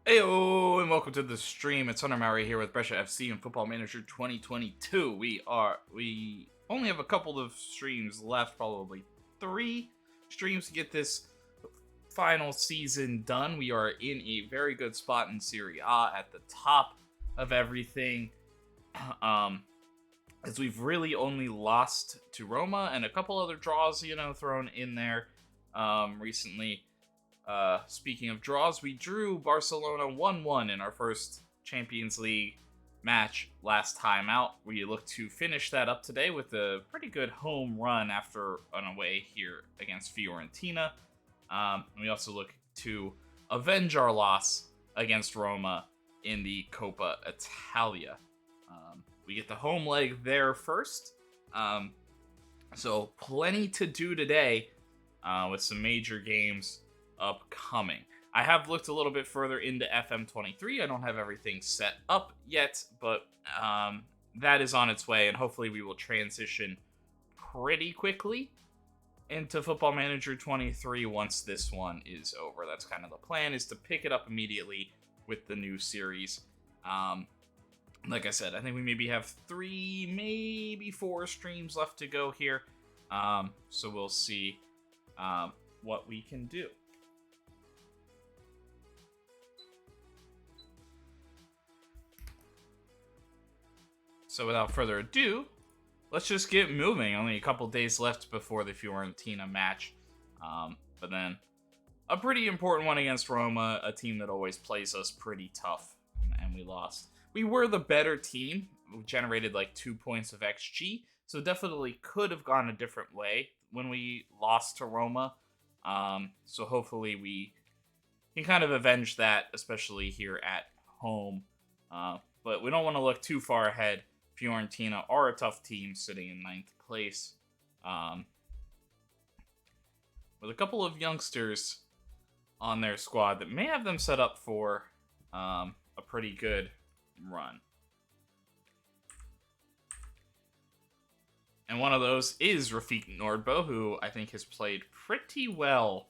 Heyo, and welcome to the stream. It's Hunter Maury here with Brescia FC and Football Manager 2022. We only have a couple of streams left, probably 3 streams to get this final season done. We are in a very good spot in Serie A at the top of everything. As we've really only lost to Roma and a couple other draws, thrown in there recently. Speaking of draws, we drew Barcelona 1-1 in our first Champions League match last time out. We look to finish that up today with a pretty good home run after an away here against Fiorentina. We also look to avenge our loss against Roma in the Coppa Italia. We get the home leg there first. So plenty to do today with some major games upcoming. I have looked a little bit further into FM23. I don't have everything set up yet, but that is on its way, and hopefully we will transition pretty quickly into Football Manager 23 once this one is over. That's kind of the plan, is to pick it up immediately with the new series. Like I said, I think we maybe have 3, maybe 4 streams left to go here, so we'll see what we can do. So without further ado, let's just get moving. Only a couple days left before the Fiorentina match. But then a pretty important one against Roma, a team that always plays us pretty tough, and we lost. We were the better team. We generated like 2 points of XG, so definitely could have gone a different way when we lost to Roma. So hopefully we can kind of avenge that, especially here at home. But we don't want to look too far ahead. Fiorentina are a tough team sitting in 9th place. With a couple of youngsters on their squad that may have them set up for a pretty good run. And one of those is Rafik Nordbo, who I think has played pretty well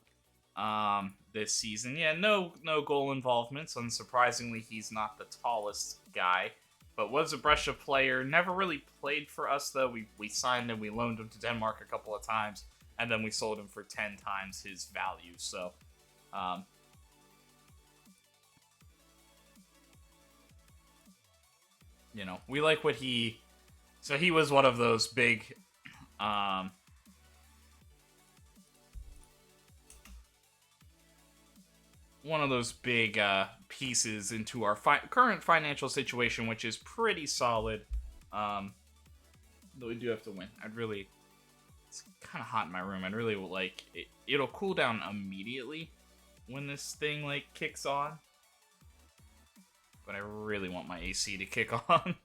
this season. Yeah, no goal involvements. Unsurprisingly, he's not the tallest guy, but was a Brescia player. Never really played for us, though. We signed him, we loaned him to Denmark a couple of times, and then we sold him for 10 times his value. So, we like what he... So he was one of those big... pieces into our current financial situation, which is pretty solid. Though we do have to win. It's kind of hot in my room. I'd really like it. It'll cool down immediately when this thing kicks on. But I really want my AC to kick on.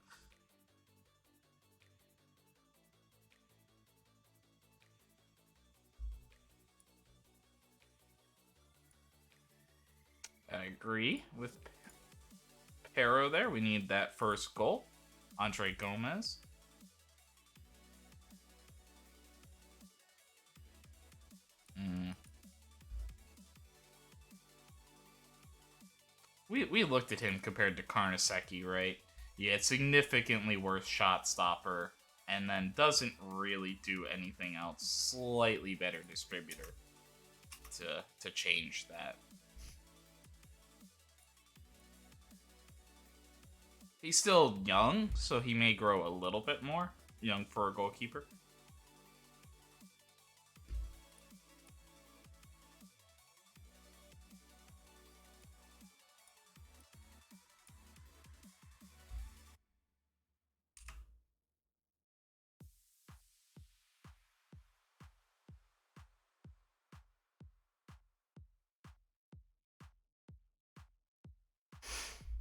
I agree with Pero there. We need that first goal. Andre Gomez. We looked at him compared to Carnesecchi, right? Yeah, significantly worse shot stopper, and then doesn't really do anything else. Slightly better distributor to change that. He's still young, so he may grow a little bit more. Young for a goalkeeper.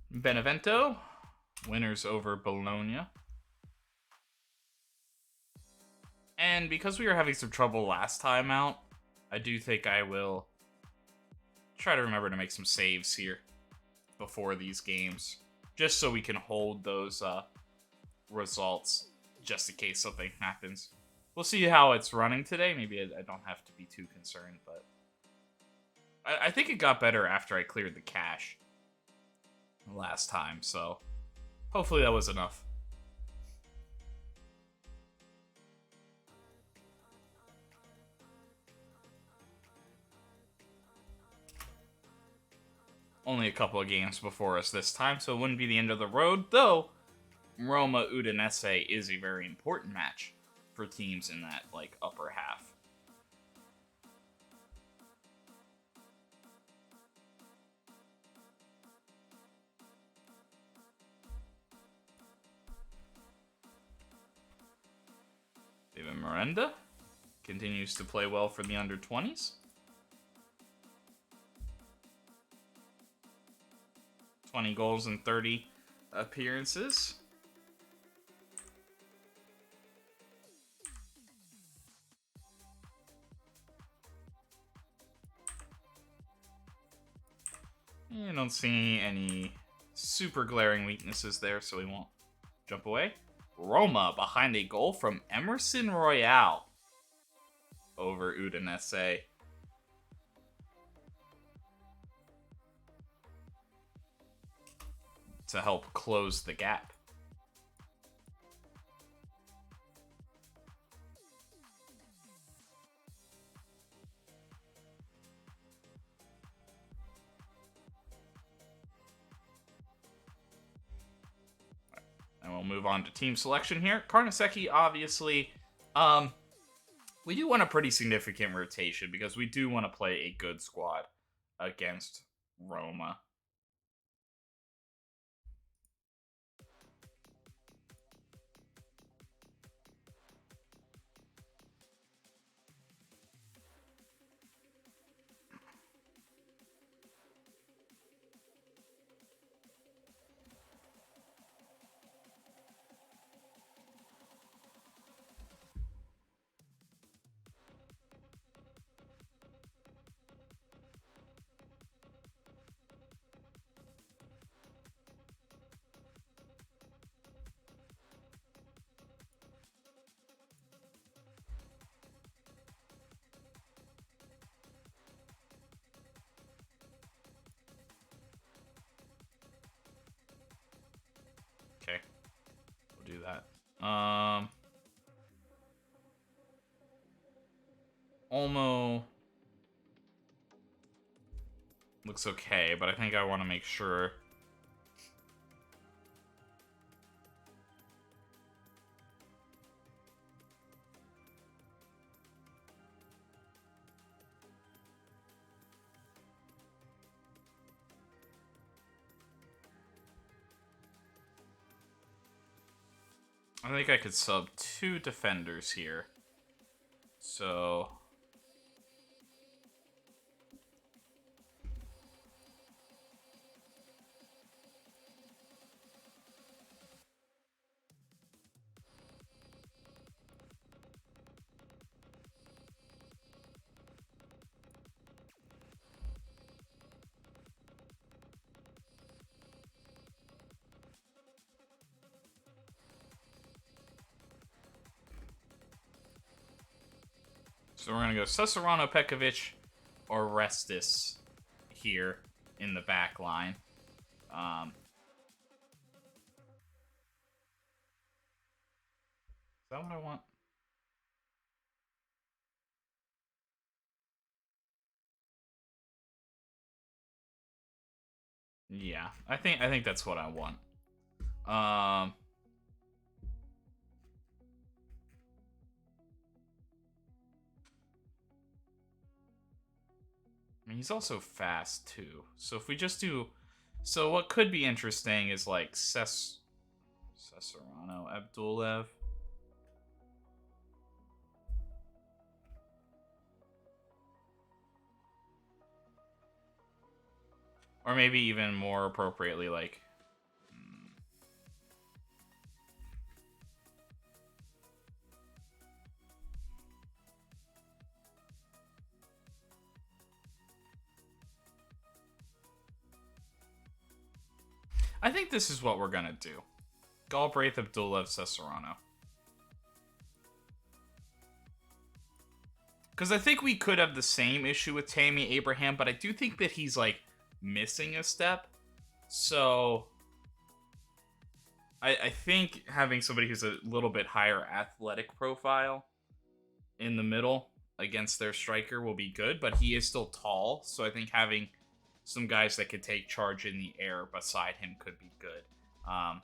Benevento, winners over Bologna. And because we were having some trouble last time out, I do think I will try to remember to make some saves here before these games, just so we can hold those results just in case something happens. We'll see how it's running today. Maybe I don't have to be too concerned, but I think it got better after I cleared the cache. last time, so hopefully that was enough. Only a couple of games before us this time, so it wouldn't be the end of the road, though Roma Udinese is a very important match for teams in that, like, upper half. David Miranda continues to play well for the under-20s. 20 goals and 30 appearances. You don't see any super glaring weaknesses there, so we won't jump away. Roma behind a goal from Emerson Royale over Udinese. To help close the gap. And we'll move on to team selection here. Carnesecchi, obviously, we do want a pretty significant rotation because we do want to play a good squad against Roma. Okay, we'll do that. Olmo looks okay, but I think I want to make sure. I think I could sub 2 defenders here. So we're going to go Cesarano, Pekovic, or Restis here in the back line. Is that what I want? Yeah, I think that's what I want. I mean, he's also fast, too. So if we just do... So what could be interesting is, like, Cesarano, Abdulev. Or maybe even more appropriately, like... I think this is what we're going to do. Galbraith, Abdulev, Cesarano. Because I think we could have the same issue with Tammy Abraham, but I do think that he's, like, missing a step. So I think having somebody who's a little bit higher athletic profile in the middle against their striker will be good, but he is still tall, so I think having some guys that could take charge in the air beside him could be good. But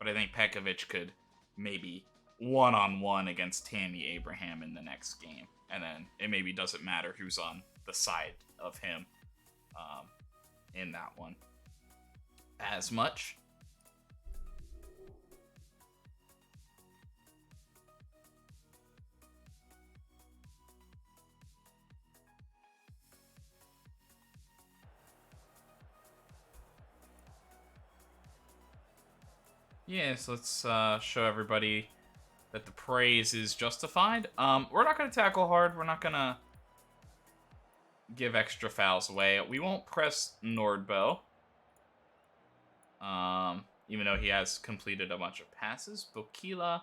I think Pekovic could maybe one-on-one against Tammy Abraham in the next game, and then it maybe doesn't matter who's on the side of him in that one as much. Yeah, so let's show everybody that the praise is justified. We're not going to tackle hard. We're not going to give extra fouls away. We won't press Nordbo. Even though he has completed a bunch of passes. Bokila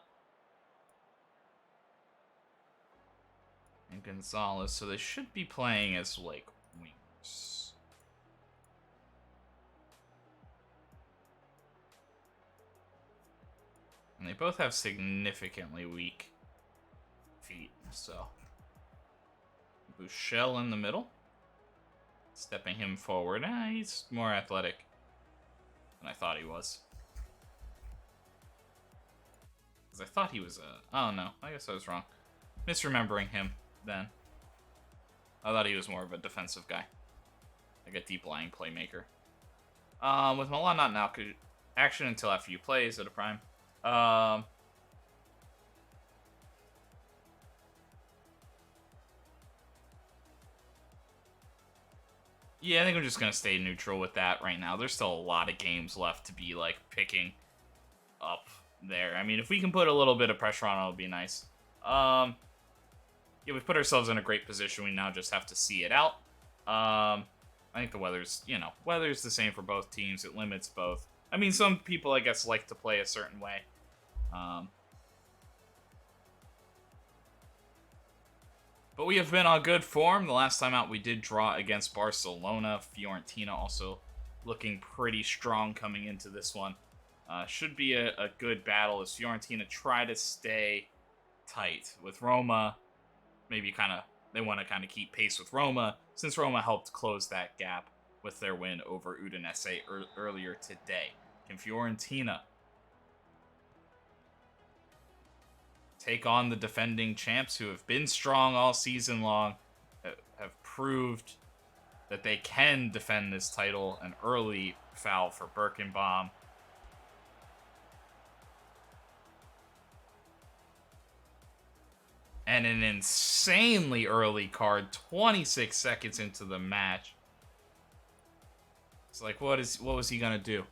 and Gonzalez. So they should be playing as, like, wingers. And they both have significantly weak feet, so. Bushell in the middle. Stepping him forward. He's more athletic than I thought he was. Because I thought he was a... Oh, no. I guess I was wrong. Misremembering him then. I thought he was more of a defensive guy. Like a deep-lying playmaker. With Milan, not now. Action until after you play is at a prime. Yeah, I think I'm just going to stay neutral with that right now. There's still a lot of games left to be, like, picking up there. I mean, if we can put a little bit of pressure on, it'll be nice. Yeah, we've put ourselves in a great position. We now just have to see it out. I think the weather's the same for both teams. It limits both. I mean, some people, I guess, like to play a certain way. But we have been on good form. The last time out, we did draw against Barcelona. Fiorentina also looking pretty strong coming into this one. Should be a good battle as Fiorentina try to stay tight. With Roma, maybe they want to kind of keep pace with Roma, since Roma helped close that gap with their win over Udinese earlier today. Can Fiorentina take on the defending champs who have been strong all season long, have proved that they can defend this title? An early foul for Birkenbaum. And an insanely early card, 26 seconds into the match. It's like, what was he gonna do?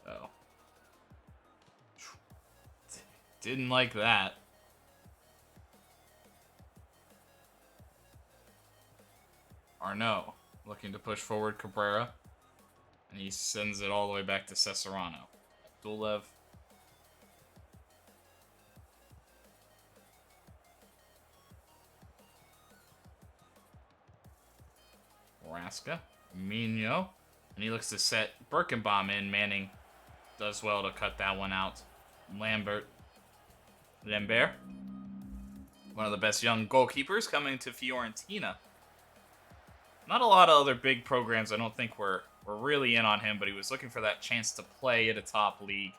Oh. Didn't like that. Arnaud looking to push forward Cabrera. And he sends it all the way back to Cesarano. Dulev. Raska. Mino. And he looks to set Birkenbaum in. Manning does well to cut that one out. Lambert. One of the best young goalkeepers coming to Fiorentina. Not a lot of other big programs, I don't think, were really in on him, but he was looking for that chance to play at a top league.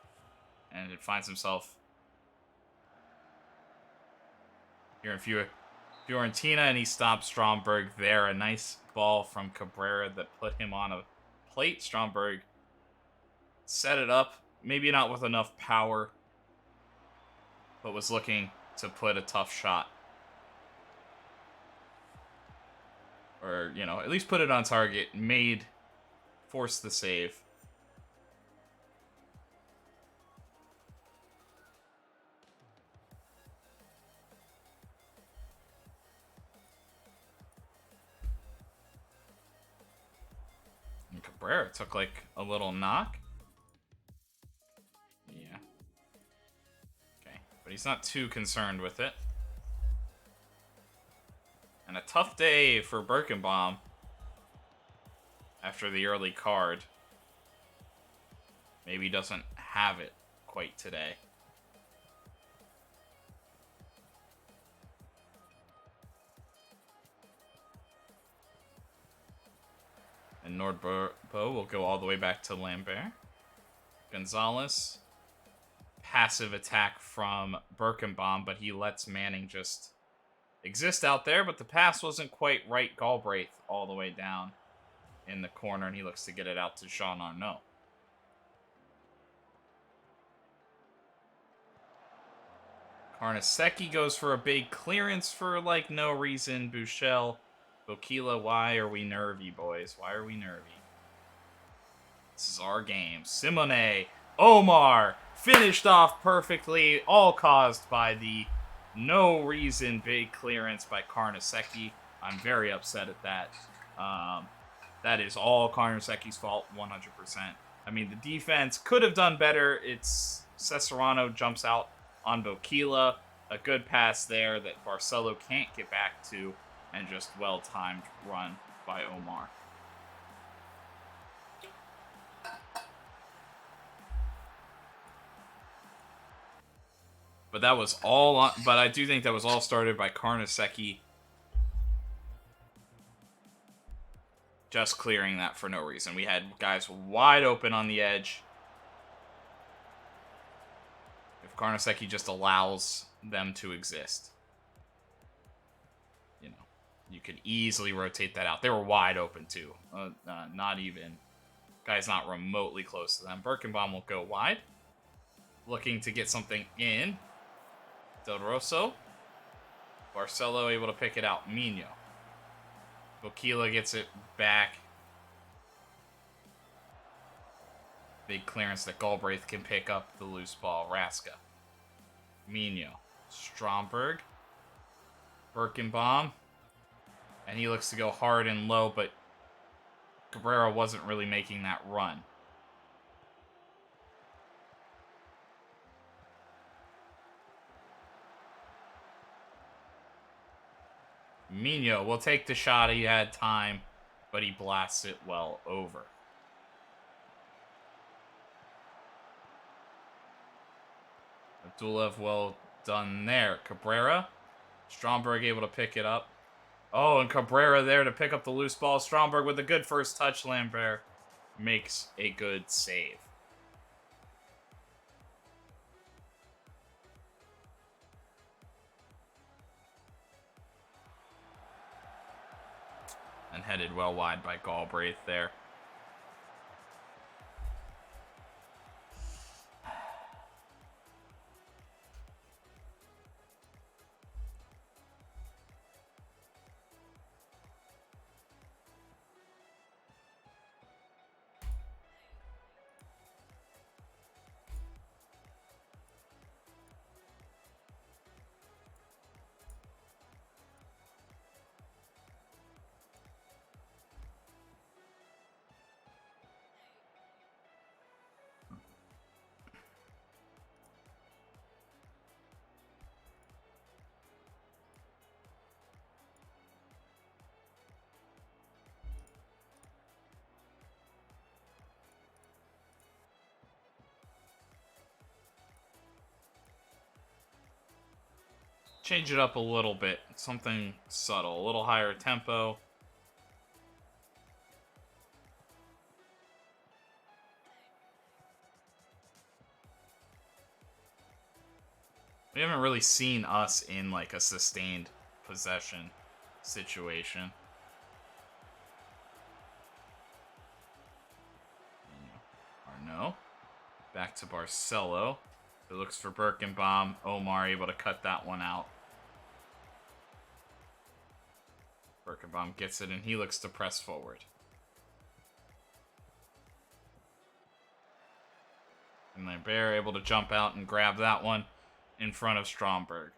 And it finds himself here in Fiorentina, and he stops Stromberg there. A nice ball from Cabrera that put him on a plate. Stromberg set it up, maybe not with enough power, but was looking to put a tough shot. Or, you know, at least put it on target. Forced the save. And Cabrera took like a little knock. Yeah. Okay, but he's not too concerned with it. And a tough day for Birkenbaum after the early card. Maybe doesn't have it quite today. And Nordbo will go all the way back to Lambert. Gonzalez. Passive attack from Birkenbaum, but he lets Manning just exist out there. But the pass wasn't quite right. Galbraith all the way down in the corner, and he looks to get it out to Jean Arnaud. Carnesecchi goes for a big clearance for, like, no reason. Buchel, Bokila, why are we nervy, boys? Why are we nervy? This is our game. Simone, Omar, finished off perfectly, all caused by the no reason big clearance by Carnesecchi. I'm very upset at that. That is all Carnesecchi's fault, 100%. I mean, the defense could have done better. It's Cesarano jumps out on Bokila. A good pass there that Barcelo can't get back to, and just well-timed run by Omar. But that was all on, but I do think that was all started by Carnesecchi just clearing that for no reason. We had guys wide open on the edge. If Carnesecchi just allows them to exist, you know, you could easily rotate that out. They were wide open too. Not even, guys not remotely close to them. Birkenbaum will go wide, looking to get something in. Del Rosso. Barcelo able to pick it out. Mino. Bokila gets it back. Big clearance that Galbraith can pick up the loose ball. Raska. Mino. Stromberg. Birkenbaum. And he looks to go hard and low, but Cabrera wasn't really making that run. Mino will take the shot. He had time, but he blasts it well over. Abdulev well done there. Cabrera. Stromberg able to pick it up. Oh, and Cabrera there to pick up the loose ball. Stromberg with a good first touch. Lambert makes a good save. And headed well wide by Galbraith there. Change it up a little bit. Something subtle. A little higher tempo. We haven't really seen us in like a sustained possession situation. Arnaud. Back to Barcelo. It looks for Birkenbaum. Omar able to cut that one out. Birkenbaum gets it, and he looks to press forward. And Lambert able to jump out and grab that one in front of Stromberg.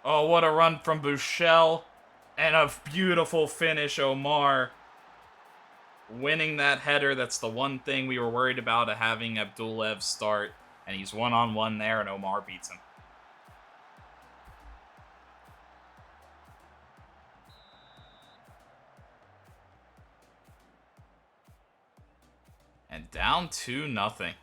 Oh, what a run from Buchel. And a beautiful finish, Omar. Winning that header, that's the one thing we were worried about, having Abdulev start. And he's one-on-one there, and Omar beats him. And down 2-0.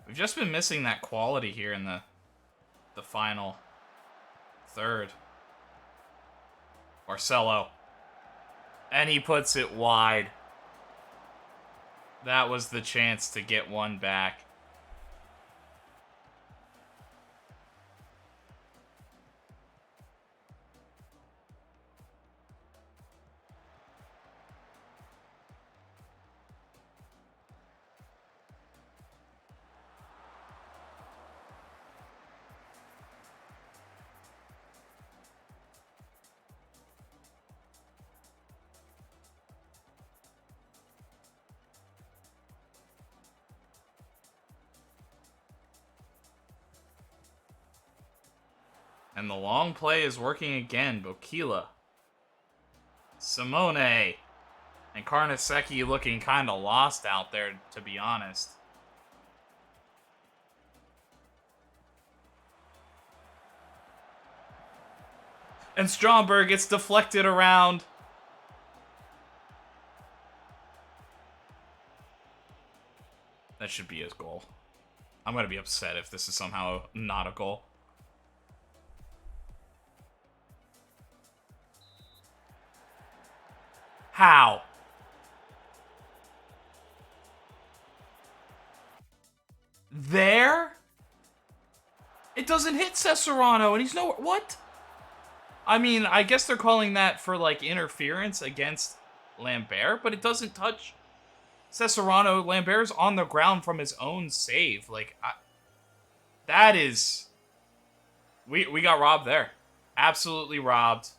We've just been missing that quality here in the final third. Marcelo. And he puts it wide. That was the chance to get one back. And the long play is working again. Bokila. Simone. And Carnesecchi looking kind of lost out there, to be honest. And Stromberg gets deflected around. That should be his goal. I'm going to be upset if this is somehow not a goal. How? There? It doesn't hit Cesarano, and he's nowhere. What? I mean, I guess they're calling that for, like, interference against Lambert, but it doesn't touch Cesarano. Lambert's on the ground from his own save. Like, that is... We got robbed there. Absolutely robbed.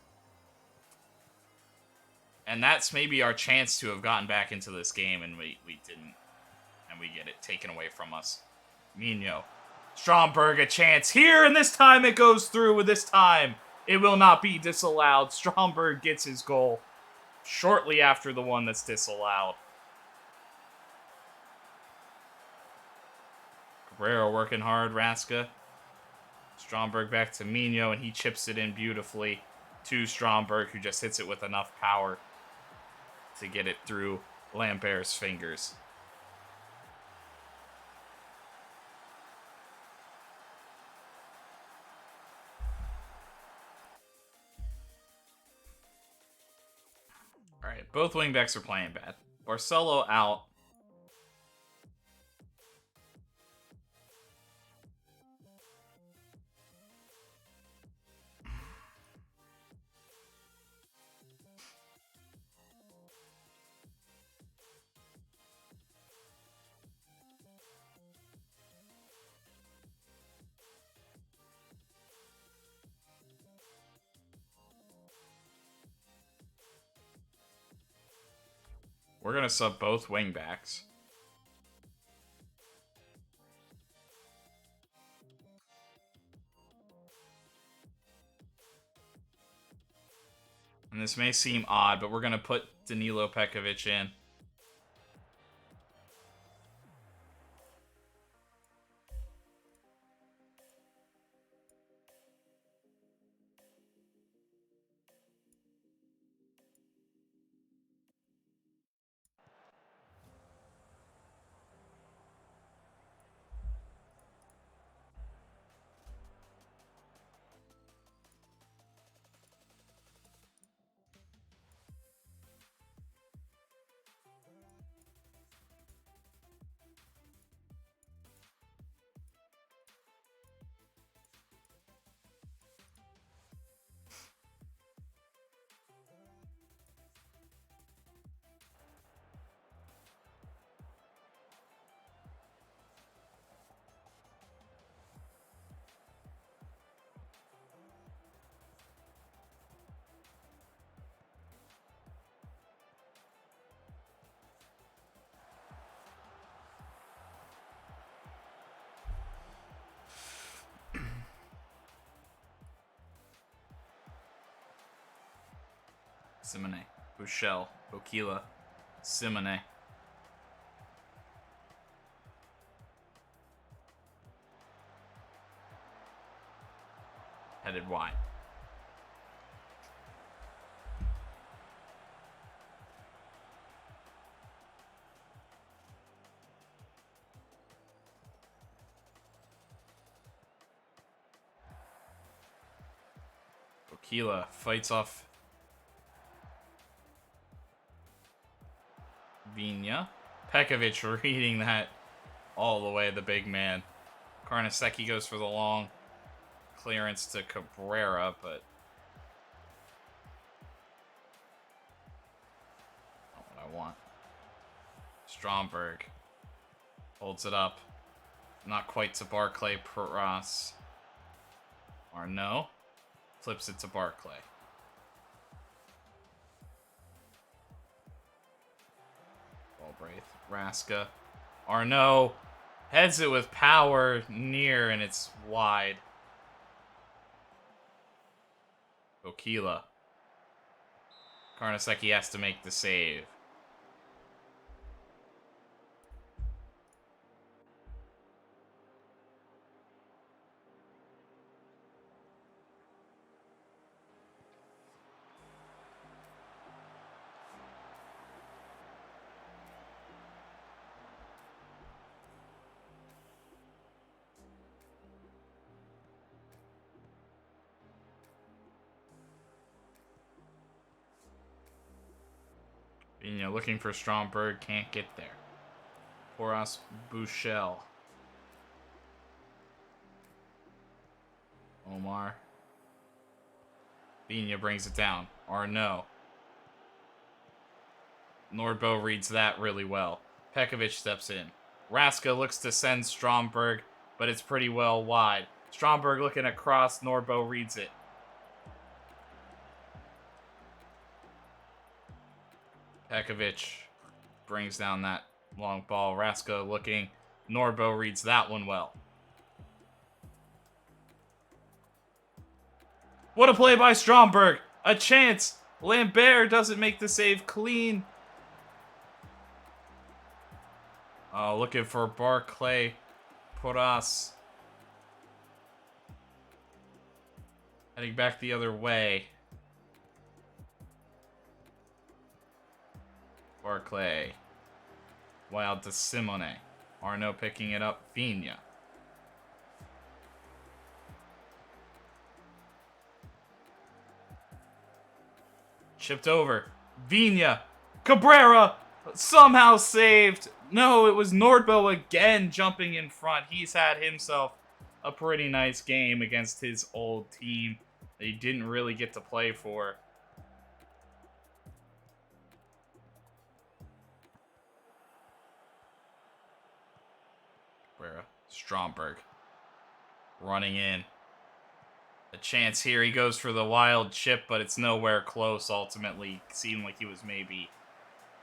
And that's maybe our chance to have gotten back into this game, and we didn't. And we get it taken away from us. Mino. Stromberg a chance here, and this time it goes through. With this time, it will not be disallowed. Stromberg gets his goal shortly after the one that's disallowed. Cabrera working hard, Raska. Stromberg back to Mino, and he chips it in beautifully to Stromberg, who just hits it with enough power to get it through Lambert's fingers. Alright, both wingbacks are playing bad. Barcelo out. We're going to sub both wingbacks. And this may seem odd, but we're going to put Danilo Pekovic in. Simone. Bushell. Bokila. Simone. Headed wide. Bokila fights off Vina. Pekovic reading that all the way, the big man. Karnaseki goes for the long clearance to Cabrera, but not what I want. Stromberg holds it up. Not quite to Barclay. Peras. Arnaud flips it to Barclay. Galbraith. Raska. Arnaud heads it with power near, and it's wide. Bokila. Karnaseki has to make the save. Vina looking for Stromberg, can't get there. Horace Bushell. Omar. Vina brings it down. Arnaud. Nordbo reads that really well. Pekovic steps in. Raska looks to send Stromberg, but it's pretty well wide. Stromberg looking across, Nordbo reads it. Pekovic brings down that long ball. Raska looking. Nordbo reads that one well. What a play by Stromberg. A chance. Lambert doesn't make the save clean. Oh, looking for Barclay. Porras. Heading back the other way. Barclay. Wild to Simone. Arnaud picking it up. Vina. Chipped over. Vina. Cabrera. Somehow saved. No, it was Nordbo again jumping in front. He's had himself a pretty nice game against his old team that he didn't really get to play for. Stromberg running in. A chance here. He goes for the wild chip, but it's nowhere close. Ultimately, seemed like he was maybe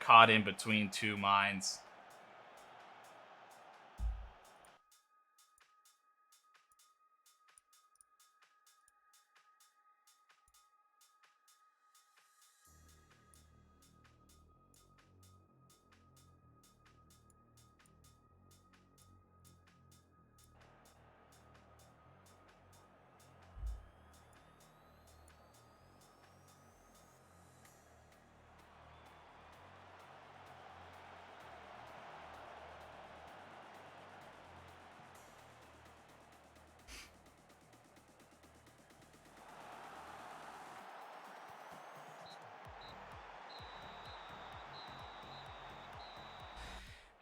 caught in between two minds.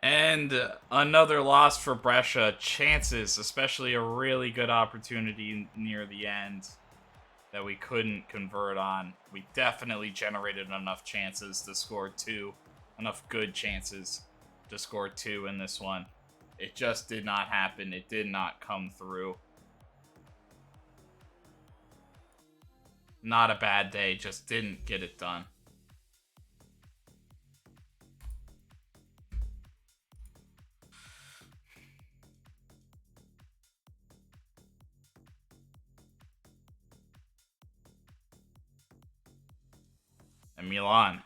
And another loss for Brescia. Chances, especially a really good opportunity near the end that we couldn't convert on. We definitely generated enough chances to score two. Enough good chances to score two in this one. It just did not happen. It did not come through. Not a bad day, just didn't get it done. And Milan,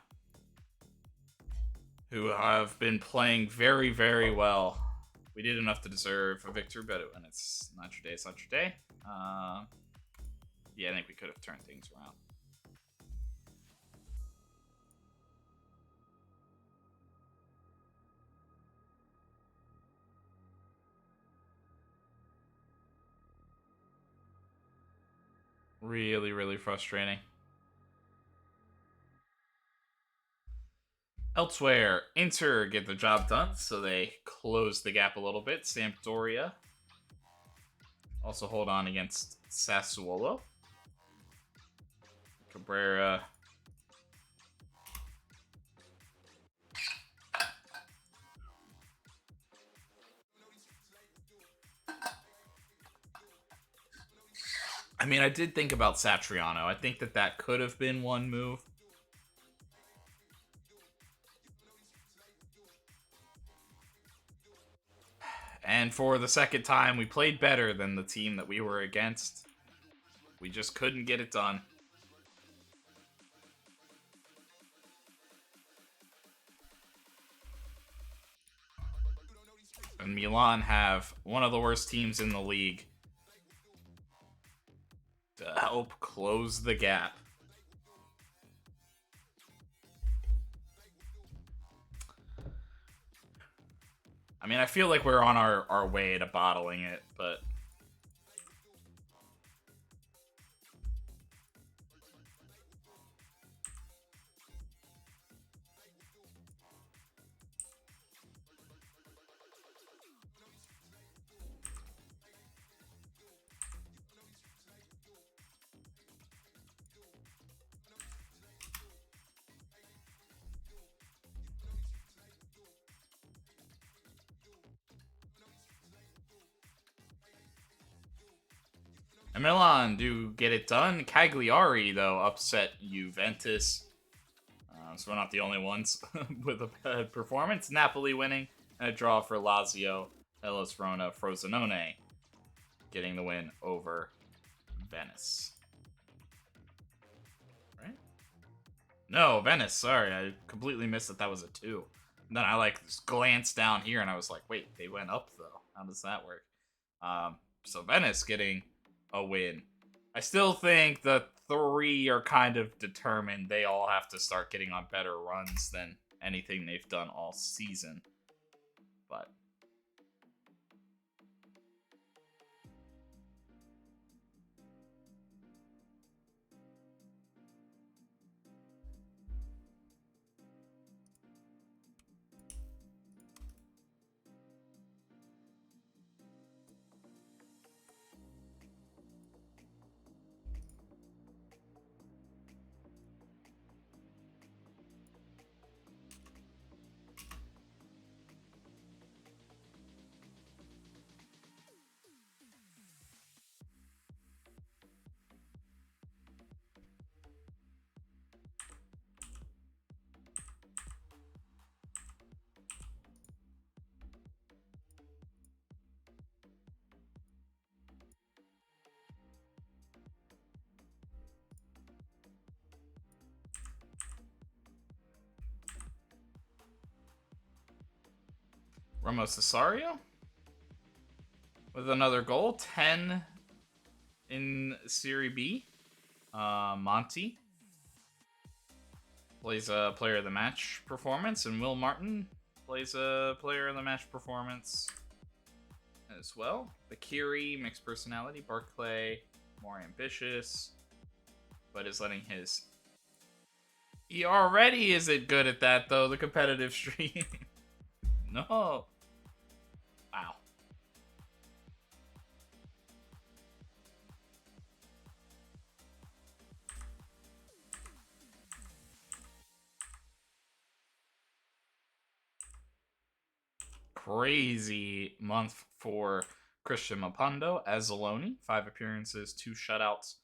who have been playing very, very well. We did enough to deserve a victory, but when it's not your day, it's not your day. Yeah, I think we could have turned things around. Really, really frustrating. Elsewhere, Inter get the job done, so they close the gap a little bit. Sampdoria also hold on against Sassuolo. Cabrera. I mean, I did think about Satriano. I think that could have been one move. And for the second time, we played better than the team that we were against. We just couldn't get it done. And Milan have one of the worst teams in the league to help close the gap. I mean, I feel like we're on our way to bottling it, but... And Milan do get it done. Cagliari, though, upset Juventus. So we're not the only ones with a bad performance. Napoli winning, and a draw for Lazio. Hellas Verona, Frosinone getting the win over Venice. Right? No, Venice. Sorry, I completely missed that was a 2. And then I just glanced down here, and I was like, wait, they went up, though. How does that work? So Venice getting a win. I still think the 3 are kind of determined. They all have to start getting on better runs than anything they've done all season. But Roma Cesario with another goal. 10 in Serie B. Monty plays a player of the match performance, and Will Martin plays a player of the match performance as well. Bakiri, mixed personality. Barclay, more ambitious, but is letting his... He already isn't good at that, though, the competitive stream. No. Wow. Crazy month for Christian Mapondo. Azzoloni, 5 appearances, 2 shutouts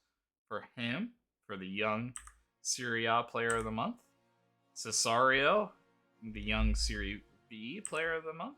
for him, for the young Serie A player of the month. Cesario, the young Serie B player of the month.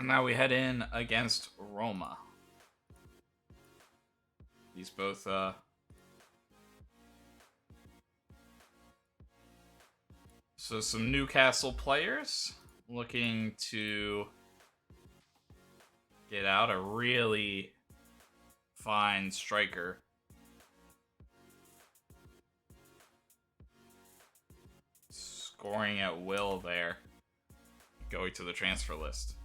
And now we head in against Roma. These both, so some Newcastle players looking to get out a really fine striker. Scoring at will there. Going to the transfer list.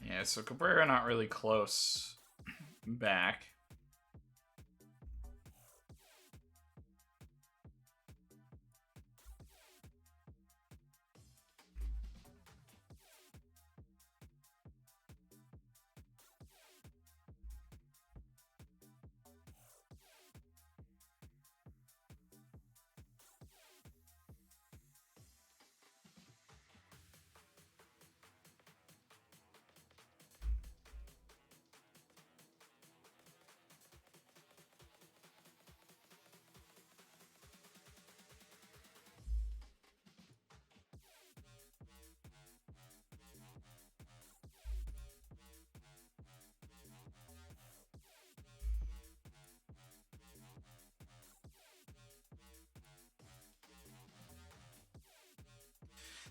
Yeah, so Cabrera not really close back.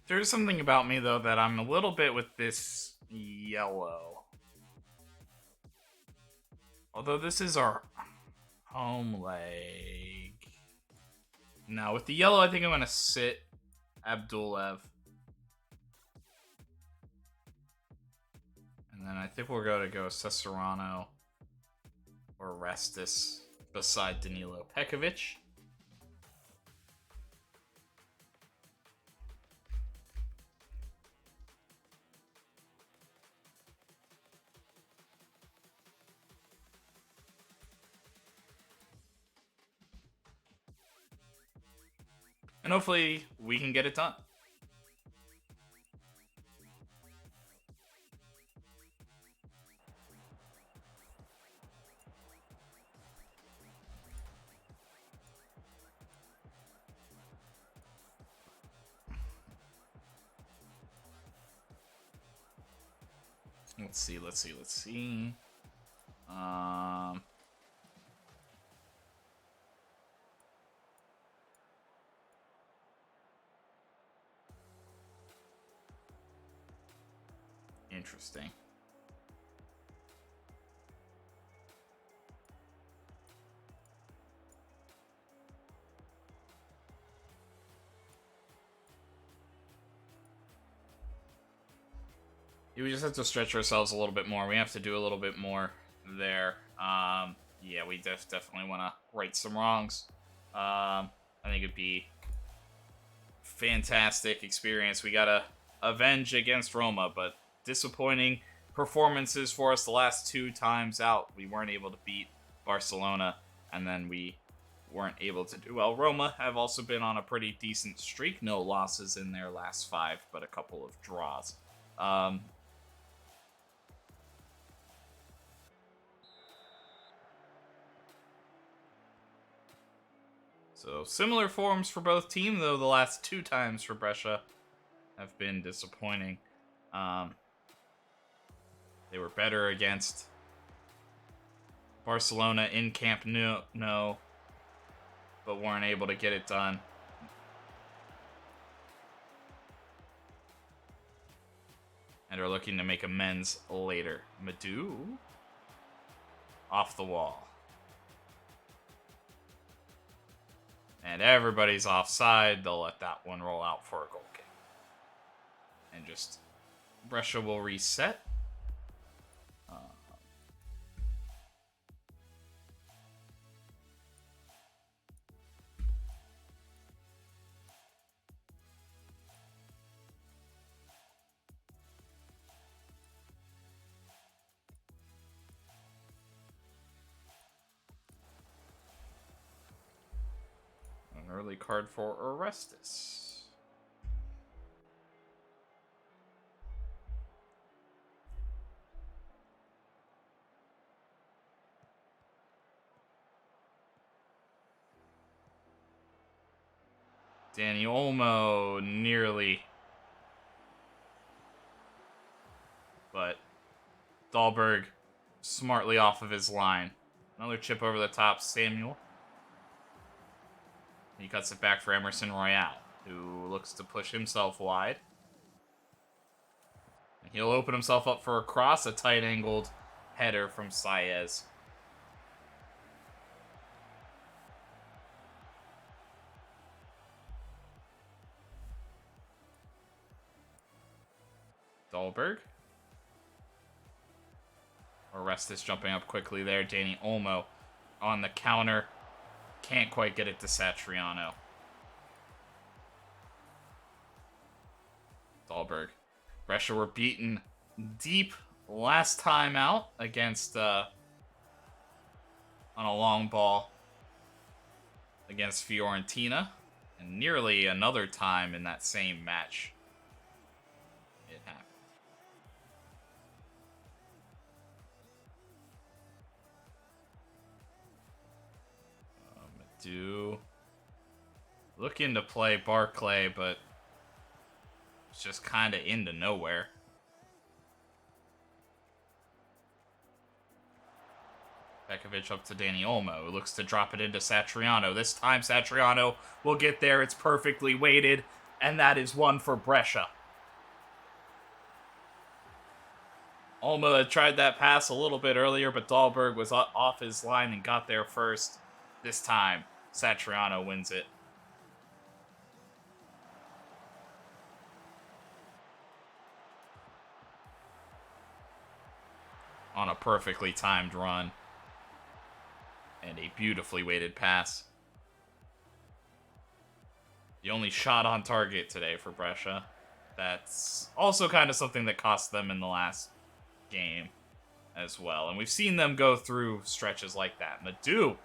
There's something about me, though, that I'm a little bit with this yellow. Although this is our home leg. Now, with the yellow, I think I'm going to sit Abdulev. And then I think we're going to go Cesarano or Restis beside Danilo Pekovic. And hopefully we can get it done. Let's see. Interesting. We just have to stretch ourselves a little bit more. We have to do a little bit more there. Yeah, we definitely want to right some wrongs. I think it'd be fantastic experience. We gotta avenge against Roma, but disappointing performances for us the last 2 times out. We weren't able to beat Barcelona, and then we weren't able to do well. Roma have also been on a pretty decent streak. No losses in their last 5, but a couple of draws. So similar forms for both teams, though the last 2 times for Brescia have been disappointing. They were better against Barcelona in Camp Nou, but weren't able to get it done. and are looking to make amends later. Madu off the wall. And everybody's offside. They'll let that one roll out for a goal kick. And just Brescia will reset. An early card for Orestes. Danny Olmo nearly. But Dahlberg smartly off of his line. Another chip over the top, Samuel. He cuts it back for Emerson Royale, who looks to push himself wide. And he'll open himself up for a cross, a tight-angled header from Saez. Dahlberg. Orestes jumping up quickly there. Danny Olmo on the counter. Can't quite get it to Satriano. Dahlberg. Brescia were beaten deep last time out against on a long ball against Fiorentina, and nearly another time in that same match it happened. Do looking to play Barclay, but it's just kind of into nowhere. Pekovic up to Danny Olmo, who looks to drop it into Satriano. This time Satriano will get there. It's perfectly weighted, and that is one for Brescia. Olmo had tried that pass a little bit earlier, but Dahlberg was off his line and got there first. This time, Satriano wins it. On a perfectly timed run. And a beautifully weighted pass. The only shot on target today for Brescia. That's also kind of something that cost them in the last game as well. And we've seen them go through stretches like that. Madu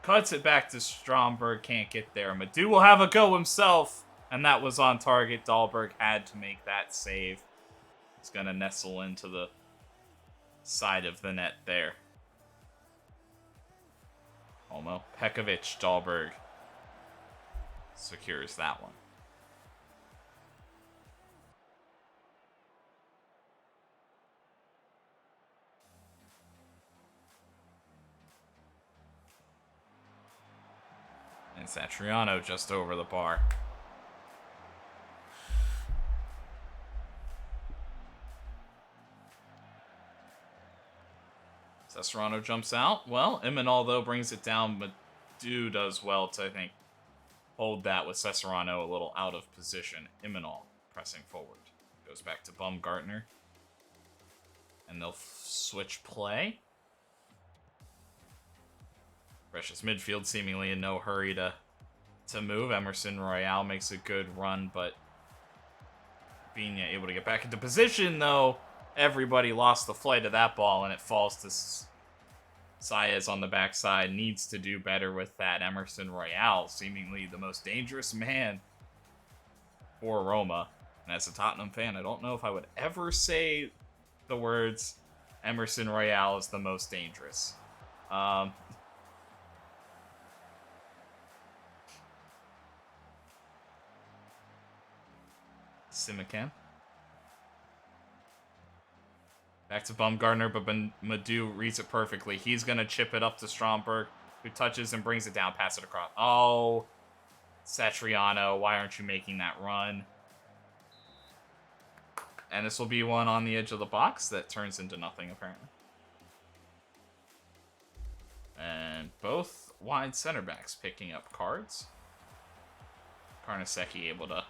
cuts it back to Stromberg, can't get there. Madu will have a go himself, and that was on target. Dahlberg had to make that save. He's going to nestle into the side of the net there. Olmo, Pekovic, Dahlberg secures that one. And Satriano just over the bar. Cesarano jumps out. Well, Imanol, though, brings it down. Madu does well to, I think, hold that with Cesarano a little out of position. Imanol pressing forward. Goes back to Baumgartner. And they'll switch play. Brescia's midfield seemingly in no hurry to move. Emerson Royale makes a good run, but being able to get back into position, though, everybody lost the flight of that ball, and it falls to Saez on the backside. Needs to do better with that. Emerson Royale, seemingly the most dangerous man for Roma. And as a Tottenham fan, I don't know if I would ever say the words Emerson Royale is the most dangerous. Simican. Back to Baumgartner, but Madu reads it perfectly. He's going to chip it up to Stromberg, who touches and brings it down, pass it across. Oh, Satriano, why aren't you making that run? And this will be one on the edge of the box that turns into nothing, apparently. And both wide center backs picking up cards. Carnesecchi able to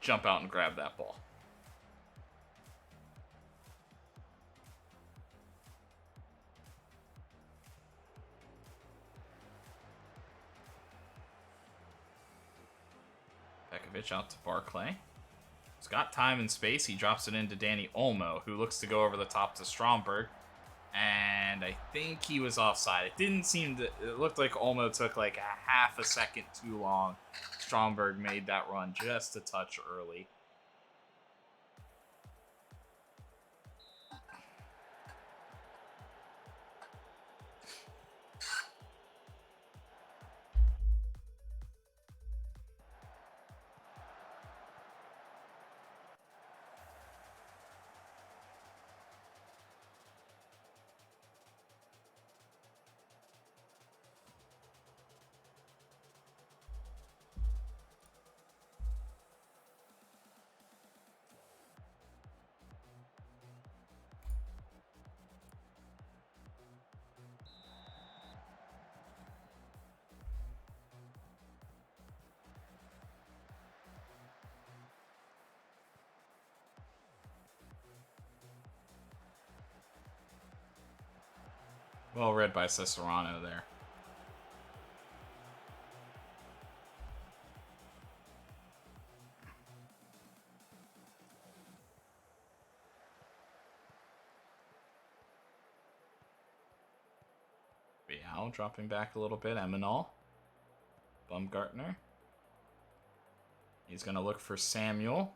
jump out and grab that ball. Pekovic out to Barclay. He's got time and space. He drops it into Danny Olmo, who looks to go over the top to Stromberg. And I think he was offside. It didn't seem to... It looked like Olmo took like a half a second too long. Stromberg made that run just a touch early. Well read by Cesarano there. Biao dropping back a little bit. Eminal. Baumgartner. He's going to look for Samuel,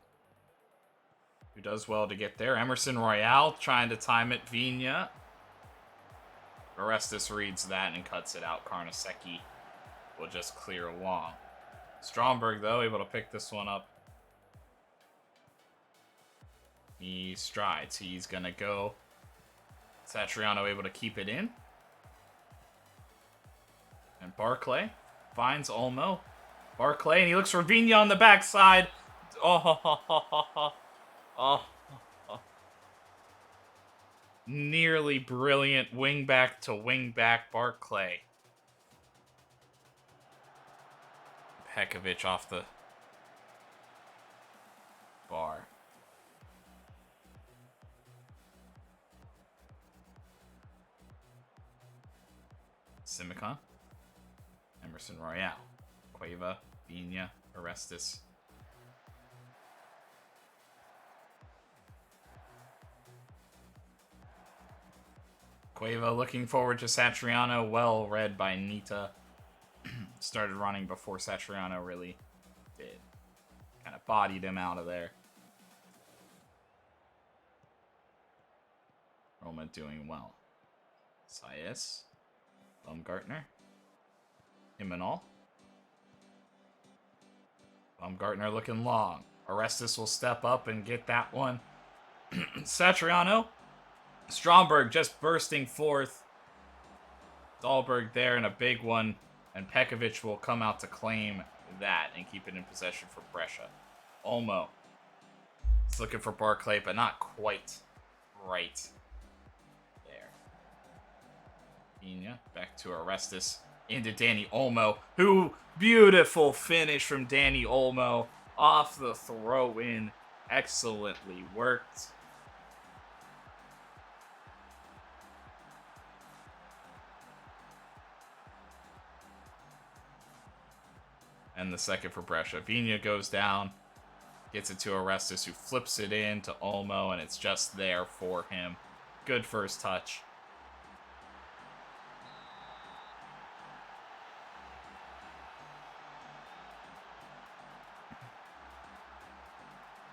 who does well to get there. Emerson Royale trying to time it. Vigna. Orestes reads that and cuts it out. Carnesecchi will just clear along. Stromberg, though, able to pick this one up. He strides. He's going to go. Satriano able to keep it in. And Barclay finds Olmo. Barclay, and he looks for Vigna on the backside. Oh. Nearly brilliant wingback to wingback Barclay. Pekovic off the bar. Simicon. Emerson Royale. Cueva. Vigna. Orestes. Cueva looking forward to Satriano. Well read by Nita. Started running before Satriano really did. Kind of bodied him out of there. Roma doing well. Saez. Baumgartner. Imanol. Baumgartner looking long. Orestes will step up and get that one. Satriano. Stromberg just bursting forth. Dahlberg there in a big one. And Pekovic will come out to claim that and keep it in possession for Brescia. Olmo. He's looking for Barclay, but not quite right there. Vigna back to Orestes. Into Danny Olmo, who, beautiful finish from Danny Olmo. Off the throw-in. Excellently worked. And the second for Brescia. Vigna goes down. Gets it to Orestes, who flips it in to Olmo, and it's just there for him. Good first touch.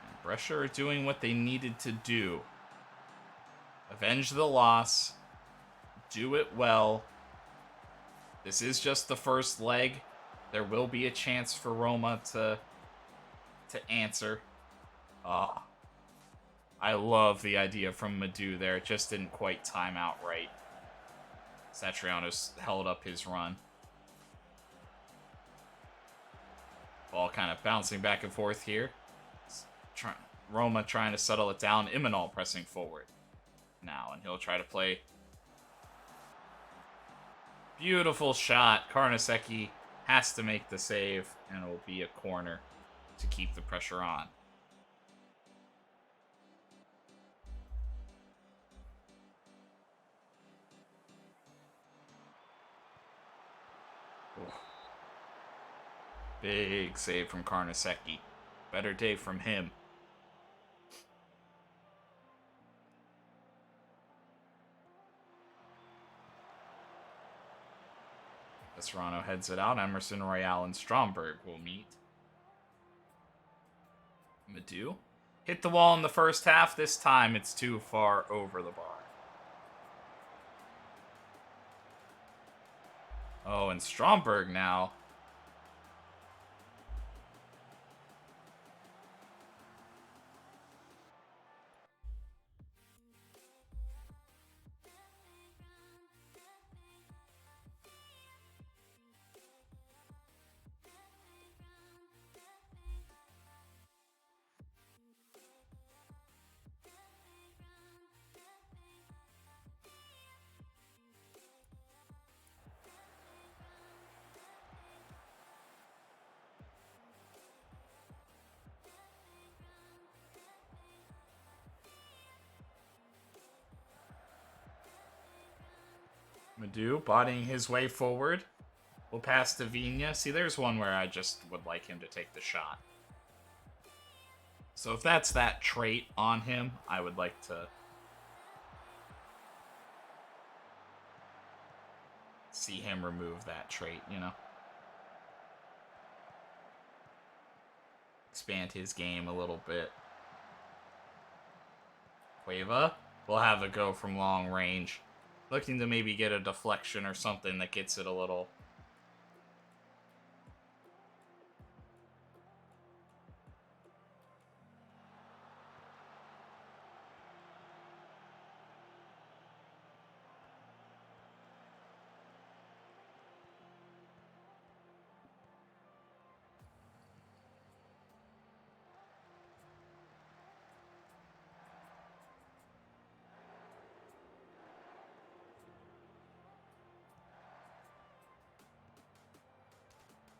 And Brescia are doing what they needed to do. Avenge the loss. Do it well. This is just the first leg. There will be a chance for Roma to answer. I love the idea from Madu there. It just didn't quite time out right. Satriano's held up his run. Ball kind of bouncing back and forth here. Roma trying to settle it down. Imanol pressing forward now, and he'll try to play. Beautiful shot. Carnesecchi has to make the save, and it will be a corner to keep the pressure on. Ooh. Big save from Carnesecchi. Better day from him. Serrano heads it out. Emerson, Royale, and Stromberg will meet. Madu. Hit the wall in the first half. This time it's too far over the bar. Oh, and Stromberg now. Madu bodying his way forward. We'll pass to Vigna. See, there's one where I just would like him to take the shot. So if that's that trait on him, I would like to see him remove that trait, you know? Expand his game a little bit. Cueva will have a go from long range. Looking to maybe get a deflection or something that gets it a little.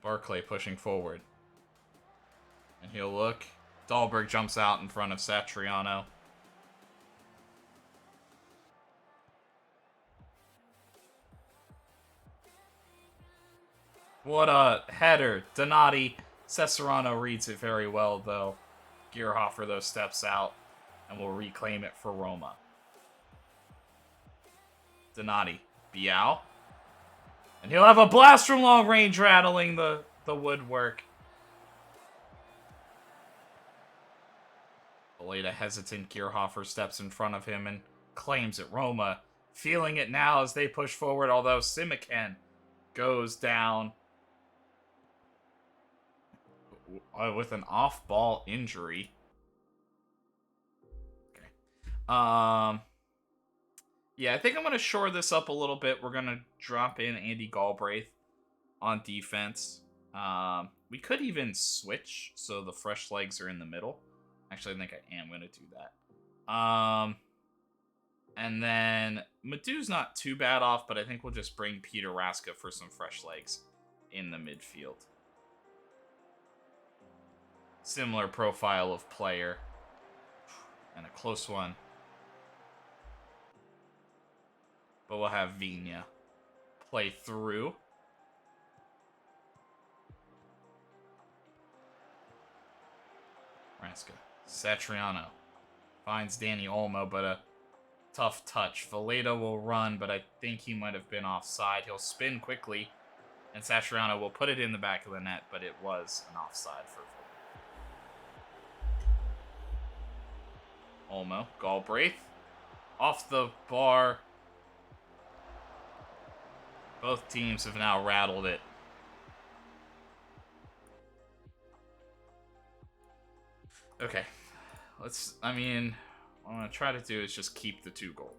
Barclay pushing forward. And he'll look. Dahlberg jumps out in front of Satriano. What a header. Donati. Cesarano reads it very well, though. Gearhofer, though, steps out and will reclaim it for Roma. Donati. Biao. And he'll have a blast from long range rattling the woodwork. Valeda hesitant. Gearhofer steps in front of him and claims it. Roma feeling it now as they push forward, although Simiken goes down with an off-ball injury. Okay. Yeah, I think I'm going to shore this up a little bit. We're going to drop in Andy Galbraith on defense. We could even switch so the fresh legs are in the middle. Actually, I think I am going to do that. And then Madu's not too bad off, but I think we'll just bring Peter Raska for some fresh legs in the midfield. Similar profile of player. And a close one. But we'll have Vigna play through. Raska. Satriano finds Danny Olmo, but a tough touch. Valeda will run, but I think he might have been offside. He'll spin quickly, and Satriano will put it in the back of the net, but it was an offside for Valeda. Olmo. Galbraith. Off the bar. Both teams have now rattled it. Okay. What I'm going to try to do is just keep the 2 goal.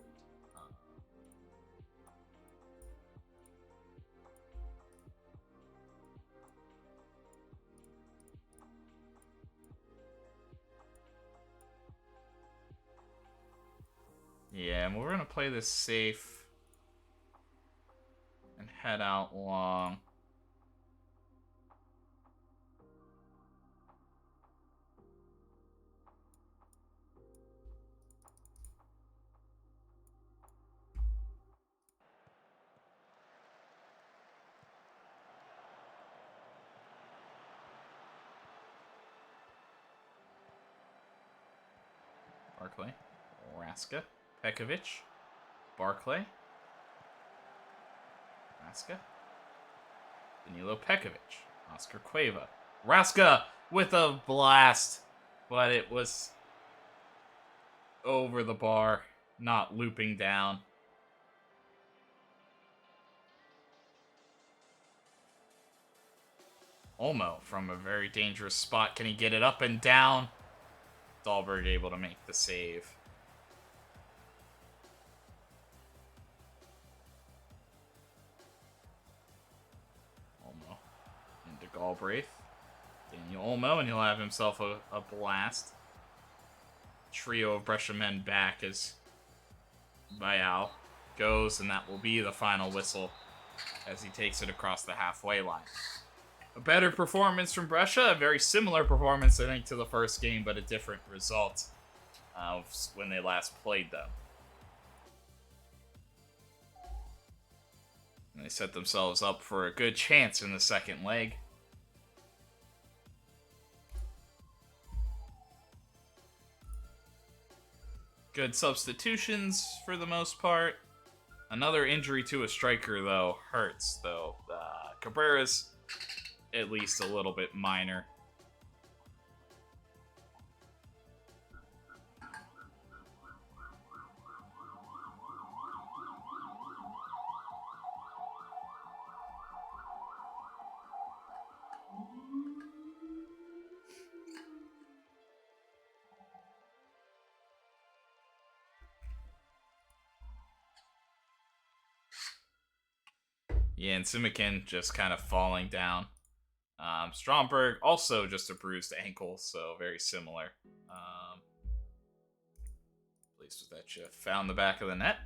play this safe and head out long. Barclay, Raska, Pekovic, Barclay, Raska, Danilo Pekovic, Oscar Cueva, Raska with a blast, but it was over the bar, not looping down. Olmo from a very dangerous spot. Can he get it up and down? Dahlberg able to make the save. Olmo into Galbraith. Daniel Olmo, and he'll have himself a blast. Trio of Brescia men back as Bayal goes, and that will be the final whistle as he takes it across the halfway line. A better performance from Brescia, a very similar performance, I think, to the first game, but a different result when they last played them. And they set themselves up for a good chance in the second leg. Good substitutions for the most part. Another injury to a striker, though, hurts, though. Cabrera's at least a little bit minor. Yeah, and Simikin just kind of falling down. Stromberg also just a bruised ankle, so very similar. Pleased with that you found the back of the net.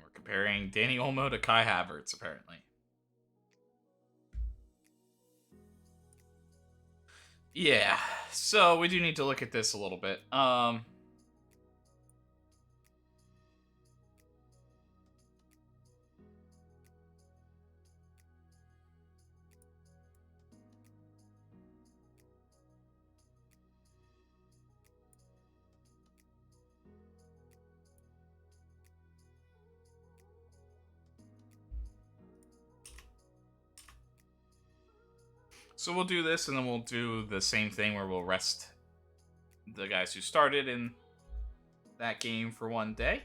We're comparing Danny Olmo to Kai Havertz, apparently. Yeah, so we do need to look at this a little bit. So we'll do this, and then we'll do the same thing where we'll rest the guys who started in that game for one day.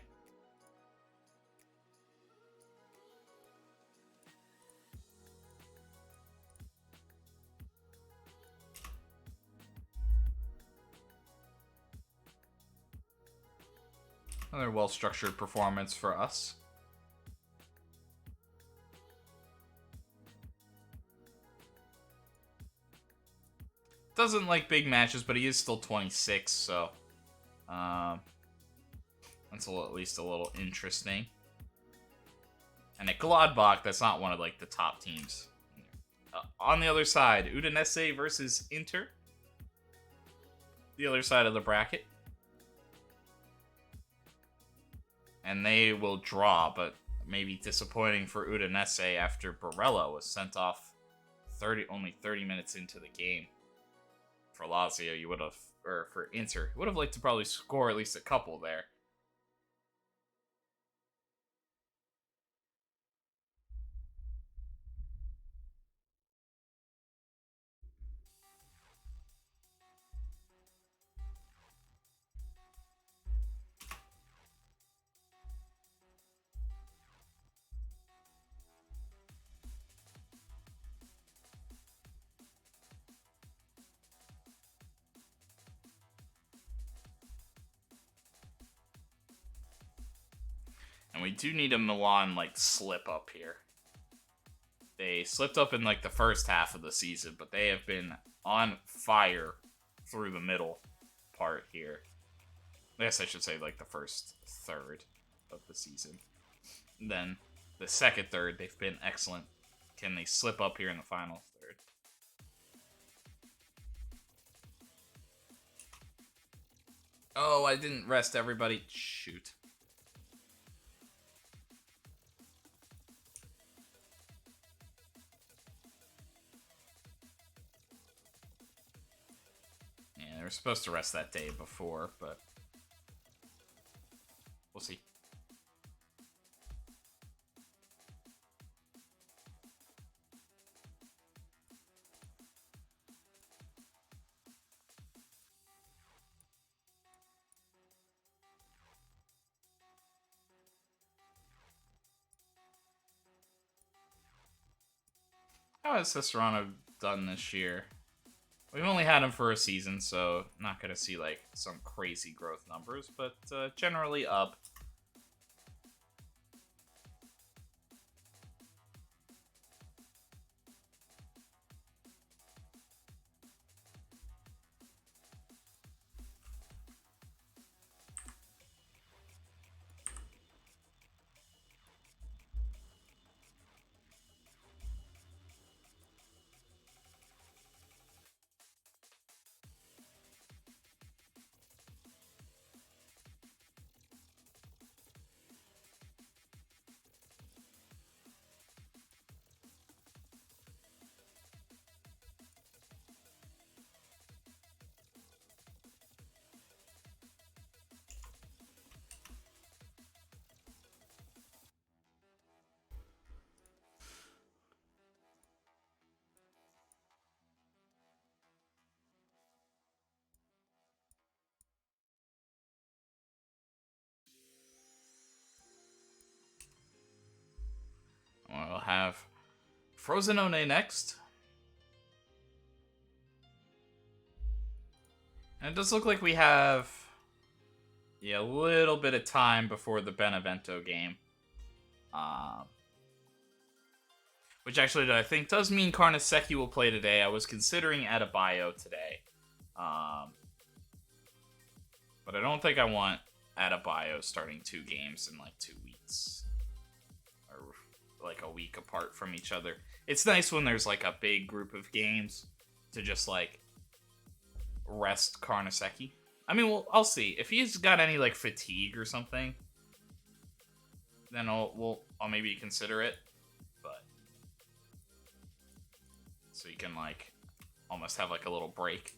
Another well-structured performance for us. Doesn't like big matches, but he is still 26, so that's at least a little interesting. And at Gladbach, that's not one of like the top teams. On the other side, Udinese versus Inter. The other side of the bracket. And they will draw, but maybe disappointing for Udinese after Barella was sent off only 30 minutes into the game. For Lazio, you would have, or for Inter, you would have liked to probably score at least a couple there. And we do need a Milan, like, slip up here. They slipped up in like the first half of the season, but they have been on fire through the middle part here. I guess I should say like the first third of the season. And then the second third, they've been excellent. Can they slip up here in the final third? Oh, I didn't rest everybody. Shoot. Yeah, they were supposed to rest that day before, but we'll see. How has Cicerano done this year? We've only had him for a season, so not going to see like some crazy growth numbers, but generally up. We'll have Frosinone next. And it does look like we have a little bit of time before the Benevento game. Which actually I think does mean Carnesecchi will play today. I was considering Adebayo today. But I don't think I want Adebayo starting 2 games in like 2 weeks. Or like a week apart from each other. It's nice when there's like a big group of games to just like rest Carnesecchi. I mean, I'll see. If he's got any like fatigue or something, then I'll maybe consider it. But so you can like almost have like a little break.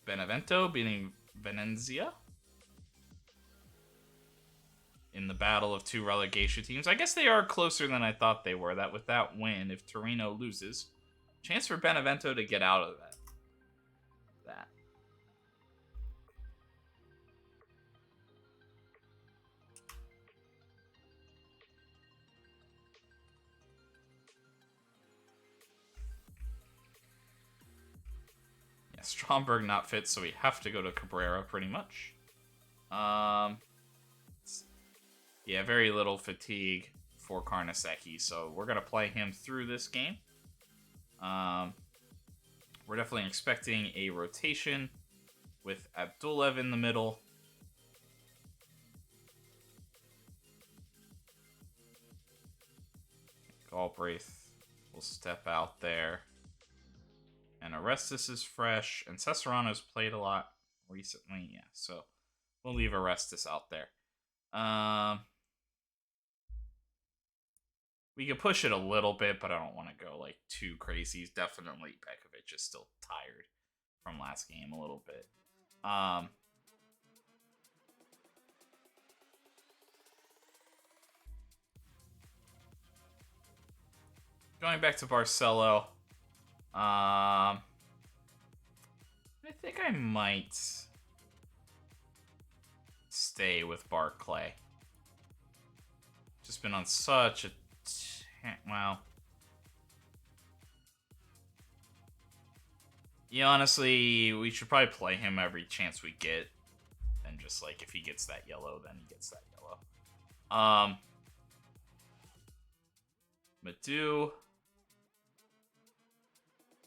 Benevento beating Venezia in the battle of 2 relegation teams. I guess they are closer than I thought they were. That with that win, if Torino loses, chance for Benevento to get out of that. Yeah, Stromberg not fit, so we have to go to Cabrera pretty much. Yeah, very little fatigue for Carnesecchi, so we're gonna play him through this game. We're definitely expecting a rotation with Abdulev in the middle. Galbraith will step out there. And Orestes is fresh. And Cicerano's played a lot recently. Yeah, so we'll leave Orestes out there. We can push it a little bit, but I don't want to go like too crazy. Definitely Pekovic is still tired from last game a little bit. Going back to Barcelo. I think I might stay with Barclay. Just been on such a well. Yeah, honestly, we should probably play him every chance we get. And just like if he gets that yellow, then he gets that yellow. Madu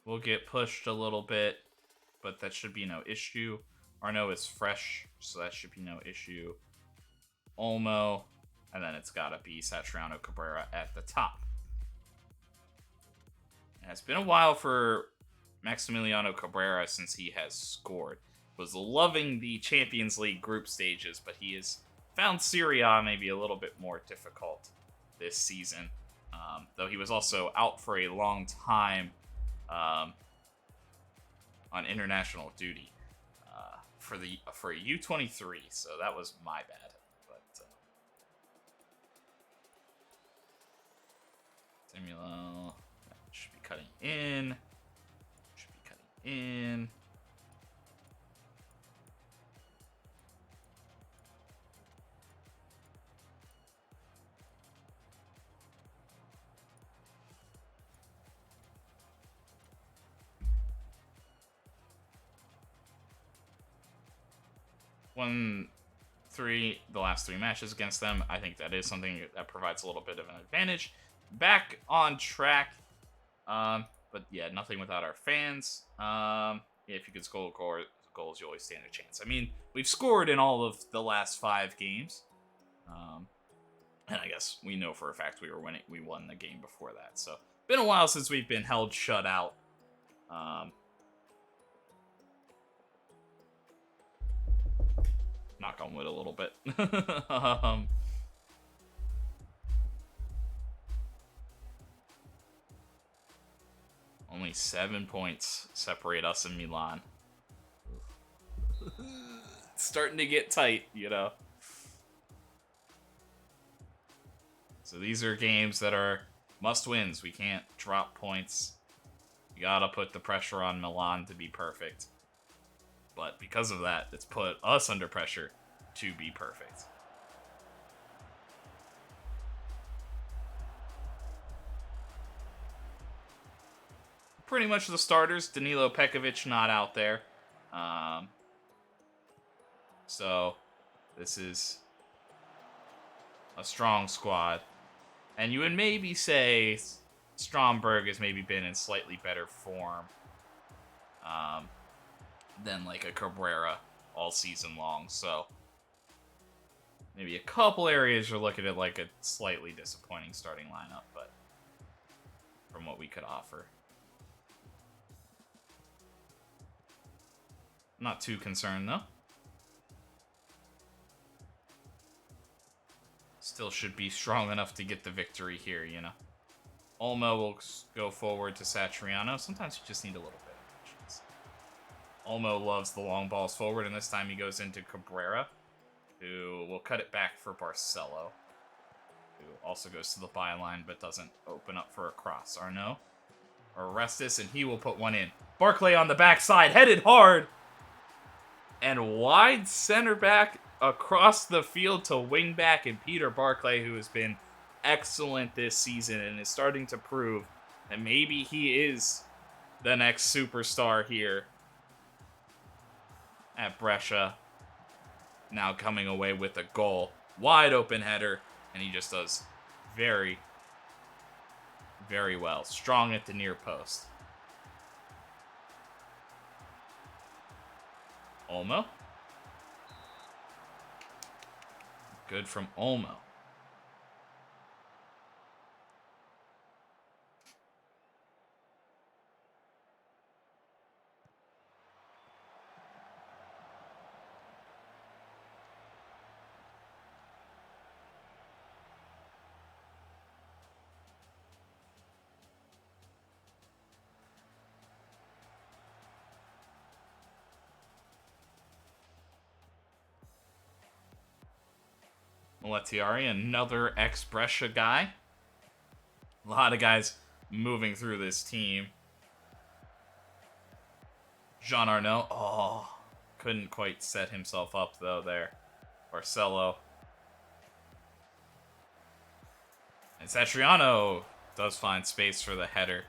will get pushed a little bit, but that should be no issue. Arno is fresh, so that should be no issue. Olmo, and then it's gotta be Satriano Cabrera at the top. And it's been a while for Maximiliano Cabrera since he has scored. Was loving the Champions League group stages, but he has found Serie A maybe a little bit more difficult this season. Though he was also out for a long time on international duty for a U23, so that was my bad. But Samuel should be cutting in. Should be cutting in. Won the last 3 matches against them. I think that is something that provides a little bit of an advantage. Back on track. But yeah, nothing without our fans. If you could score goals, you always stand a chance. I mean, we've scored in all of the last 5 games. And I guess we know for a fact we won the game before that. So, been a while since we've been held shut out. Knock on wood a little bit. Only 7 points separate us and Milan. It's starting to get tight, you know. So these are games that are must-wins. We can't drop points. We gotta put the pressure on Milan to be perfect. But because of that, it's put us under pressure to be perfect. Pretty much the starters. Danilo Pekovic not out there. So this is a strong squad. And you would maybe say Stromberg has maybe been in slightly better form than like a Cabrera all season long. So maybe a couple areas you're looking at like a slightly disappointing starting lineup, but from what we could offer. Not too concerned though. Still should be strong enough to get the victory here, you know. Olmo will go forward to Satriano. Sometimes you just need a little bit of patience. Olmo loves the long balls forward, and this time he goes into Cabrera, who will cut it back for Barcelo, who also goes to the byline but doesn't open up for a cross. Arnaud Orestes, and he will put one in. Barclay on the backside, headed hard, and wide center back across the field to wing back, and Peter Barclay, who has been excellent this season and is starting to prove that maybe he is the next superstar here at Brescia. Now coming away with a goal. Wide open header, and he just does very, very well. Strong at the near post. Olmo. Good from Olmo. Moletiari, another ex-Brescia guy. A lot of guys moving through this team. Jean Arnaud. Oh, couldn't quite set himself up, though, there. Barcelo. And Satriano does find space for the header.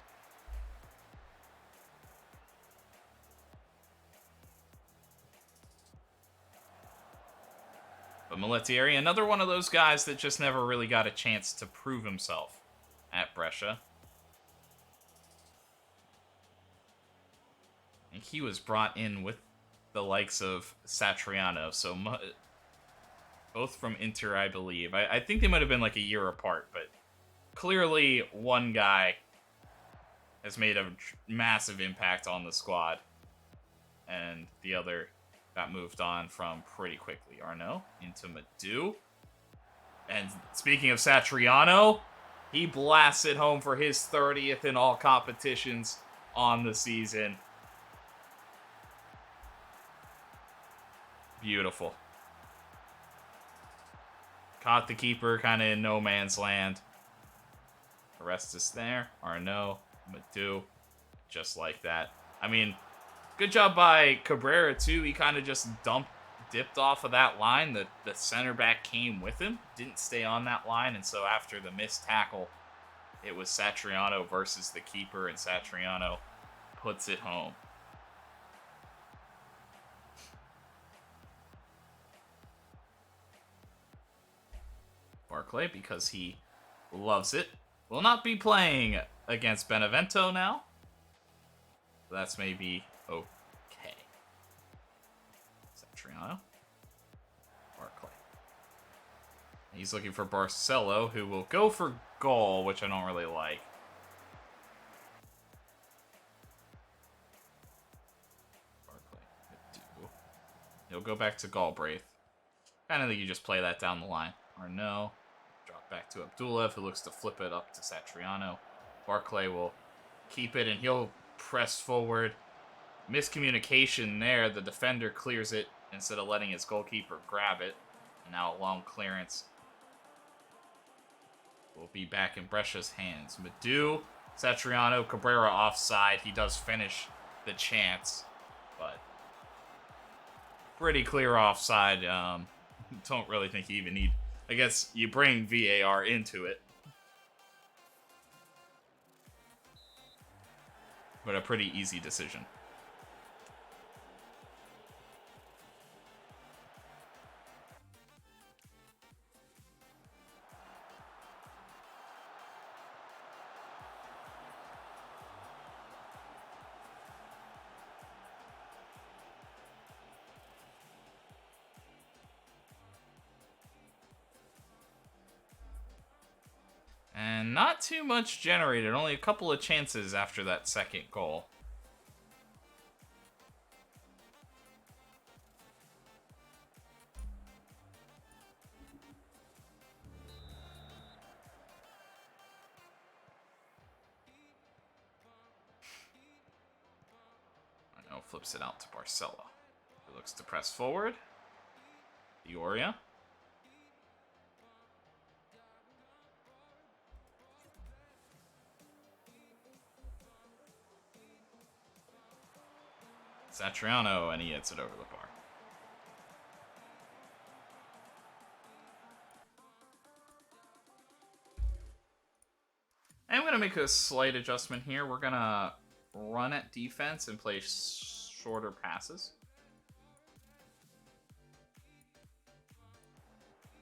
But Moletieri, another one of those guys that just never really got a chance to prove himself at Brescia. Brescia. And he was brought in with the likes of Satriano, so both from Inter, I believe. I think they might have been like a year apart, but clearly one guy has made a massive impact on the squad, and the other got moved on from pretty quickly. Arnaud into Madu. And speaking of Satriano, he blasts it home for his 30th in all competitions on the season. Beautiful. Caught the keeper kind of in no man's land. Orestes there. Arnaud. Madu. Just like that. I mean, good job by Cabrera, too. He kind of just dipped off of that line. The center back came with him. Didn't stay on that line. And so after the missed tackle, it was Satriano versus the keeper. And Satriano puts it home. Barclay, because he loves it, will not be playing against Benevento now. That's maybe okay. Satriano. Barclay. He's looking for Barcelo, who will go for goal, which I don't really like. Barclay. He'll go back to Galbraith. Kind of think you just play that down the line. Or no. Drop back to Abdulev, who looks to flip it up to Satriano. Barclay will keep it, and he'll press forward. Miscommunication there. The defender clears it instead of letting his goalkeeper grab it. And now a long clearance will be back in Brescia's hands. Madu, Satriano, Cabrera offside. He does finish the chance, but pretty clear offside. Don't really think you even need... I guess you bring VAR into it. But a pretty easy decision. And not too much generated, only a couple of chances after that second goal. Arnaud flips it out to Barcelo, who looks to press forward. Dioria. Satriano, and he hits it over the bar. And I'm going to make a slight adjustment here. We're going to run at defense and play shorter passes,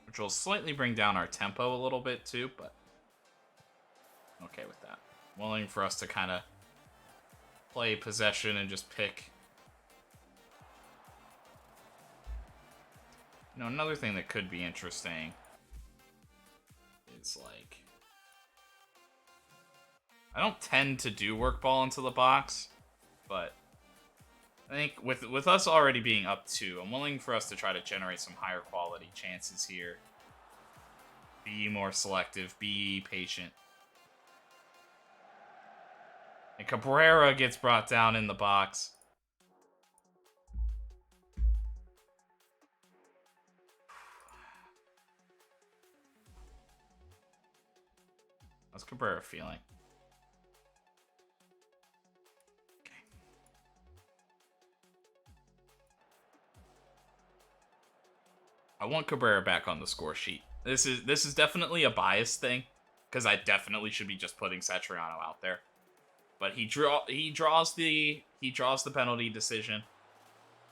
which will slightly bring down our tempo a little bit too, but okay with that. Willing for us to kind of play possession and just pick. You know, another thing that could be interesting is, like, I don't tend to do work ball into the box, but I think with us already being up 2, I'm willing for us to try to generate some higher quality chances here. Be more selective, be patient. And Cabrera gets brought down in the box. How's Cabrera feeling? Okay. I want Cabrera back on the score sheet. This is definitely a bias thing, because I definitely should be just putting Satriano out there. But he draws the penalty decision.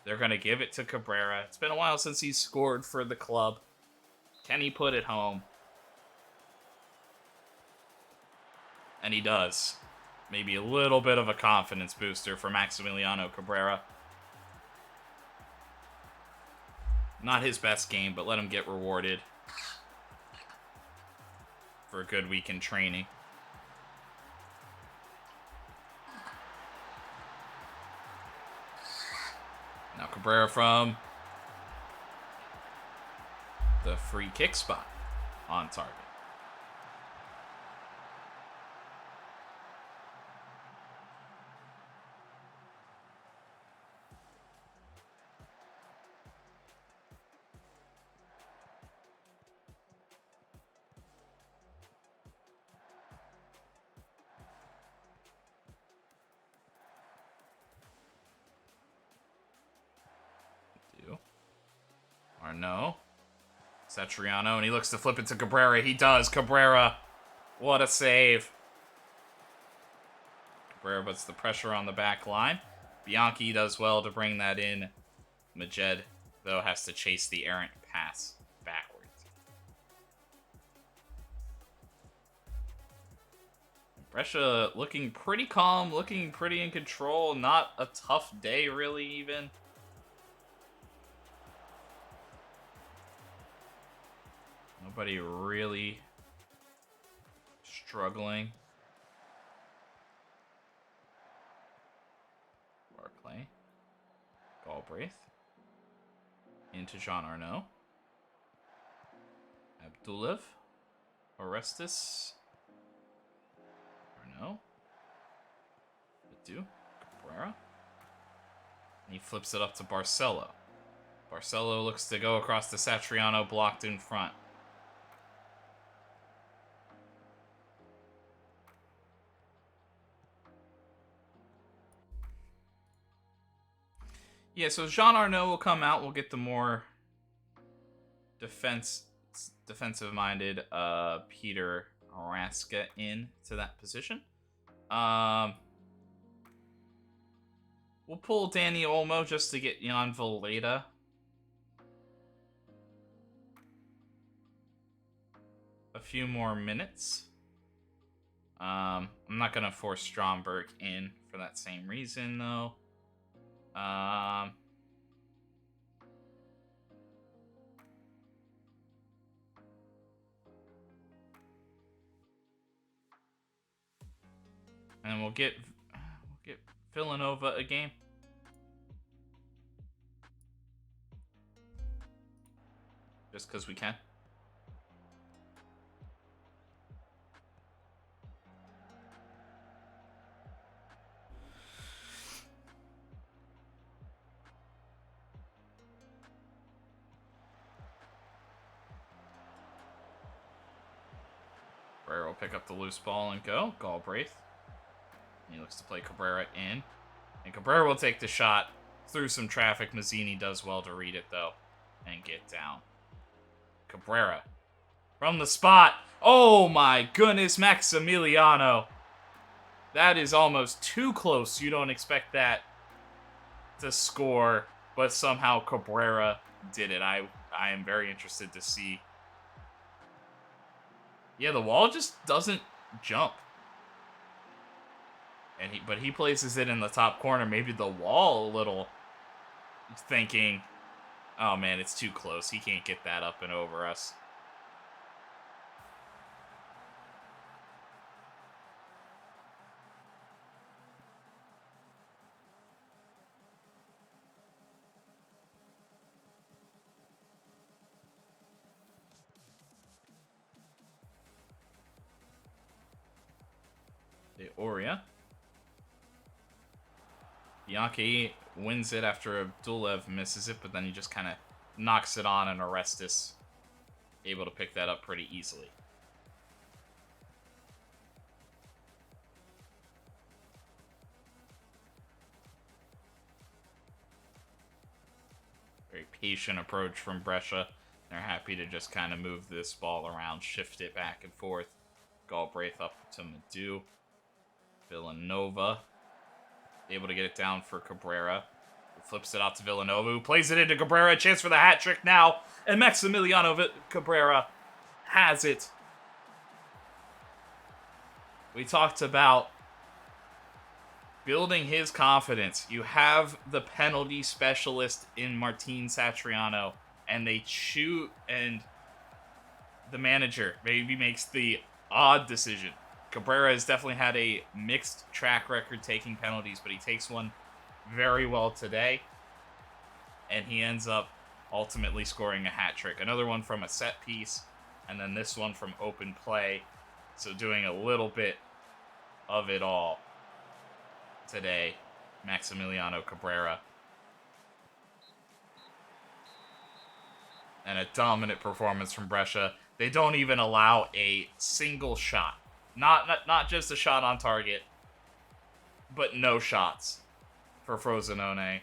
They're gonna give it to Cabrera. It's been a while since he's scored for the club. Can he put it home? And he does. Maybe a little bit of a confidence booster for Maximiliano Cabrera. Not his best game, but let him get rewarded for a good week in training. Now Cabrera from the free kick spot on target. Or no. Satriano, and he looks to flip it to Cabrera. He does. Cabrera. What a save. Cabrera puts the pressure on the back line. Bianchi does well to bring that in. Majed, though, has to chase the errant pass backwards. Brescia looking pretty calm, looking pretty in control. Not a tough day, really, even. Nobody really struggling. Barclay. Galbraith. Into Jean Arnaud. Abdulev. Orestes. Arnaud. Badu. Cabrera. And he flips it up to Barcelo. Barcelo looks to go across to Satriano, blocked in front. Yeah, so Jean Arnaud will come out. We'll get the more defensive-minded Peter Raska in to that position. We'll pull Danny Olmo just to get Jan Valletta. A few more minutes. I'm not going to force Stromberg in for that same reason, though. And we'll get Villanova a game. Just because we can. Cabrera will pick up the loose ball and go. Galbraith. He looks to play Cabrera in. And Cabrera will take the shot through some traffic. Mazzini does well to read it, though, and get down. Cabrera. From the spot. Oh, my goodness, Maximiliano. That is almost too close. You don't expect that to score, but somehow Cabrera did it. I am very interested to see. Yeah, the wall just doesn't jump. But he places it in the top corner. Maybe the wall a little thinking, oh man, it's too close. He can't get that up and over us. De Oria. Bianchi wins it after Abdulev misses it, but then he just kind of knocks it on, and Orestes able to pick that up pretty easily. Very patient approach from Brescia. They're happy to just kind of move this ball around, shift it back and forth. Galbraith up to Madu. Villanova able to get it down for Cabrera. Who flips it out to Villanova, who plays it into Cabrera. A chance for the hat trick now. And Maximiliano Cabrera has it. we talked about building his confidence. You have the penalty specialist in Martin Satriano, and they shoot, and the manager maybe makes the odd decision. Cabrera has definitely had a mixed track record taking penalties, but he takes one very well today, and he ends up ultimately scoring a hat trick. Another one from a set piece, and then this one from open play. So doing a little bit of it all today, Maximiliano Cabrera. And a dominant performance from Brescia. They don't even allow a single shot. Not just a shot on target, but no shots for Frosinone.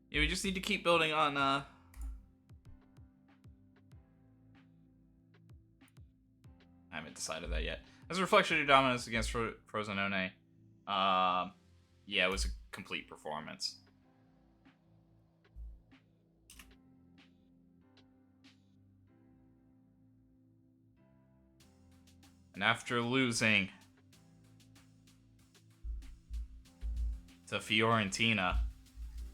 Yeah, we just need to keep building on, I haven't decided that yet. As a reflection of your dominance against Frosinone, yeah, it was a complete performance. And after losing to Fiorentina,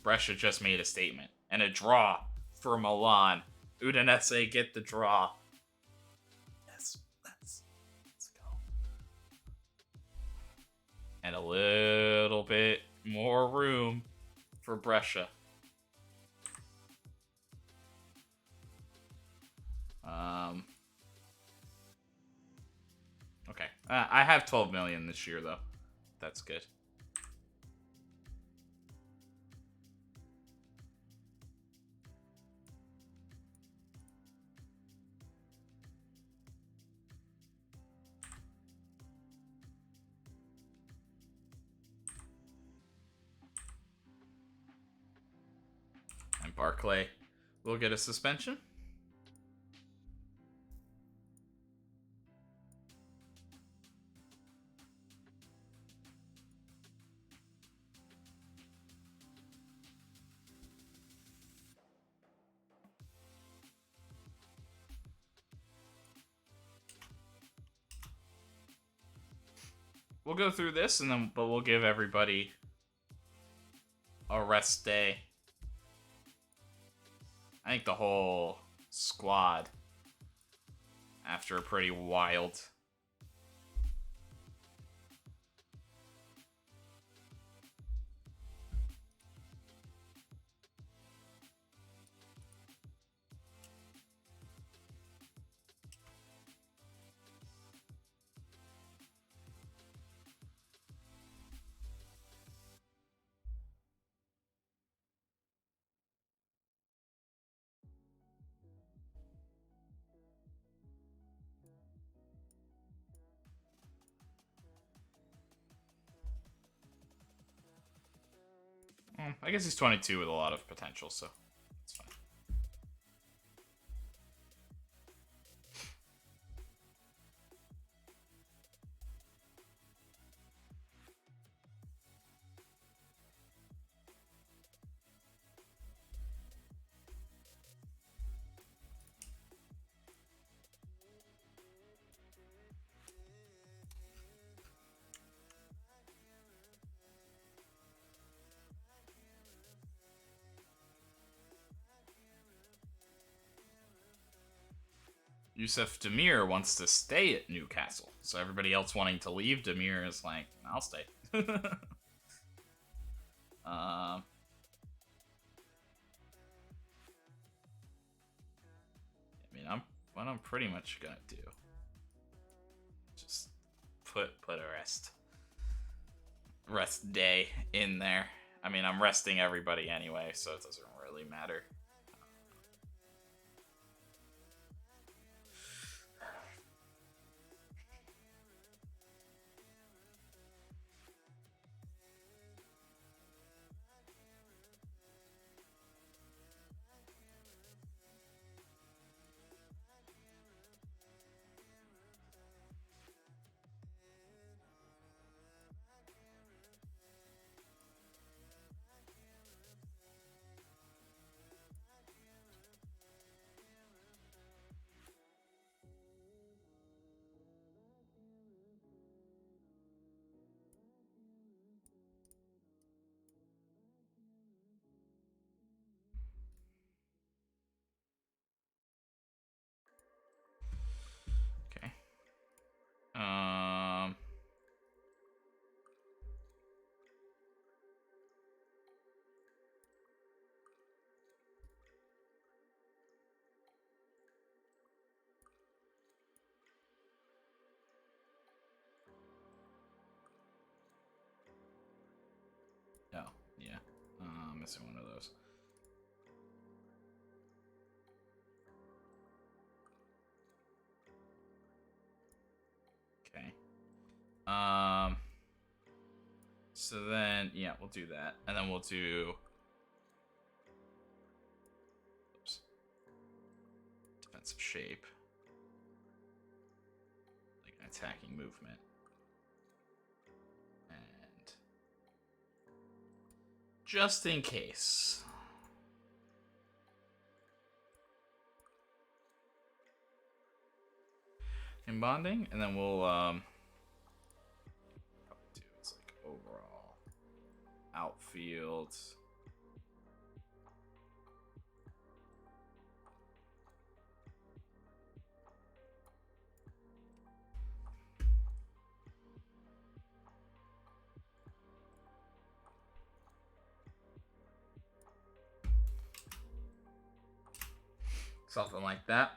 Brescia just made a statement. And a draw for Milan. Udinese get the draw. Yes, let's go. And a little bit more room for Brescia. Okay. I have 12 million this year, though. That's good. And Barclay will get a suspension. We'll go through this, but we'll give everybody a rest day. I think the whole squad, after a pretty wild I guess he's 22 with a lot of potential, so it's fine. Yusuf Demir wants to stay at Newcastle, so everybody else wanting to leave, Demir is like, I'll stay. I mean, what I'm pretty much gonna do, just put a rest day in there. I mean, I'm resting everybody anyway, so it doesn't really matter. missing one of those. Okay. So then, yeah, we'll do that. And then we'll do... Oops. Defensive shape. Like an attacking movement. And... just in case. In bonding, and then we'll, probably do it's like overall outfield. Something like that.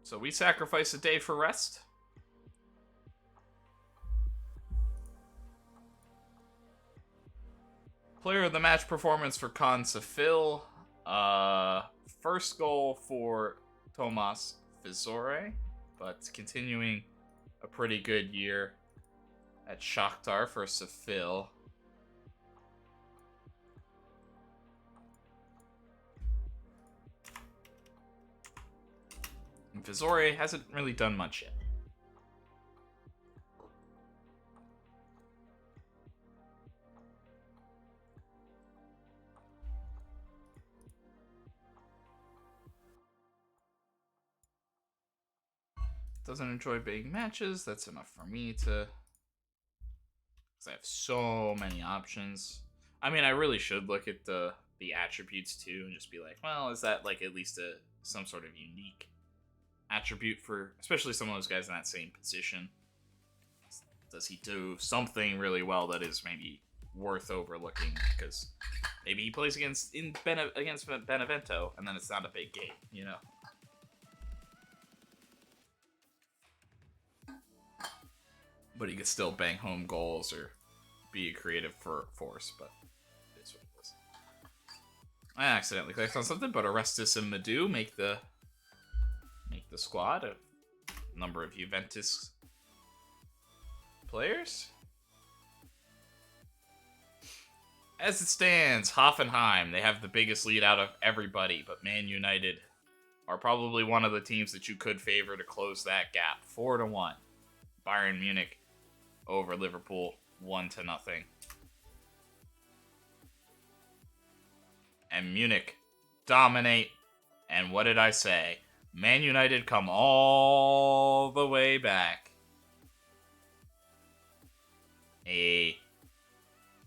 So we sacrifice a day for rest. Player of the match performance for Consafil. First goal for Tomas Fizore, but continuing a pretty good year at Shakhtar for Safil. And Fizore hasn't really done much yet. Doesn't enjoy big matches. That's enough for me to... because I have so many options. I mean, I really should look at the attributes too and just be like, well, is that like at least some sort of unique attribute for, especially some of those guys in that same position? Does he do something really well that is maybe worth overlooking? Because maybe he plays against Benevento, and then it's not a big game, you know? But he could still bang home goals or be a creative force, but it is what it is. I accidentally clicked on something, but Orestes and Madu make the squad. A number of Juventus players. As it stands, Hoffenheim, they have the biggest lead out of everybody, but Man United are probably one of the teams that you could favor to close that gap. 4-1. Bayern Munich over Liverpool, 1-0. And Munich dominate. And what did I say? Man United come all the way back.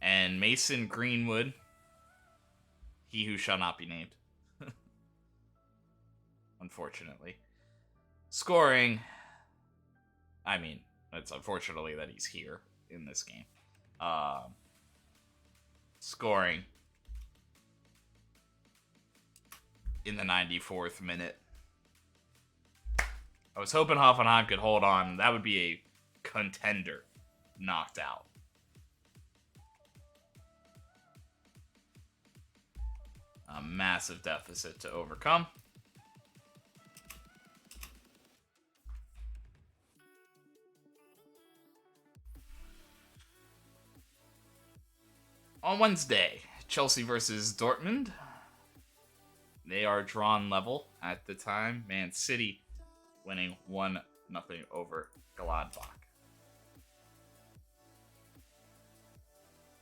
And Mason Greenwood, he who shall not be named, unfortunately, scoring. I mean, it's unfortunately that he's here in this game. Scoring in the 94th minute. I was hoping Hoffenheim could hold on. That would be a contender knocked out. A massive deficit to overcome. On Wednesday, Chelsea versus Dortmund. They are drawn level at the time. Man City winning 1-0 over Gladbach.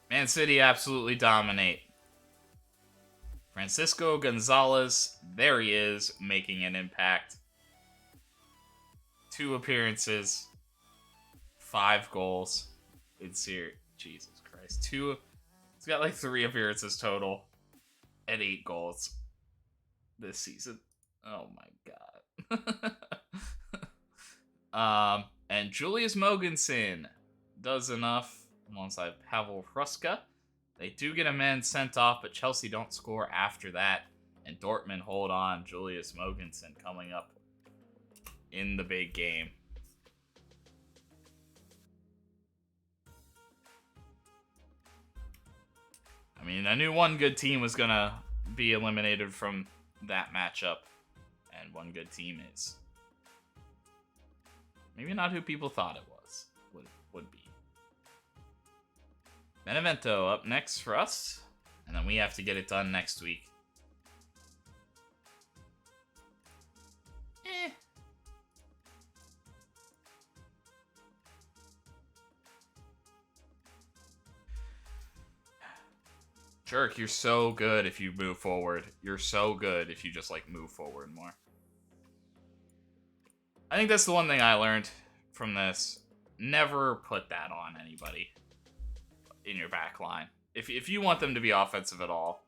Man City absolutely dominate. Francisco Gonzalez, there he is, making an impact. 2 appearances, 5 goals. It's here. Jesus Christ. He's got like 3 appearances total and 8 goals this season. Oh my god. And Julius Mogensen does enough alongside Pavel Hruska. They do get a man sent off, but Chelsea don't score after that. And Dortmund hold on. Julius Mogensen coming up in the big game. I mean, I knew one good team was gonna be eliminated from that matchup, and one good team is maybe not who people thought it was. Would be. Benevento up next for us, and then we have to get it done next week. Jerk, you're so good if you move forward. You're so good if you just, like, move forward more. I think that's the one thing I learned from this. Never put that on anybody in your back line. If you want them to be offensive at all.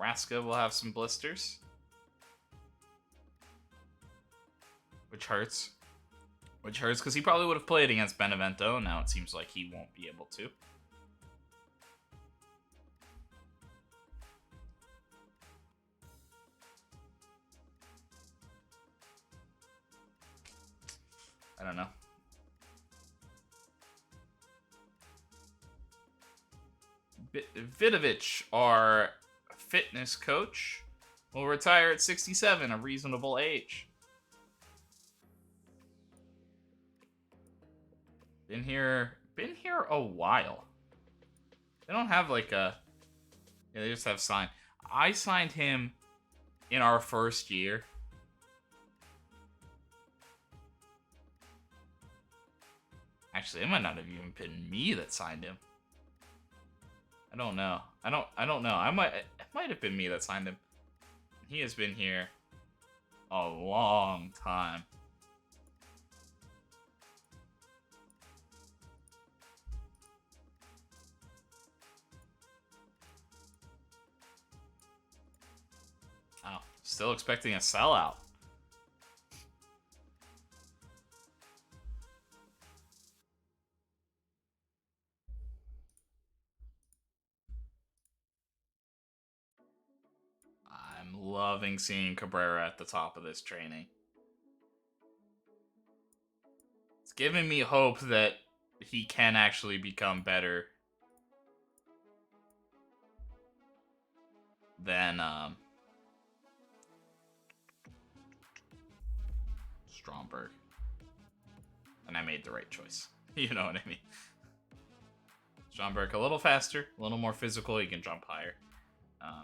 Raska will have some blisters. Which hurts. Which hurts because he probably would have played against Benevento. Now it seems like he won't be able to. I don't know. Vidovic, our fitness coach, will retire at 67, a reasonable age. Been here a while. They don't have like a... Yeah, they just have signed. I signed him in our first year. Actually, it might not have even been me that signed him. I don't know. I don't know. It might have been me that signed him. He has been here a long time. Oh, still expecting a sellout. I'm loving seeing Cabrera at the top of this training. It's giving me hope that he can actually become better than Stromberg. And I made the right choice. You know what I mean? Stromberg a little faster, a little more physical, he can jump higher.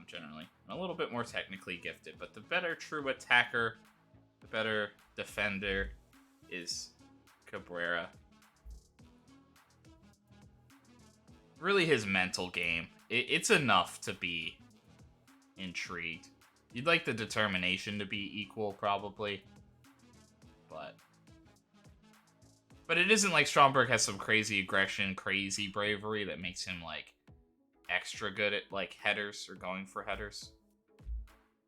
Generally. A little bit more technically gifted, but the better true attacker, the better defender is Cabrera. Really his mental game. It's enough to be intrigued. You'd like the determination to be equal, probably. But it isn't like Stromberg has some crazy aggression, crazy bravery that makes him, like, extra good at, like, headers or going for headers.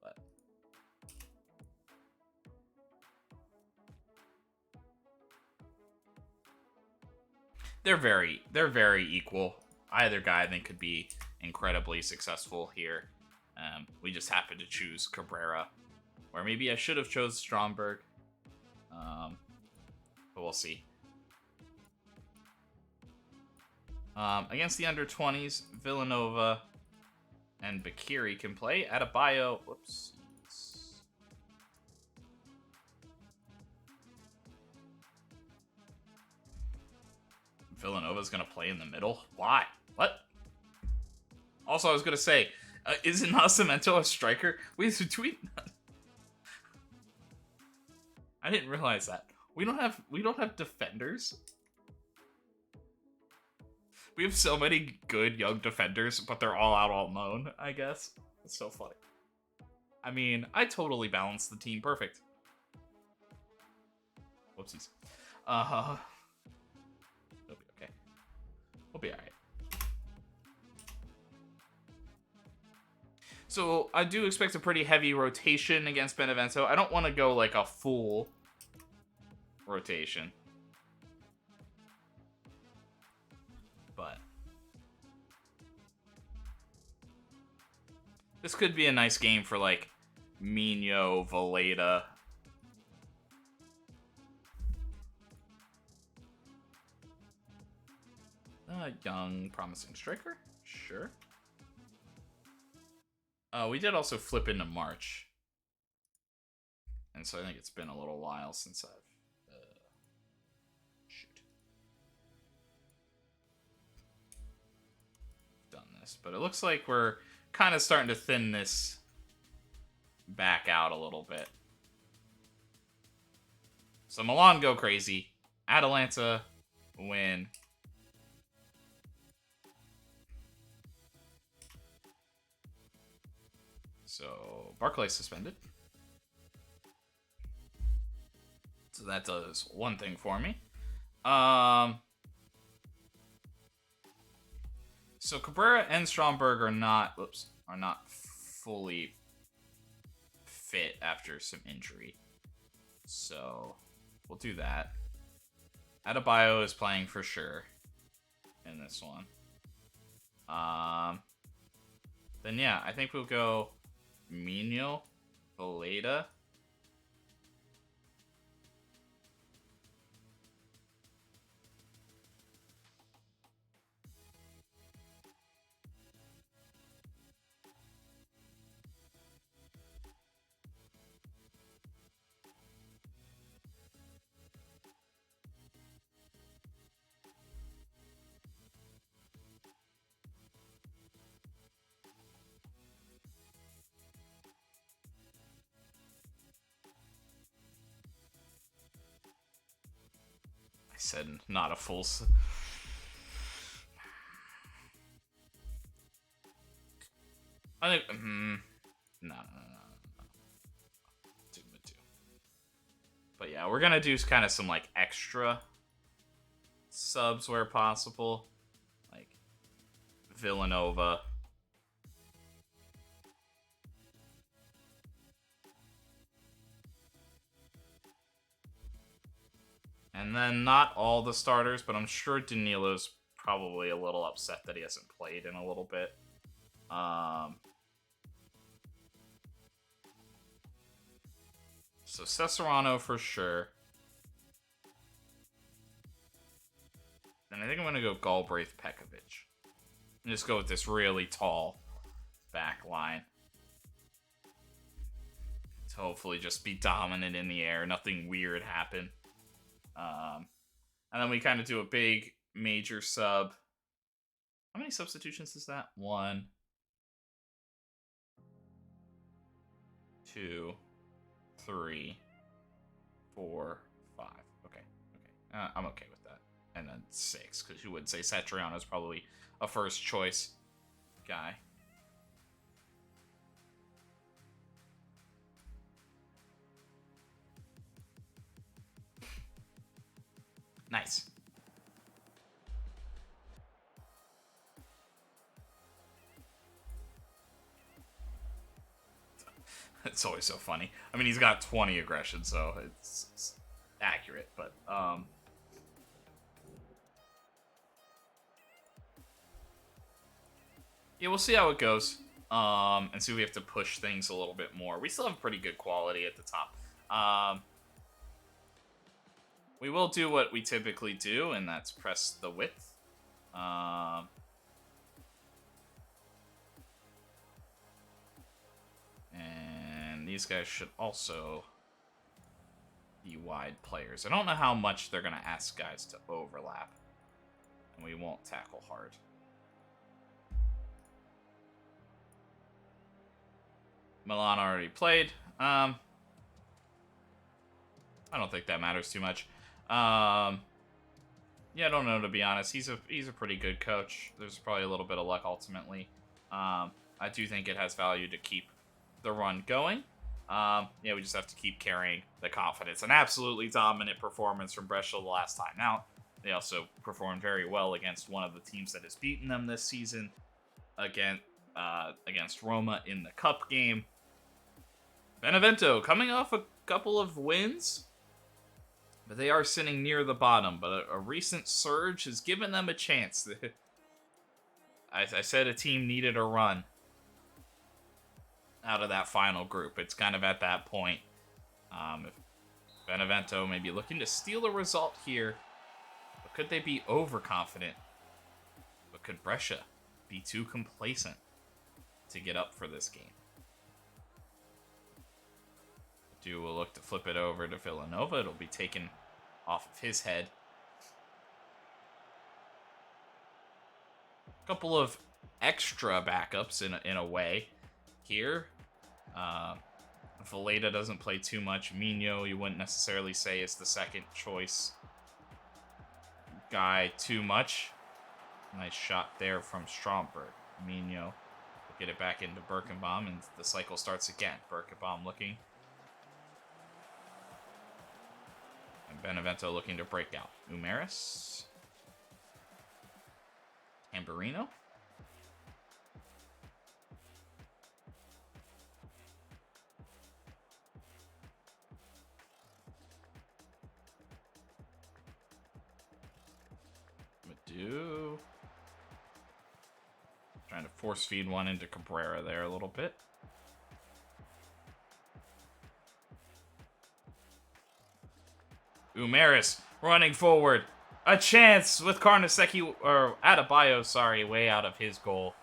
But they're very equal. Either guy, I think, could be incredibly successful here. We just happened to choose Cabrera, or maybe I should have chose Stromberg. But we'll see. Against the under-20s, Villanova and Bakiri can play. Adebayo, whoops. Villanova's going to play in the middle? Why? What? Also, I was going to say, isn't Nascimento a striker? Wait, I didn't realize that. We don't have defenders. We have so many good young defenders, but they're all out on loan, I guess. It's so funny. I mean, I totally balanced the team perfect. Whoopsies. It'll be okay. We'll be alright. So, I do expect a pretty heavy rotation against Benevento. I don't want to go like a full rotation. But this could be a nice game for, like, Mino, Valeda. Young, promising striker? Sure. We did also flip into March. And so I think it's been a little while since I've... done this. But it looks like we're kind of starting to thin this back out a little bit. So Milan go crazy. Atalanta win. So Barclay suspended. So that does one thing for me. So Cabrera and Stromberg are not fully fit after some injury. So we'll do that. Adebayo is playing for sure in this one. Then yeah, I think we'll go Mino, Valeda. I said not a full... I think... No. 2. But yeah, we're gonna do kind of some, like, extra subs where possible. Like, Villanova. And then not all the starters, but I'm sure Danilo's probably a little upset that he hasn't played in a little bit. So Cesarano for sure. And I think I'm going to go Galbraith Pekovic. And just go with this really tall back line. To hopefully just be dominant in the air. Nothing weird happen. And then we kind of do a big major sub. How many substitutions is that? 1, 2, 3, 4, 5. Okay. I'm okay with that. And then 6, because you would say Satriano is probably a first choice guy. Nice. It's always so funny. I mean, he's got 20 aggression, so it's accurate, but yeah, we'll see how it goes. And see if we have to push things a little bit more. We still have pretty good quality at the top. We will do what we typically do, and that's press the width. And these guys should also be wide players. I don't know how much they're going to ask guys to overlap. And we won't tackle hard. Milan already played. I don't think that matters too much. Yeah, I don't know, to be honest. He's a pretty good coach. There's probably a little bit of luck ultimately. I do think it has value to keep the run going. Yeah, we just have to keep carrying the confidence. An absolutely dominant performance from Brescia the last time out. They also performed very well against one of the teams that has beaten them this season, against Roma in the Cup game. Benevento coming off a couple of wins, but they are sitting near the bottom. But a recent surge has given them a chance. I said a team needed a run out of that final group. It's kind of at that point. If Benevento may be looking to steal a result here, but could they be overconfident? But could Brescia be too complacent to get up for this game. Medu will look to flip it over to Villanova. It'll be taken off of his head. Couple of extra backups in a way here. Valletta doesn't play too much. Mino, you wouldn't necessarily say is the second choice guy too much. Nice shot there from Stromberg. Mino will get it back into Birkenbaum, and the cycle starts again. Birkenbaum looking. And Benevento looking to break out. Umaris. Tamburino. Medu. Trying to force feed one into Cabrera there a little bit. Umaris running forward. A chance with Carnesecchi, or Adebayo, sorry, way out of his goal.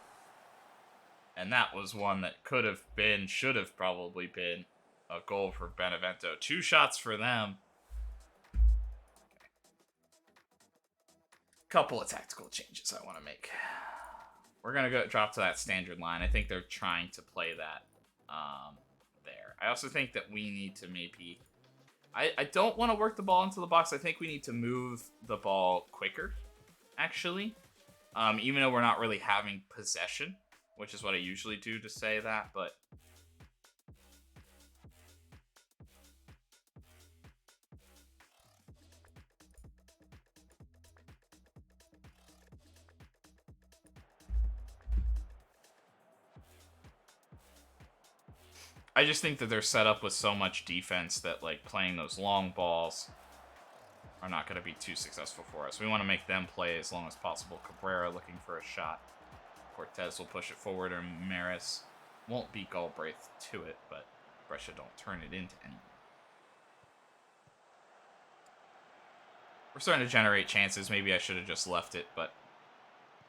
And that was one that could have been, should have probably been, a goal for Benevento. 2 shots for them. Couple of tactical changes I want to make. We're going to drop to that standard line. I think they're trying to play that there. I also think that we need to maybe... I don't want to work the ball into the box. I think we need to move the ball quicker, actually. Even though we're not really having possession, which is what I usually do to say that, but... I just think that they're set up with so much defense that, like, playing those long balls are not going to be too successful for us. We want to make them play as long as possible. Cabrera looking for a shot. Cortez will push it forward, or Maris won't beat Galbraith to it, but Brescia don't turn it into anything. We're starting to generate chances. Maybe I should have just left it, but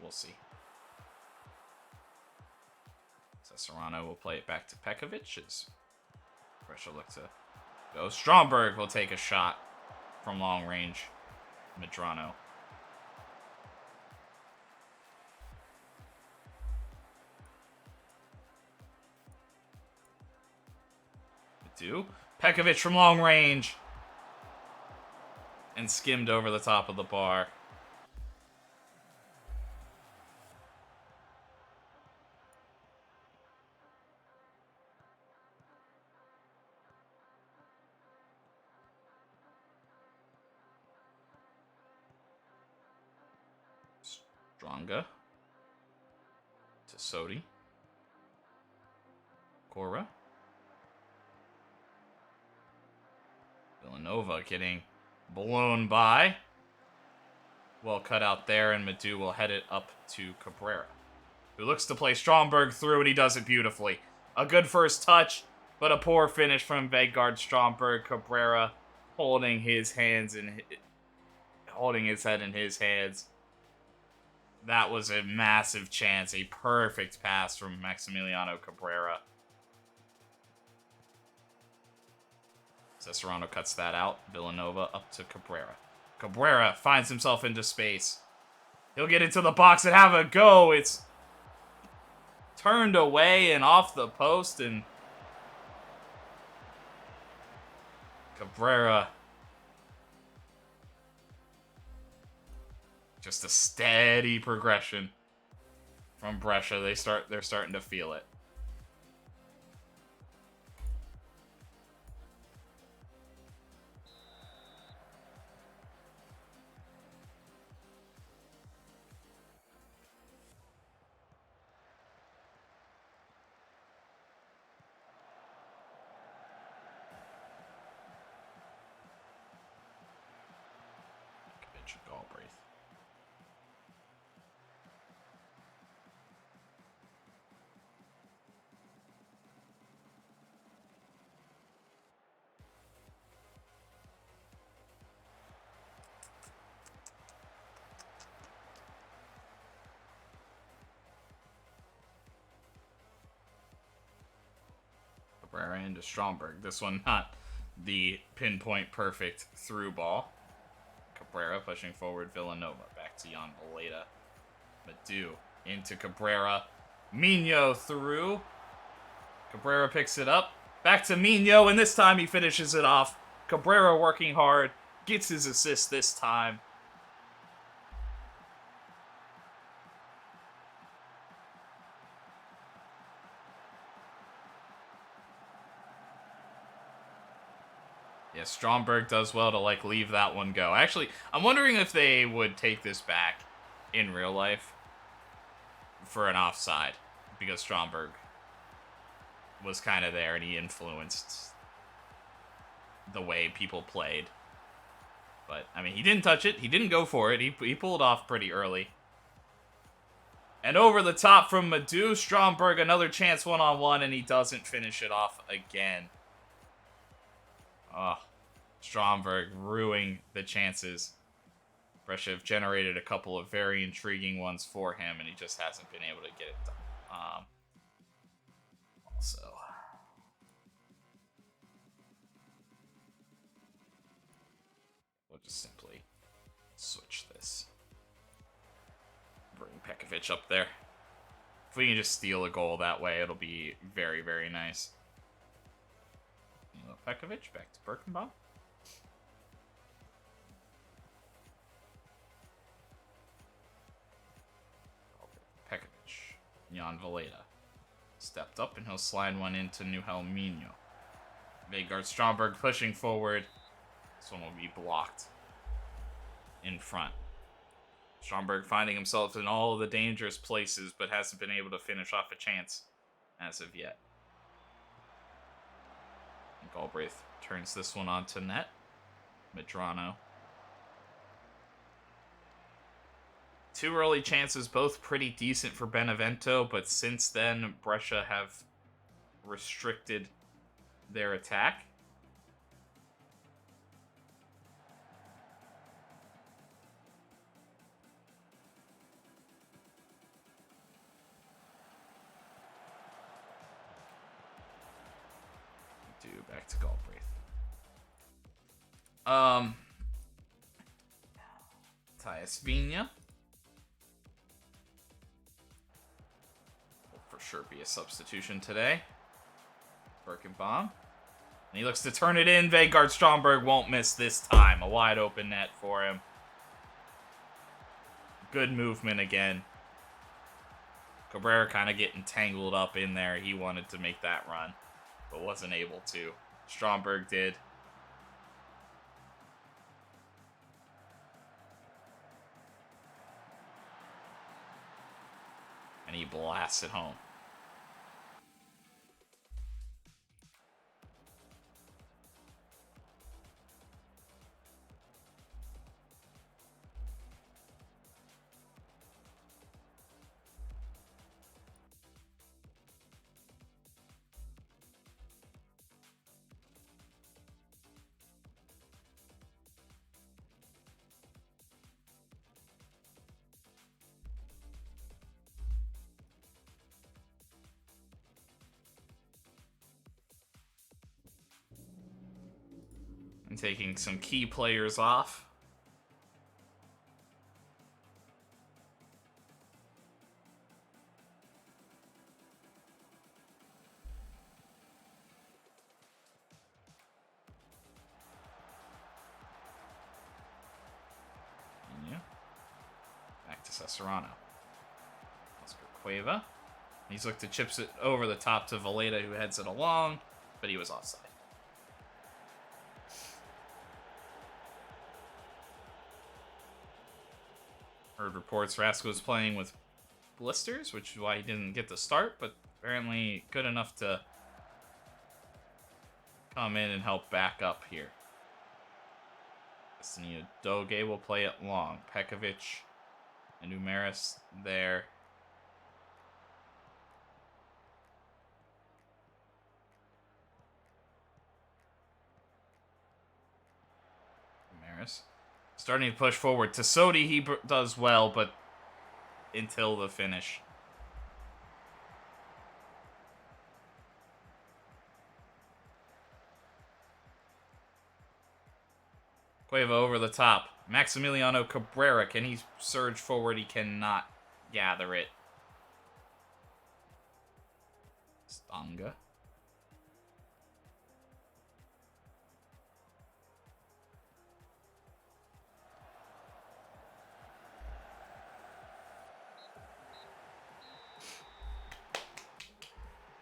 we'll see. Serrano will play it back to Pekovic as Brescia look to go. Stromberg will take a shot from long range. Medrano. Medu. Pekovic from long range. And skimmed over the top of the bar. Dronga to Sodi. Cora. Villanova getting blown by. Well cut out there, and Medu will head it up to Cabrera, who looks to play Stromberg through, and he does it beautifully. A good first touch, but a poor finish from Vegard Stromberg. Cabrera holding his hands and holding his head in his hands. That was a massive chance. A perfect pass from Maximiliano Cabrera. Cesarano cuts that out. Villanova up to Cabrera. Cabrera finds himself into space. He'll get into the box and have a go. It's turned away and off the post, and Cabrera... Just a steady progression from Brescia. They're starting to feel it. Galbraith. Cabrera into Stromberg. This one not the pinpoint perfect through ball. Cabrera pushing forward. Villanova back to Jan Valeda. Madu into Cabrera. Mino through. Cabrera picks it up. Back to Mino, and this time he finishes it off. Cabrera working hard. Gets his assist this time. Yeah, Stromberg does well to, like, leave that one go. Actually, I'm wondering if they would take this back in real life for an offside, because Stromberg was kind of there and he influenced the way people played. But, I mean, he didn't touch it. He didn't go for it. He pulled off pretty early. And over the top from Madu. Stromberg, another chance one-on-one, and he doesn't finish it off again. Oh, Stromberg ruining the chances. Brescia have generated a couple of very intriguing ones for him, and he just hasn't been able to get it done. Also, we'll just simply switch this. Bring Pekovic up there. If we can just steal a goal that way, it'll be very, very nice. Pekovic back to Birkenbaum. Pekovic. Jan Valeda. Stepped up and he'll slide one into Nuhel Mino. Vegard Stromberg pushing forward. This one will be blocked in front. Stromberg finding himself in all of the dangerous places, but hasn't been able to finish off a chance as of yet. Galbraith turns this one onto net. Medrano. Two early chances, both pretty decent for Benevento, but since then, Brescia have restricted their attack. Back to Galbraith. Tyus Vigna. Will for sure be a substitution today. Birkenbaum. And he looks to turn it in. Vegard Stromberg won't miss this time. A wide open net for him. Good movement again. Cabrera kind of getting tangled up in there. He wanted to make that run, but wasn't able to. Stromberg did. And he blasts it home. And taking some key players off. Back to Cesarano. Oscar Cueva. He's looked to chips it over the top to Valeda, who heads it along, but he was offside. Heard reports Rasko was playing with blisters, which is why he didn't get the start, but apparently good enough to come in and help back up here. Destiny Doge will play it long. Pekovic and Umaris there. Umaris starting to push forward. Tasodi, he does well, but until the finish. Cueva over the top. Maximiliano Cabrera. Can he surge forward? He cannot gather it. Stanga.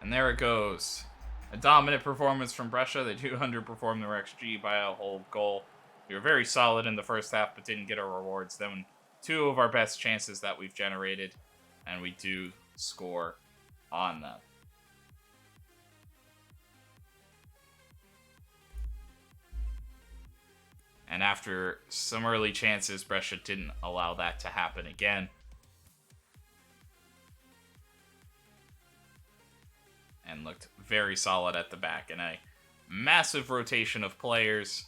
And there it goes. A dominant performance from Brescia. They do underperform their XG by a whole goal. We were very solid in the first half, but didn't get our rewards. Then 2 of our best chances that we've generated, and we do score on them. And after some early chances, Brescia didn't allow that to happen again. And looked very solid at the back. And a massive rotation of players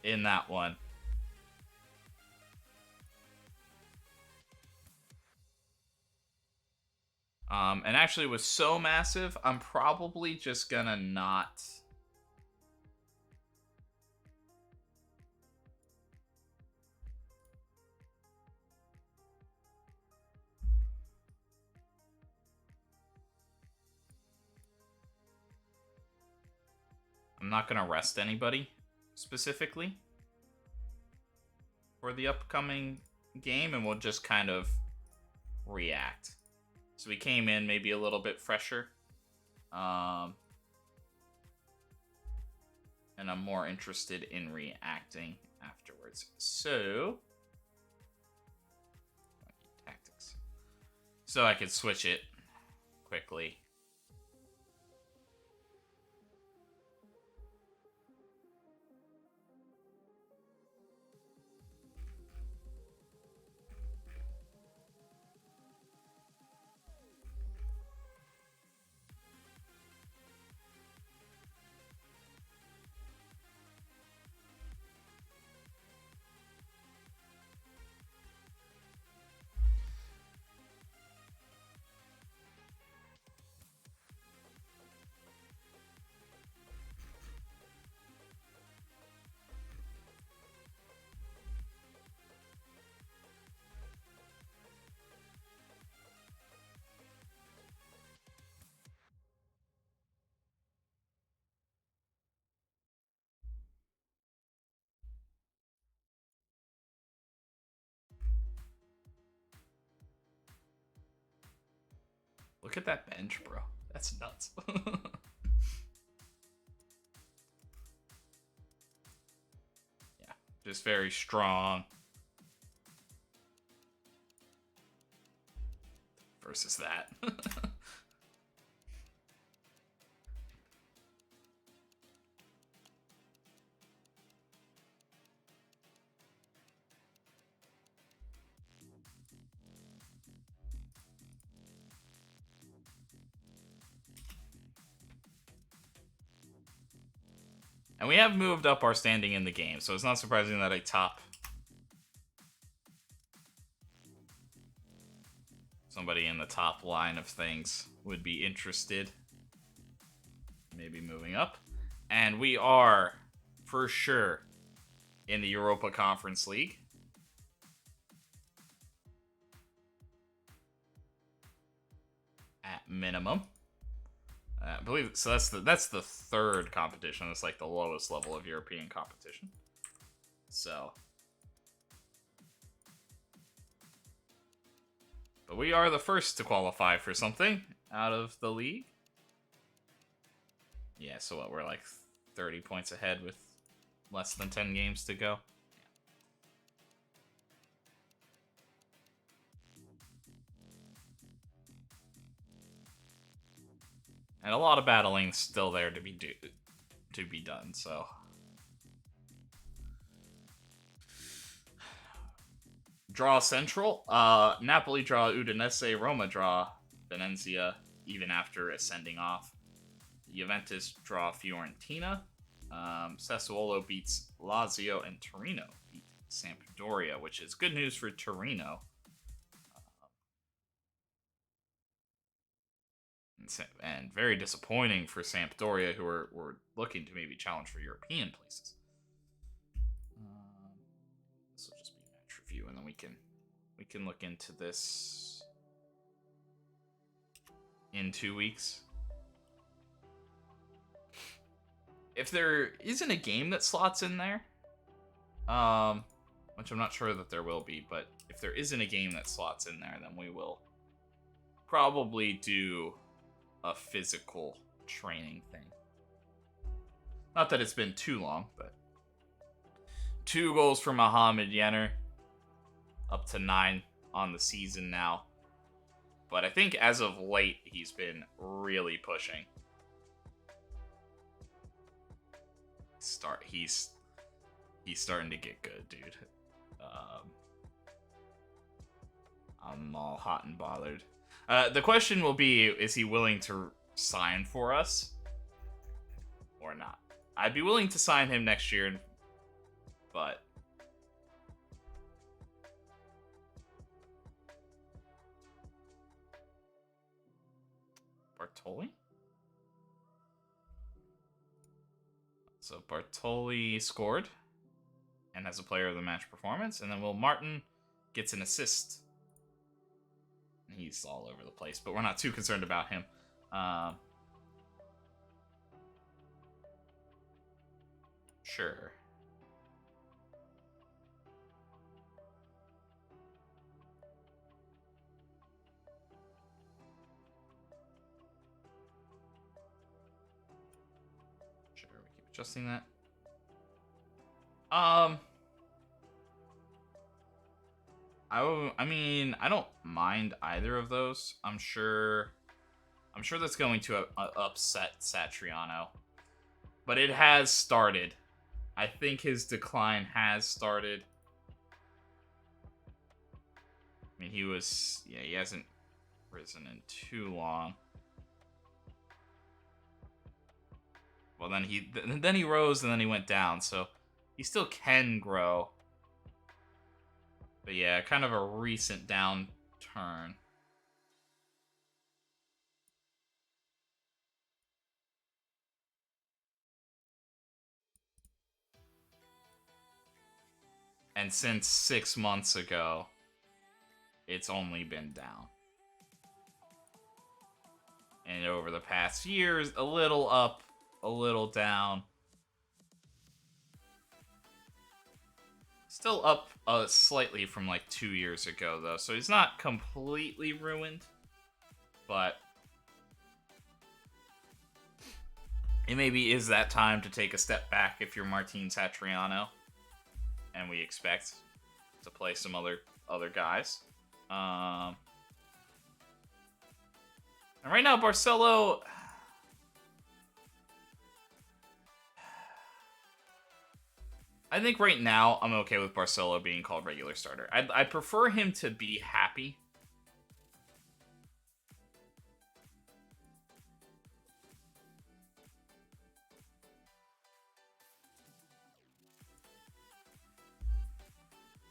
in that one. And actually it was so massive, I'm probably just gonna not... I'm not gonna rest anybody, specifically, for the upcoming game, and we'll just kind of react. So we came in maybe a little bit fresher. And I'm more interested in reacting afterwards. So, tactics. So I could switch it quickly. Look at that bench, bro. That's nuts. Yeah, just very strong. Versus that. And we have moved up our standing in the game, so it's not surprising that a top somebody in the top line of things would be interested. Maybe moving up. And we are, for sure, in the Europa Conference League. At minimum. I believe so. That's the third competition. It's like the lowest level of European competition. So, but we are the first to qualify for something out of the league. Yeah. So what? We're like 30 points ahead with less than 10 games to go. And a lot of battling still there to be done, so. Draw Central. Napoli draw Udinese. Roma draw Venezia, even after ascending off. Juventus draw Fiorentina. Sassuolo beats Lazio, and Torino beat Sampdoria, which is good news for Torino. And very disappointing for Sampdoria, who were looking to maybe challenge for European places. we can look into this in 2 weeks. If there isn't a game that slots in there, which I'm not sure that there will be, but if there isn't a game that slots in there, then we will probably do a physical training thing. Not that it's been too long, but 2 goals for Mohamed Yenner, up to 9 on the season now. But I think as of late, he's been really pushing. He's starting to get good, dude. I'm all hot and bothered. The question will be, is he willing to sign for us or not? I'd be willing to sign him next year, but Bartoli? So Bartoli scored and has a player of the match performance, and then Will Martin gets an assist. He's all over the place, but we're not too concerned about him. Sure. Sure, we keep adjusting that. I mean, I don't mind either of those. I'm sure that's going to upset Satriano. But it has started. I think his decline has started. I mean, he hasn't risen in too long. Well, then he rose and then he went down, so he still can grow. But yeah, kind of a recent downturn. And since 6 months ago, it's only been down. And over the past years, a little up, a little down. Still up slightly from like 2 years ago, though. So he's not completely ruined. But it maybe is that time to take a step back if you're Martin Satriano. And we expect to play some other guys. And right now, Barcelo... I think right now, I'm okay with Barcelo being called regular starter. I'd prefer him to be happy.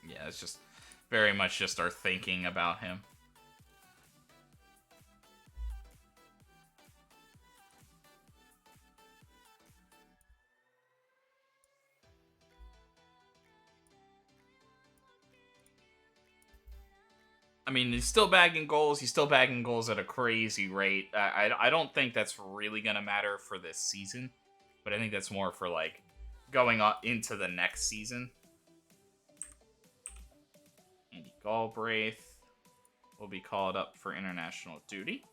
Yeah, it's just very much just our thinking about him. I mean, he's still bagging goals. He's still bagging goals at a crazy rate. I don't think that's really going to matter for this season. But I think that's more for, like, going on into the next season. Andy Galbraith will be called up for international duty.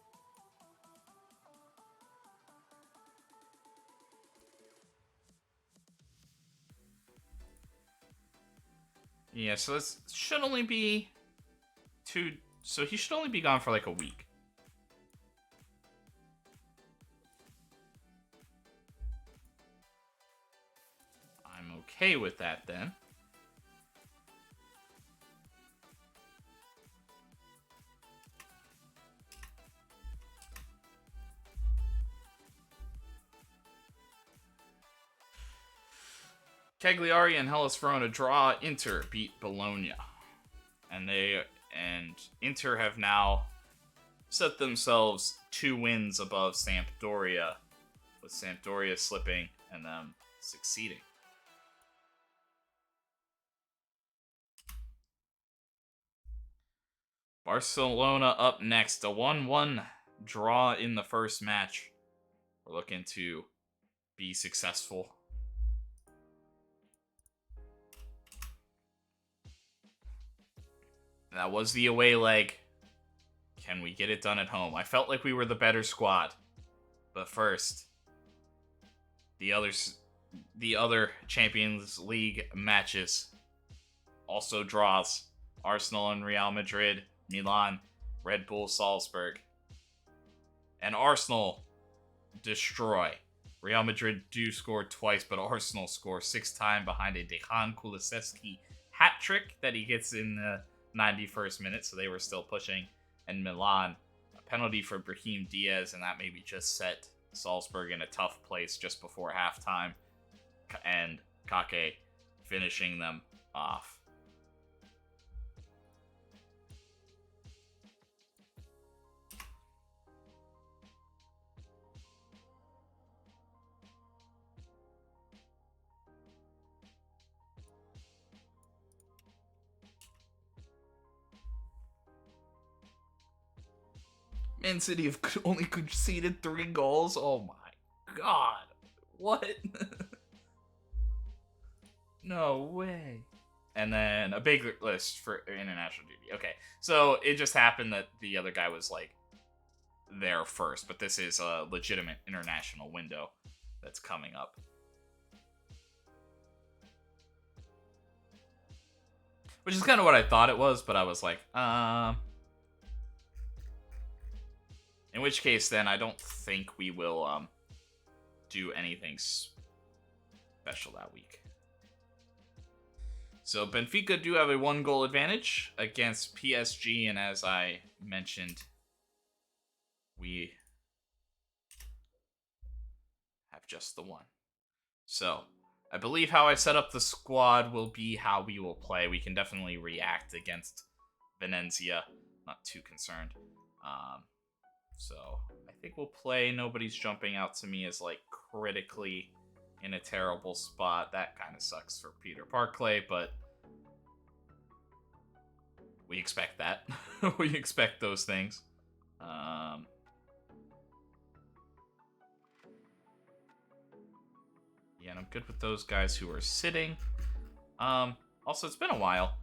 Yeah, so this should only be... So he should only be gone for like a week. I'm okay with that then. Cagliari and Hellas Verona draw. Inter beat Bologna. And Inter have now set themselves 2 wins above Sampdoria, with Sampdoria slipping and them succeeding. Barcelona up next. A 1-1 draw in the first match. We're looking to be successful. That was the away leg. Can we get it done at home? I felt like we were the better squad. But first, the other Champions League matches. Also draws. Arsenal and Real Madrid, Milan, Red Bull Salzburg. And Arsenal destroy. Real Madrid do score twice, but Arsenal score 6 times behind a Dejan Kulusevski hat trick that he gets in the 91st minute, so they were still pushing. And Milan, a penalty for Brahim Diaz, and that maybe just set Salzburg in a tough place just before halftime. And Kake finishing them off. Man City have only conceded 3 goals. Oh my god. What? No way. And then a big list for international duty. Okay, so it just happened that the other guy was like there first, but this is a legitimate international window that's coming up. Which is kind of what I thought it was, but I was like, in which case, then, I don't think we will do anything special that week. So, Benfica do have a 1-goal advantage against PSG, and as I mentioned, we have just the one. So, I believe how I set up the squad will be how we will play. We can definitely react against Venezia. Not too concerned. So, I think we'll play. Nobody's jumping out to me as, like, critically in a terrible spot. That kind of sucks for Peter Parkley, but we expect that. We expect those things. Yeah, and I'm good with those guys who are sitting. Also, it's been a while.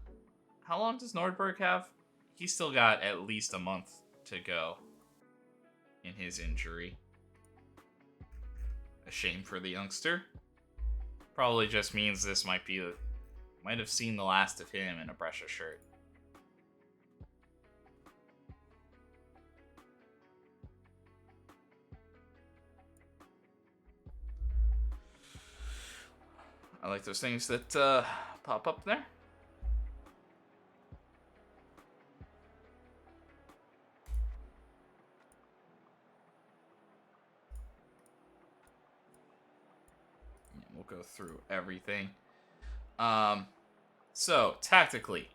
How long does Nordberg have? He's still got at least a month to go in his injury. A shame for the youngster. Probably just means this might have seen the last of him in a Brescia shirt. I like those things that pop up there. We'll go through everything. So, tactically,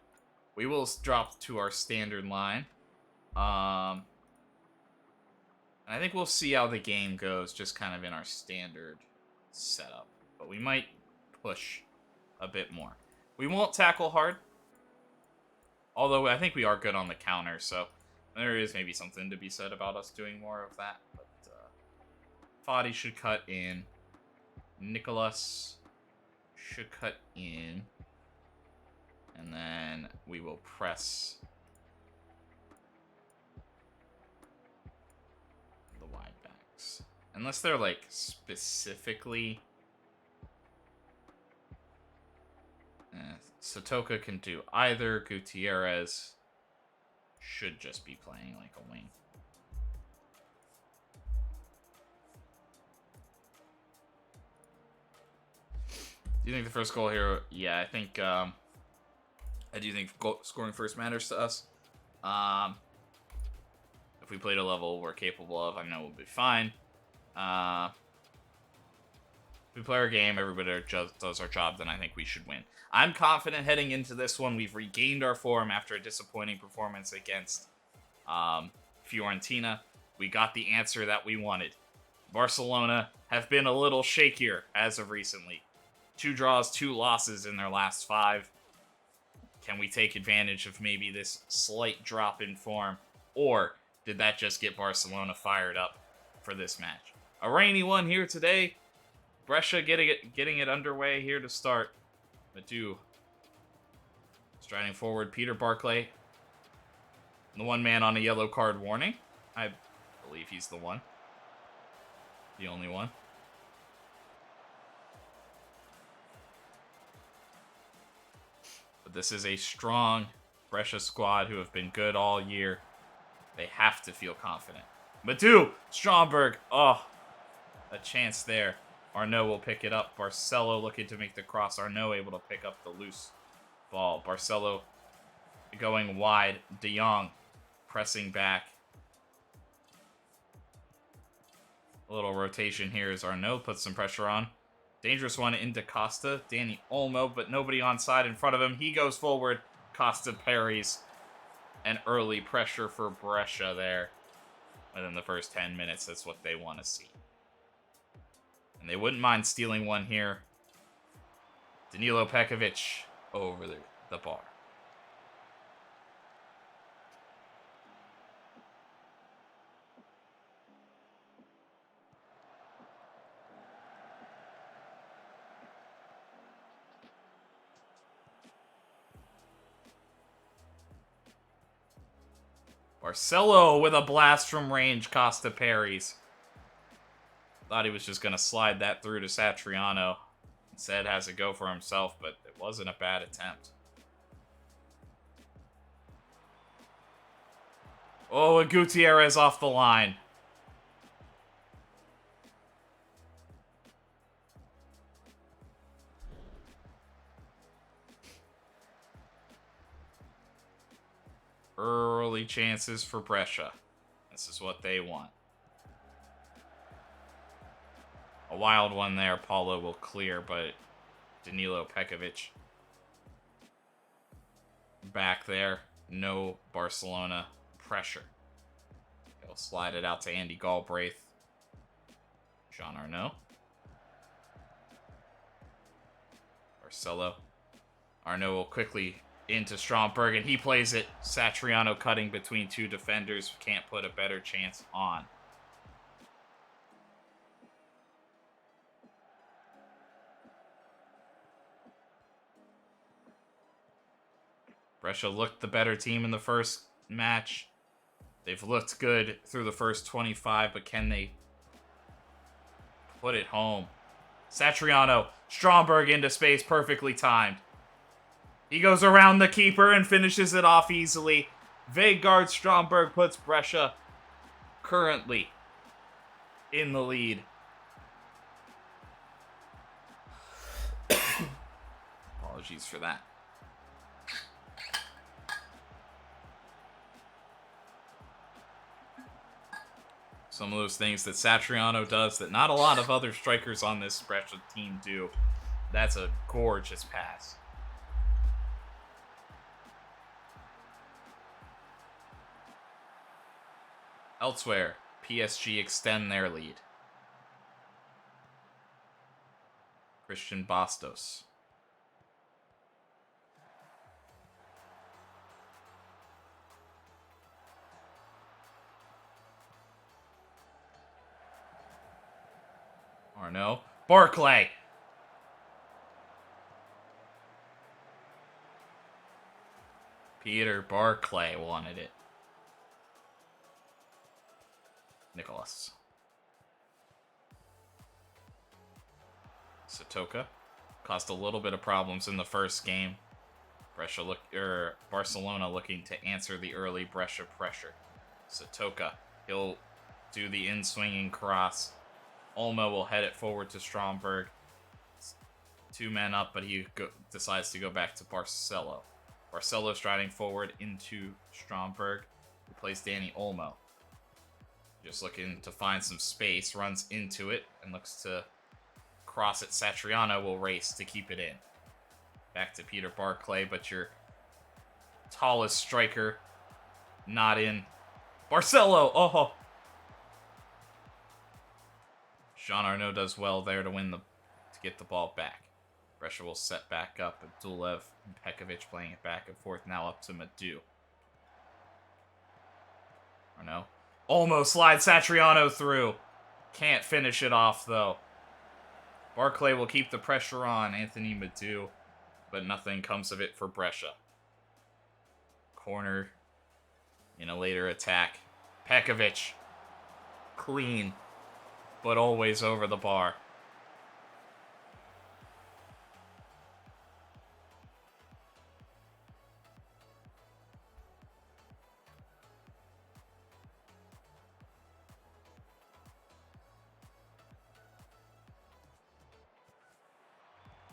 we will drop to our standard line. And I think we'll see how the game goes, just kind of in our standard setup. But we might push a bit more. We won't tackle hard. Although I think we are good on the counter, so there is maybe something to be said about us doing more of that. But Fadi should cut in. Nicholas should cut in. And then we will press the wide backs. Unless they're like specifically... Satoka can do either. Gutierrez should just be playing like a wing. Do you think the first goal here? Yeah, I think I do think scoring first matters to us. If we played a level we're capable of, I know we'll be fine. If we play our game, everybody does our job, then I think we should win. I'm confident heading into this one. We've regained our form after a disappointing performance against Fiorentina. We got the answer that we wanted. Barcelona have been a little shakier as of recently. 2 draws, 2 losses in their last 5. Can we take advantage of maybe this slight drop in form? Or did that just get Barcelona fired up for this match? A rainy one here today. Brescia getting it underway here to start. Matu striding forward. Peter Barclay. The one man on a yellow card warning. I believe he's the one. The only one. But this is a strong Brescia squad who have been good all year. They have to feel confident. Matu! Stromberg! Oh, a chance there. Arnaud will pick it up. Barcelo looking to make the cross. Arnaud able to pick up the loose ball. Barcelo going wide. De Jong pressing back. A little rotation here as Arnaud puts some pressure on. Dangerous one into Costa. Danny Olmo, but nobody on side in front of him. He goes forward. Costa parries. And early pressure for Brescia there. Within the first 10 minutes, that's what they want to see. And they wouldn't mind stealing one here. Danilo Pekovic over the bar. Barcelo with a blast from range. Costa parries. Thought he was just going to slide that through to Satriano. Instead has a go for himself, but it wasn't a bad attempt. Oh, and Gutierrez off the line. Early chances for Brescia. This is what they want. A wild one there. Paulo will clear, but Danilo Pekovic back there. No Barcelona pressure. He'll slide it out to Andy Galbraith. Jean Arnaud. Barcelo. Arnaud will quickly into Stromberg, and he plays it. Satriano cutting between two defenders. Can't put a better chance on. Brescia looked the better team in the first match. They've looked good through the first 25, but can they put it home? Satriano, Stromberg into space, perfectly timed. He goes around the keeper and finishes it off easily. Vegard Stromberg puts Brescia currently in the lead. Apologies for that. Some of those things that Satriano does that not a lot of other strikers on this Brescia team do. That's a gorgeous pass. Elsewhere, PSG extend their lead. Christian Bastos. Arnaud. Barclay. Peter Barclay wanted it. Nicholas. Satoka. Caused a little bit of problems in the first game. Barcelona looking to answer the early Brescia pressure. Satoka. He'll do the in-swinging cross. Olmo will head it forward to Stromberg. Two men up, but he decides to go back to Barcelo. Barcelo striding forward into Stromberg, who plays Danny Olmo. Just looking to find some space, runs into it, and looks to cross it. Satriano will race to keep it in. Back to Peter Barclay, but your tallest striker not in. Barcelo! Oh! Jean Arnaud does well there to get the ball back. Brescia will set back up. Abdulev and Pekovic playing it back and forth. Now up to Madu. Or no. Almost slides Satriano through. Can't finish it off, though. Barclay will keep the pressure on Anthony Madu, but nothing comes of it for Brescia. Corner in a later attack. Pekovic. Clean, but always over the bar.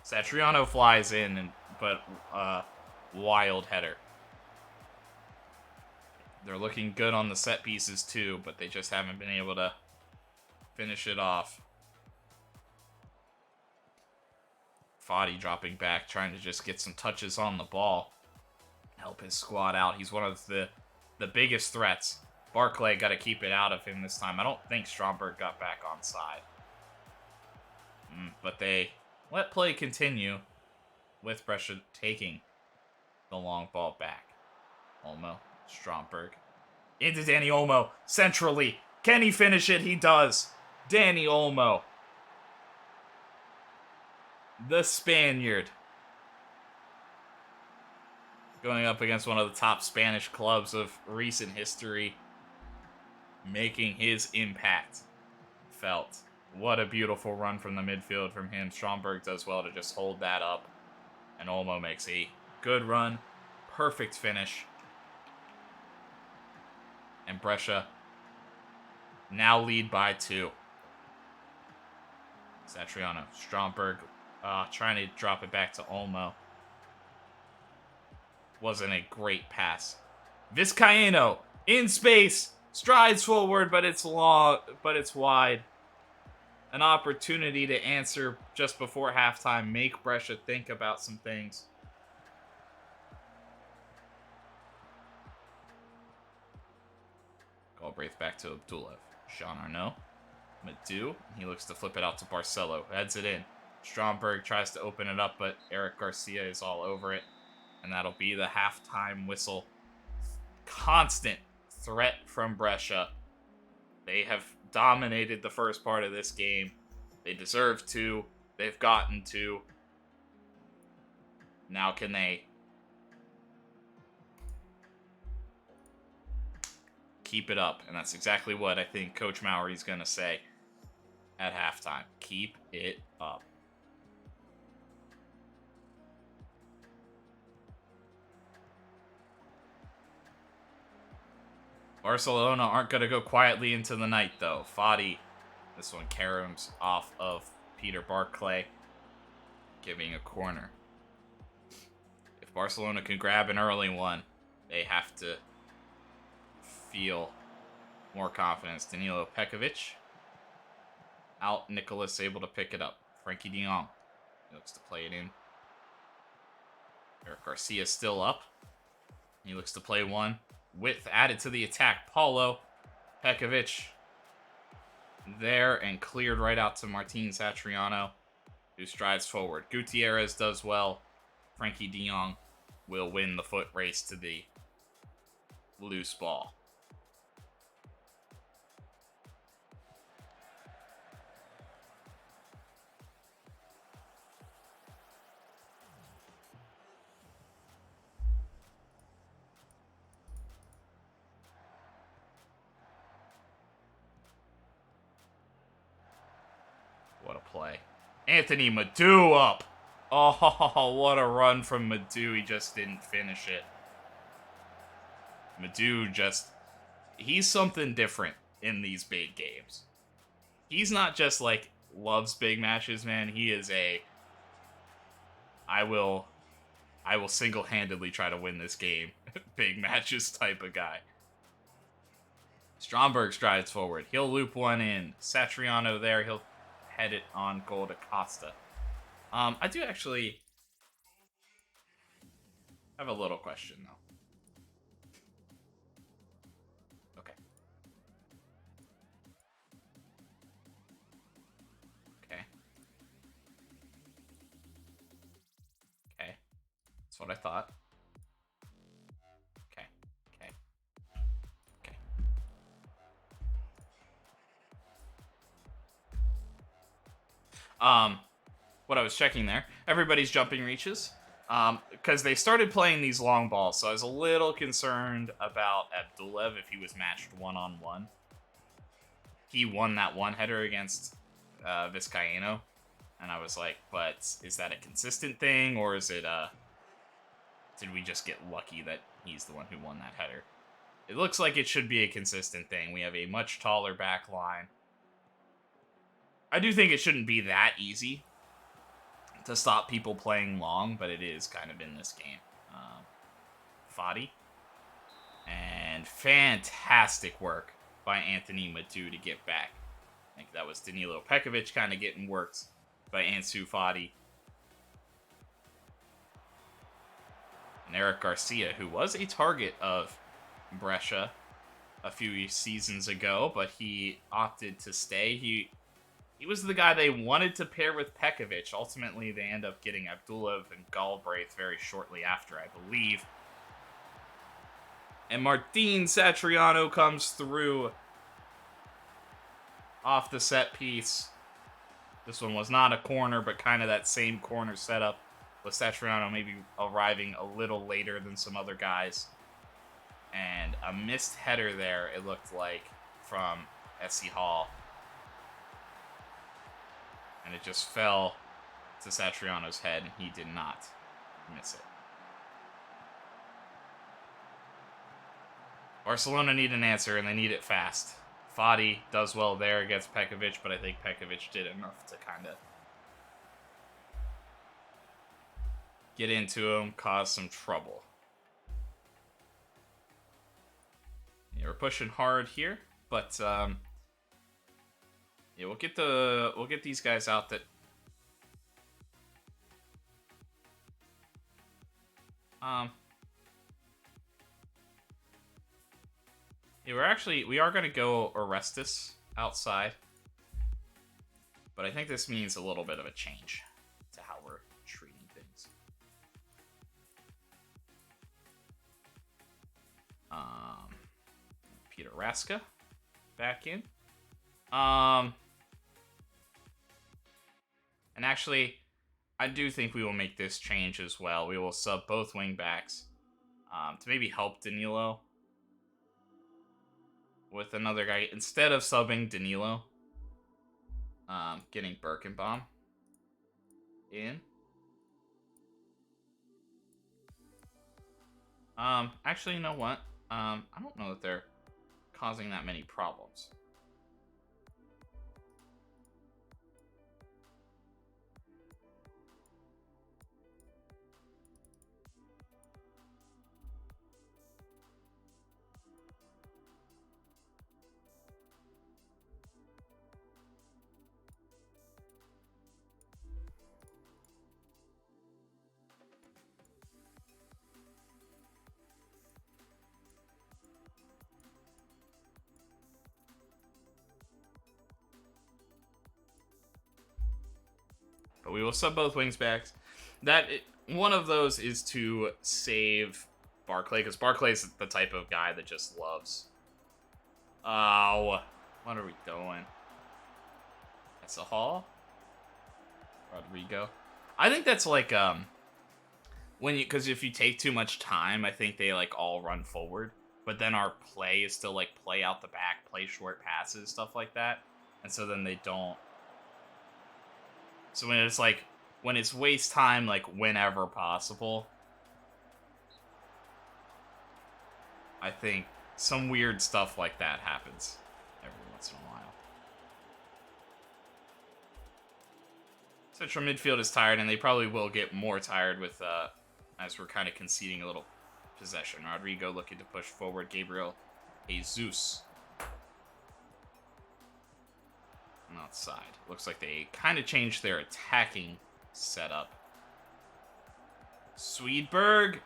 Satriano flies in, but wild header. They're looking good on the set pieces too, but they just haven't been able to finish it off. Fadi dropping back, trying to just get some touches on the ball. Help his squad out. He's one of the biggest threats. Barclay got to keep it out of him this time. I don't think Stromberg got back on side. But they let play continue with Brescia taking the long ball back. Olmo, Stromberg. Into Danny Olmo, centrally. Can he finish it? He does. Danny Olmo. The Spaniard. Going up against one of the top Spanish clubs of recent history. Making his impact felt. What a beautiful run from the midfield from him. Stromberg does well to just hold that up. And Olmo makes a good run. Perfect finish. And Brescia now lead by 2. Satriano. Stromberg trying to drop it back to Olmo. Wasn't a great pass. Vizcaino in space. Strides forward, but it's long, but it's wide. An opportunity to answer just before halftime. Make Brescia think about some things. Galbraith back to Abdulev. Jean Arnaud. Madu. He looks to flip it out to Barcelo. Heads it in. Stromberg tries to open it up, but Eric Garcia is all over it. And that'll be the halftime whistle. Constant threat from Brescia. They have dominated the first part of this game. They deserve to. They've gotten to. Now can they keep it up? And that's exactly what I think Coach Maury's going to say at halftime. Keep it up. Barcelona aren't going to go quietly into the night, though. Fadi, this one caroms off of Peter Barclay, giving a corner. If Barcelona can grab an early one, they have to feel more confidence. Danilo Pekovic. Out, Nicholas able to pick it up. Frankie de Jong. He looks to play it in. Eric Garcia still up. He looks to play one. Width added to the attack. Paulo Pekovic there and cleared right out to Martin Satriano, who strides forward. Gutierrez does well. Frankie de Jong will win the foot race to the loose ball. What a play. Anthony Madu up. Oh, what a run from Madu. He just didn't finish it. Madu he's something different in these big games. He's not just like loves big matches, man. He is I will single-handedly try to win this game. Big matches type of guy. Stromberg strides forward. He'll loop one in. Satriano there. He'll head it on goal to Costa. I do actually have a little question, though. Okay. Okay. That's what I thought. Okay. Okay. Okay. What I was checking there, everybody's jumping reaches. Because they started playing these long balls, so I was a little concerned about Abdulev if he was matched one-on-one. He won that one header against Vizcaíno, and I was like, but is that a consistent thing, or is it, did we just get lucky that he's the one who won that header? It looks like it should be a consistent thing. We have a much taller back line. I do think it shouldn't be that easy to stop people playing long, but it is kind of in this game. Fadi. And fantastic work by Anthony Madu to get back. I think that was Danilo Pekovic kind of getting worked by Ansu Fati. And Eric Garcia, who was a target of Brescia a few seasons ago, but he opted to stay. He was the guy they wanted to pair with Pekovic. Ultimately, they end up getting Abdulev and Galbraith very shortly after, I believe. And Martin Satriano comes through off the set piece. This one was not a corner, but kind of that same corner setup, with Satriano maybe arriving a little later than some other guys. And a missed header there, it looked like, from SC Hall. And it just fell to Satriano's head, and he did not miss it. Barcelona need an answer, and they need it fast. Fadi does well there against Pekovic, but I think Pekovic did enough to kind of get into him, cause some trouble. Yeah, we're pushing hard here, but yeah, we'll get these guys out that yeah, we are gonna go Orestes outside, but I think this means a little bit of a change to how we're treating things. Peter Raska back in. And actually, I do think we will make this change as well. We will sub both wing backs to maybe help Danilo with another guy. Instead of subbing Danilo, getting Birkenbaum in. Actually, you know what? I don't know that they're causing that many problems. But we will sub both wings backs. One of those is to save Barclay, because Barclay is the type of guy that just loves. Oh, what are we doing? That's a haul. Rodrigo. I think that's like because if you take too much time, I think they like all run forward. But then our play is still like play out the back, play short passes, stuff like that. And so then they don't. So when it's waste time, like whenever possible, I think some weird stuff like that happens every once in a while. Central midfield is tired, and they probably will get more tired with as we're kind of conceding a little possession. Rodrigo looking to push forward. Gabriel Jesus outside. Looks like they kind of changed their attacking setup. Swedberg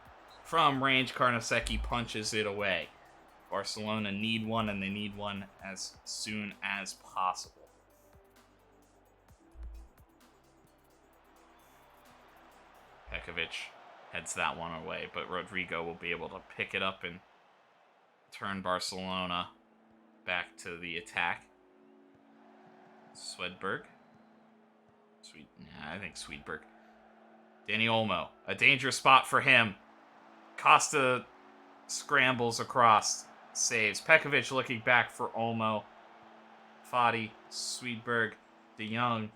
from range. Carnesecchi punches it away. Barcelona need one, and they need one as soon as possible. Pekovic heads that one away, but Rodrigo will be able to pick it up and turn Barcelona back to the attack. Swedberg. I think Swedberg. Danny Olmo. A dangerous spot for him. Costa scrambles across. Saves. Pekovic looking back for Olmo. Fati. Swedberg. De Jong.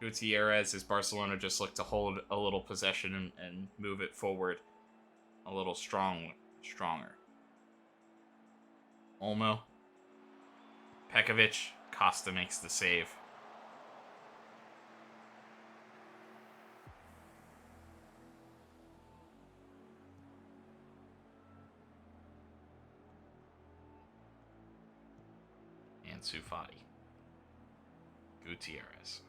Gutierrez as Barcelona just look to hold a little possession and move it forward a little stronger. Olmo. Pekovic. Costa makes the save. Ansu Fati. Gutierrez.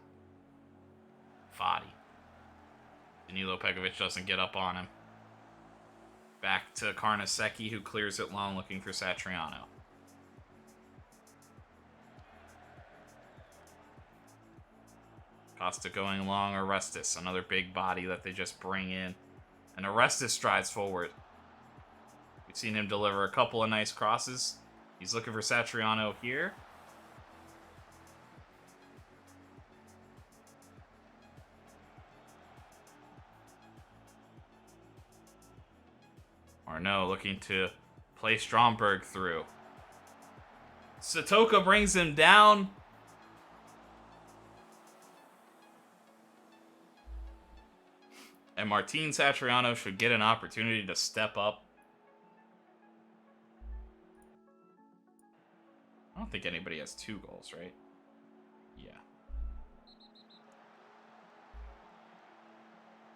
Fati. Danilo Pekovic doesn't get up on him. Back to Carnesecchi, who clears it long looking for Satriano. Costa going long, Orestes. Another big body that they just bring in. And Orestes strides forward. We've seen him deliver a couple of nice crosses. He's looking for Satriano here. Arnaud looking to play Stromberg through. Satoka brings him down. And Martin Satriano should get an opportunity to step up. I don't think anybody has 2 goals, right? Yeah.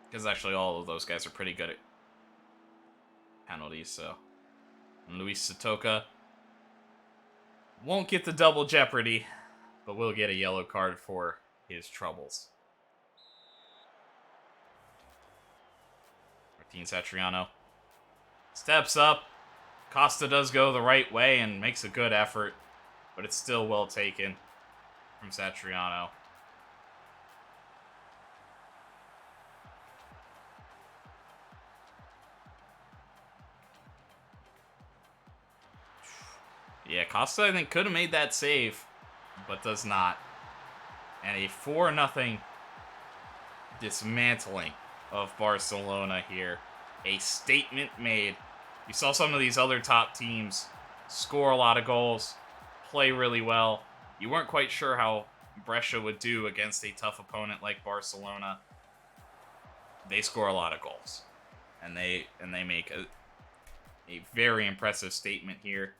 Because actually all of those guys are pretty good at penalties, so. And Luis Satoka won't get the double jeopardy, but will get a yellow card for his troubles. Martin Satriano steps up. Costa does go the right way and makes a good effort, but it's still well taken from Satriano. Yeah, Costa, I think, could have made that save, but does not. And a 4-0 dismantling of Barcelona here. A statement made. You saw some of these other top teams score a lot of goals, play really well. You weren't quite sure how Brescia would do against a tough opponent like Barcelona. They score a lot of goals. And they make a very impressive statement here.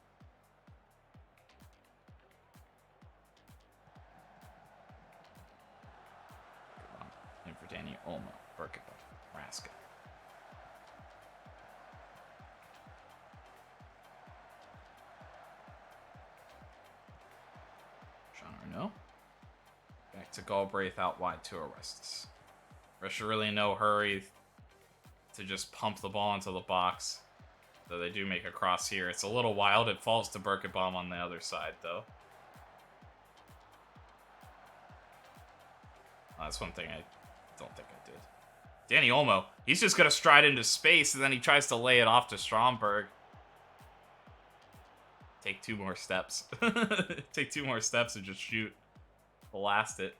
In for Danny Olmo, Berkeba, Raska. Jean Arnaud. Back to Galbraith out wide to Orestes. Brescia really in no hurry to just pump the ball into the box. Though they do make a cross here. It's a little wild. It falls to Berkebaum on the other side, though. That's one thing I don't think I did. Danny Olmo. He's just going to stride into space, and then he tries to lay it off to Stromberg. Take 2 more steps. Take 2 more steps and just shoot. Blast it.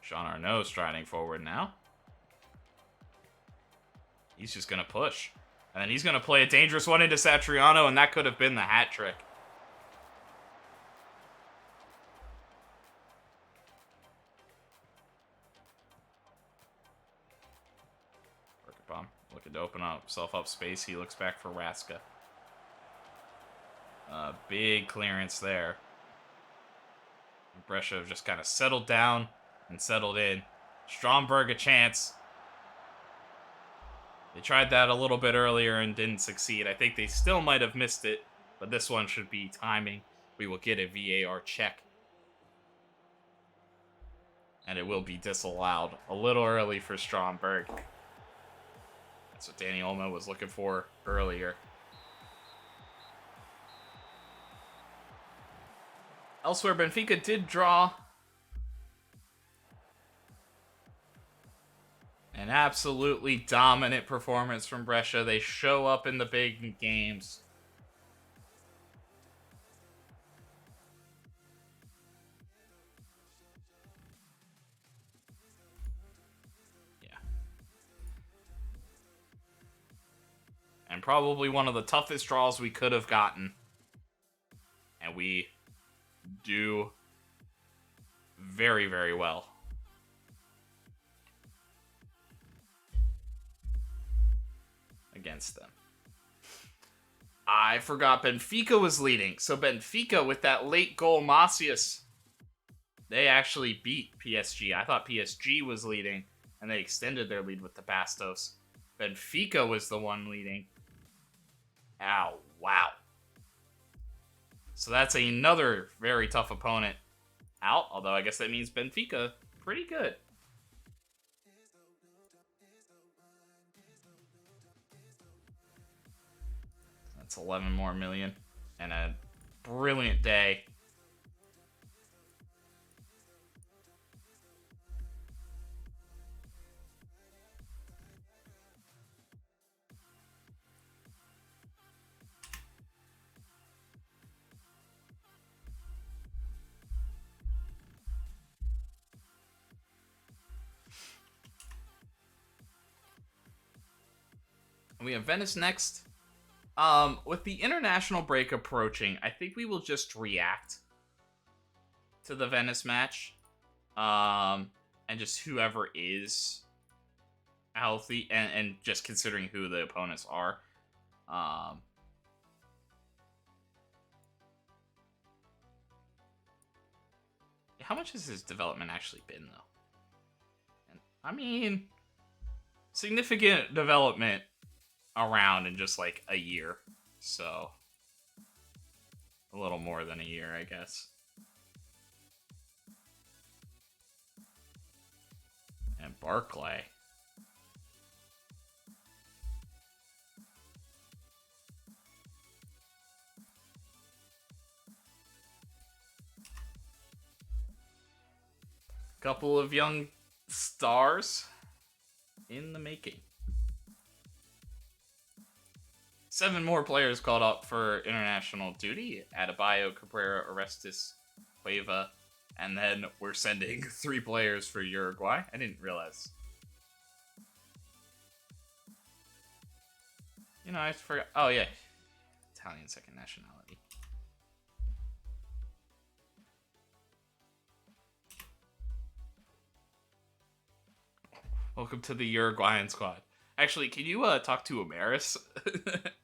Jean Arnaud striding forward now. He's just going to push. And then he's going to play a dangerous one into Satriano, and that could have been the hat trick. Berkebaum looking to open up himself up space. He looks back for Raska. Big clearance there. Brescia just kind of settled down and settled in. Stromberg a chance. They tried that a little bit earlier and didn't succeed. I think they still might have missed it, but this one should be timing. We will get a VAR check. And it will be disallowed. A little early for Stromberg. That's what Danny Olmo was looking for earlier. Elsewhere, Benfica did draw. An absolutely dominant performance from Brescia. They show up in the big games. Yeah. And probably one of the toughest draws we could have gotten. And we do very, very well against them. I forgot Benfica was leading. So Benfica, with that late goal, Macias, they actually beat PSG. I thought PSG was leading, and they extended their lead with the Bastos. Benfica was the one leading. Ow, wow. So that's another very tough opponent out, although I guess that means Benfica pretty good. That's 11 more million and a brilliant day. We have Venice next. With the international break approaching, I think we will just react to the Venice match. And just whoever is healthy, and just considering who the opponents are. How much has his development actually been, though? And, I mean, significant development around in just like a year, so a little more than a year, I guess. And Barclay. Couple of young stars in the making. 7 more players called up for international duty. Adebayo, Cabrera, Orestes, Cueva, and then we're sending 3 players for Uruguay. I didn't realize. You know, I forgot. Oh, yeah. Italian second nationality. Welcome to the Uruguayan squad. Actually, can you talk to Amaris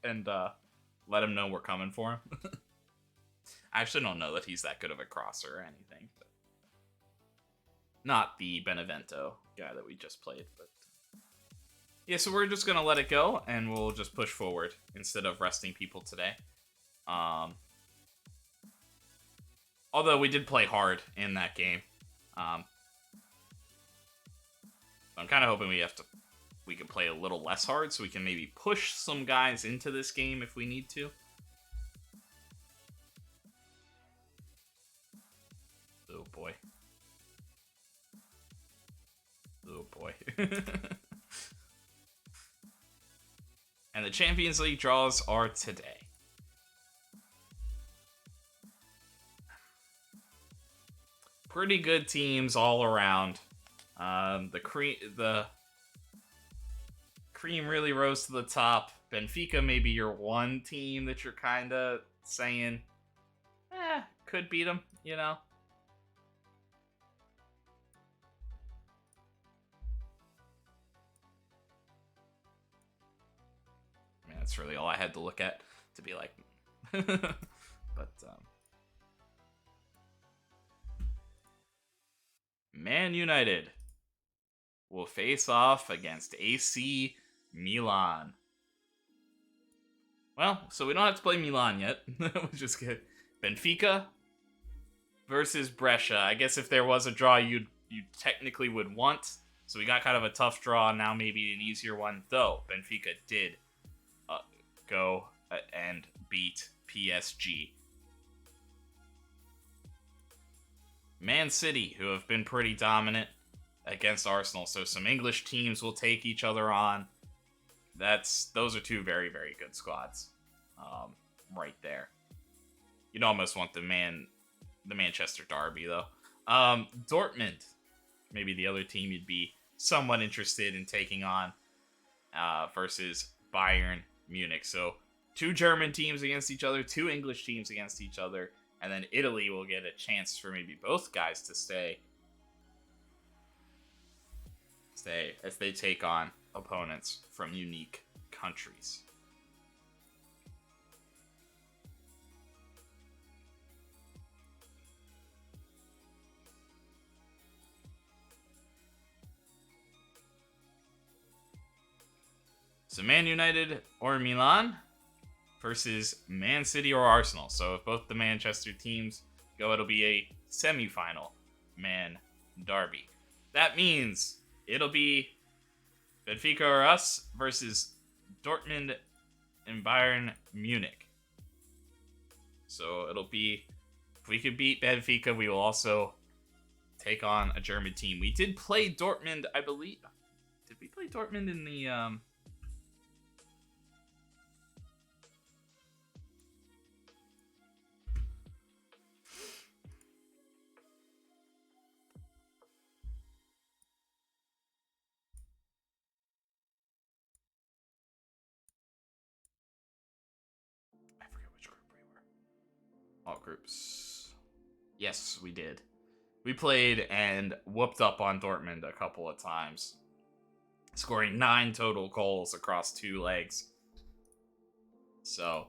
and let him know we're coming for him? I actually don't know that he's that good of a crosser or anything. But not the Benevento guy that we just played. But yeah, so we're just going to let it go, and we'll just push forward instead of resting people today. Although we did play hard in that game. I'm kind of hoping we can play a little less hard, so we can maybe push some guys into this game if we need to. Oh boy. Oh boy. And the Champions League draws are today. Pretty good teams all around. The cream really rose to the top. Benfica may be your one team that you're kind of saying, could beat them, you know? I mean, that's really all I had to look at to be like, but, Man United will face off against AC Milan. Well, so we don't have to play Milan yet, which is good. Benfica versus Brescia. I guess if there was a draw you technically would want. So we got kind of a tough draw, now maybe an easier one. Though, Benfica did go and beat PSG. Man City, who have been pretty dominant against Arsenal. So some English teams will take each other on. Those are two very, very good squads, right there. You'd almost want the Manchester Derby though. Dortmund, maybe the other team you'd be somewhat interested in taking on, versus Bayern Munich. So two German teams against each other, two English teams against each other, and then Italy will get a chance for maybe both guys to stay as they take on opponents from unique countries. So Man United or Milan versus Man City or Arsenal. So if both the Manchester teams go, it'll be a semi-final Man Derby. That means it'll be Benfica or us versus Dortmund and Bayern Munich. So it'll be, if we could beat Benfica, we will also take on a German team. We did play Dortmund, I believe. Did we play Dortmund in the I forget which group we were. All groups. Yes, we did. We played and whooped up on Dortmund a couple of times, scoring 9 total goals across 2 legs. So,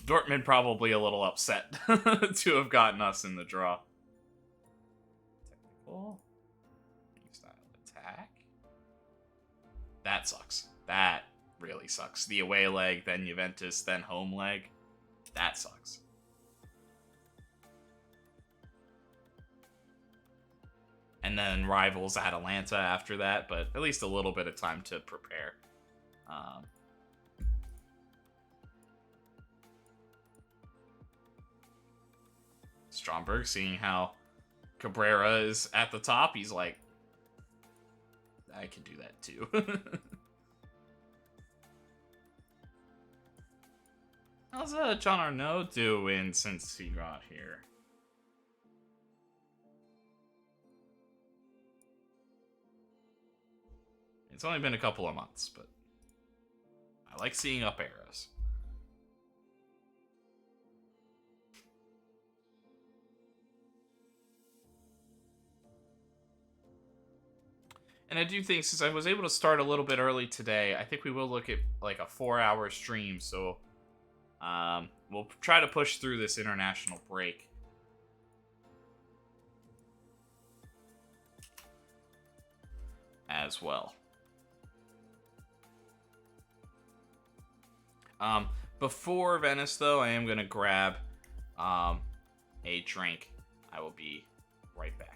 Dortmund probably a little upset to have gotten us in the draw. Technical. Style attack. That sucks. That really sucks. The away leg, then Juventus, then home leg. That sucks. And then rivals Atalanta after that, but at least a little bit of time to prepare. Stromberg, seeing how Cabrera is at the top, he's like, I can do that too. How's John Arnaud doing since he got here? It's only been a couple of months, but I like seeing up arrows. And I do think, since I was able to start a little bit early today, I think we will look at like a 4-hour stream. So we'll try to push through this international break. As well. Before Venice, though, I am going to grab a drink. I will be right back.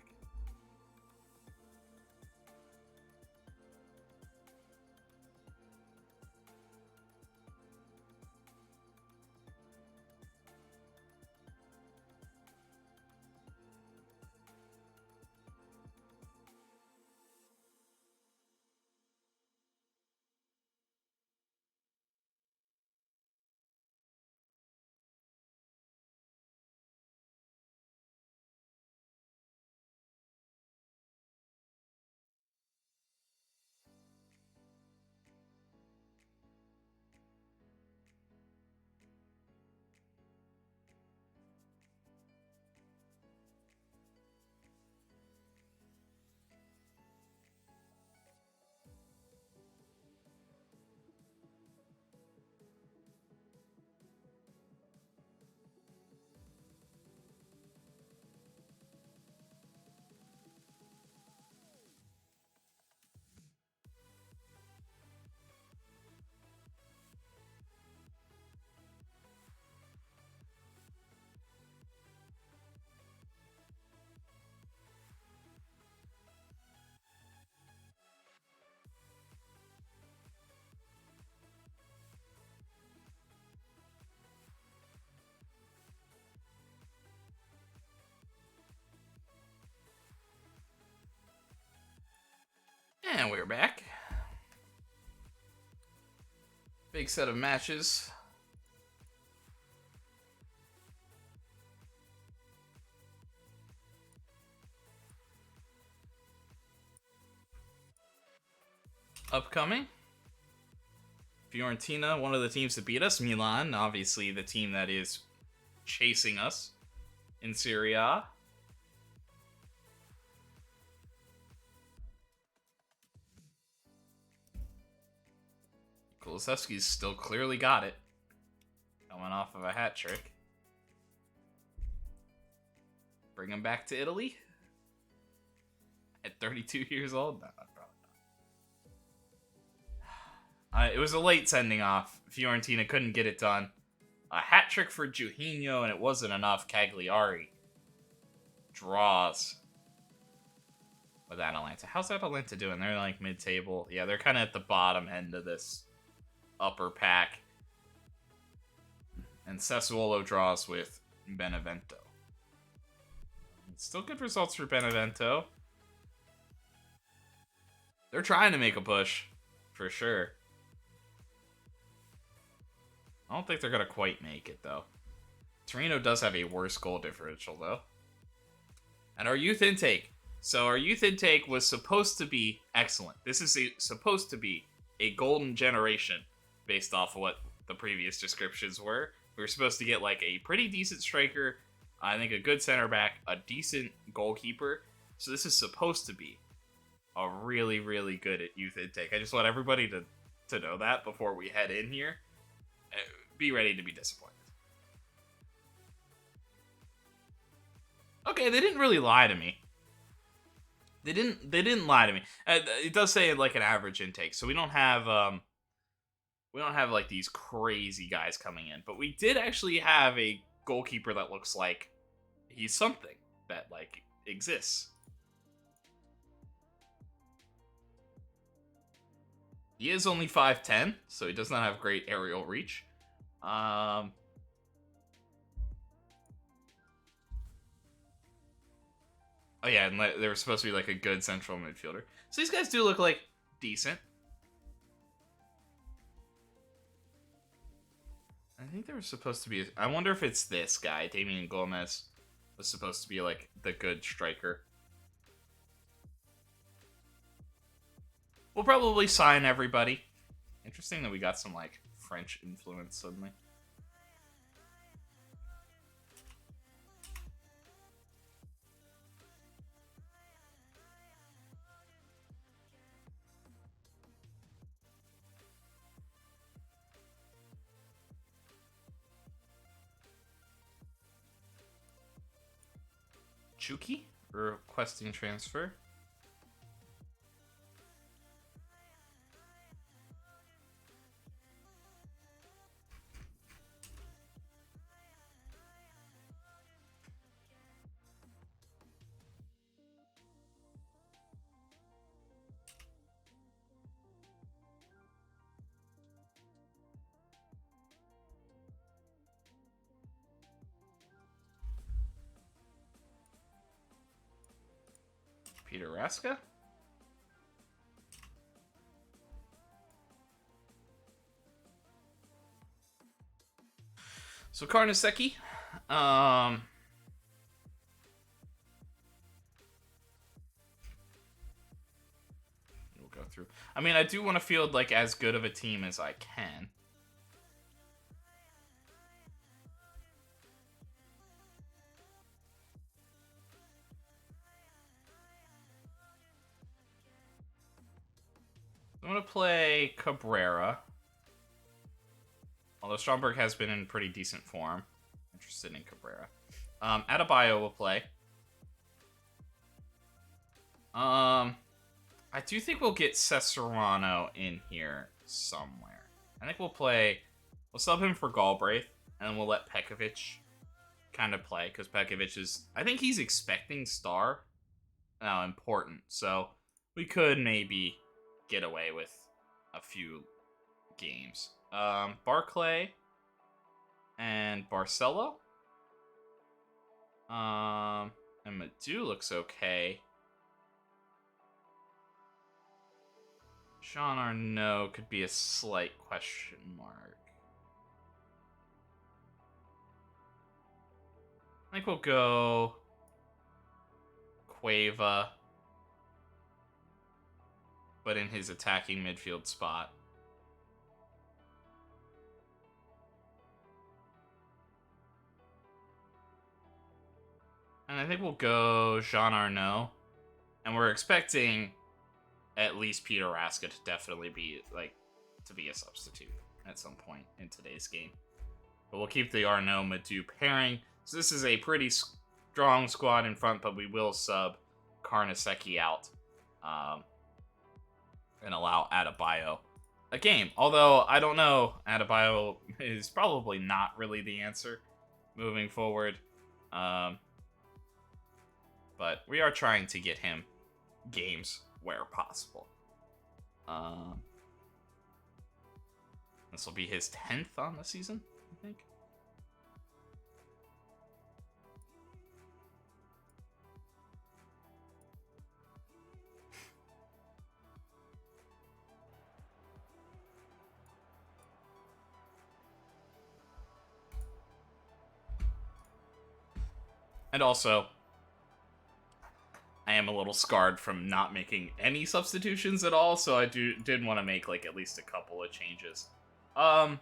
And we're back. Big set of matches. Upcoming. Fiorentina, one of the teams that beat us. Milan, obviously the team that is chasing us in Serie A. Kulusevski's still clearly got it. Coming off of a hat trick. Bring him back to Italy? At 32 years old? No, probably not. It was a late sending off. Fiorentina couldn't get it done. A hat trick for Juninho, and it wasn't enough. Cagliari draws with Atalanta. How's Atalanta doing? They're like mid-table. Yeah, they're kind of at the bottom end of this upper pack. And Sassuolo draws with Benevento. Still good results for Benevento. They're trying to make a push, for sure. I don't think they're going to quite make it, though. Torino does have a worse goal differential, though. And our youth intake. So our youth intake was supposed to be excellent. This is supposed to be a golden generation, based off of what the previous descriptions were. We were supposed to get like a pretty decent striker, I think a good center back, a decent goalkeeper. So this is supposed to be a really, really good youth intake. I just want everybody to know that before we head in here. Be ready to be disappointed. Okay, they didn't really lie to me. They didn't lie to me. It does say like an average intake, so we don't have like these crazy guys coming in, but we did actually have a goalkeeper that looks like he's something that like exists. He is only 5'10", so he does not have great aerial reach. Oh yeah, and they were supposed to be like a good central midfielder. So these guys do look like decent. I think they were supposed to be... I wonder if it's this guy, Damian Gomez, was supposed to be like the good striker. We'll probably sign everybody. Interesting that we got some like French influence suddenly. Chuki, requesting transfer. Peter Raska. So Karnaseki. We'll go through. I mean, I do want to field like as good of a team as I can. I'm going to play Cabrera. Although Stromberg has been in pretty decent form. Interested in Cabrera. Adebayo will play. I do think we'll get Cesarano in here somewhere. I think we'll sub him for Galbraith, and we'll let Pekovic kind of play, because Pekovic is, I think he's expecting star. Now, important. So, we could maybe get away with a few games. Barclay and Barcelo. And Madu looks okay. Jean Arnaud could be a slight question mark. I think we'll go Cueva, but in his attacking midfield spot. And I think we'll go Jean Arnaud. And we're expecting at least Peter Raska to definitely be, to be a substitute at some point in today's game. But we'll keep the Arnaud-Madou pairing. So this is a pretty strong squad in front, but we will sub Carnesecchi out and allow Adebayo a game. Although, I don't know, Adebayo is probably not really the answer moving forward. But we are trying to get him games where possible. This will be his 10th on the season, I think. And also, I am a little scarred from not making any substitutions at all, so I did want to make at least a couple of changes. I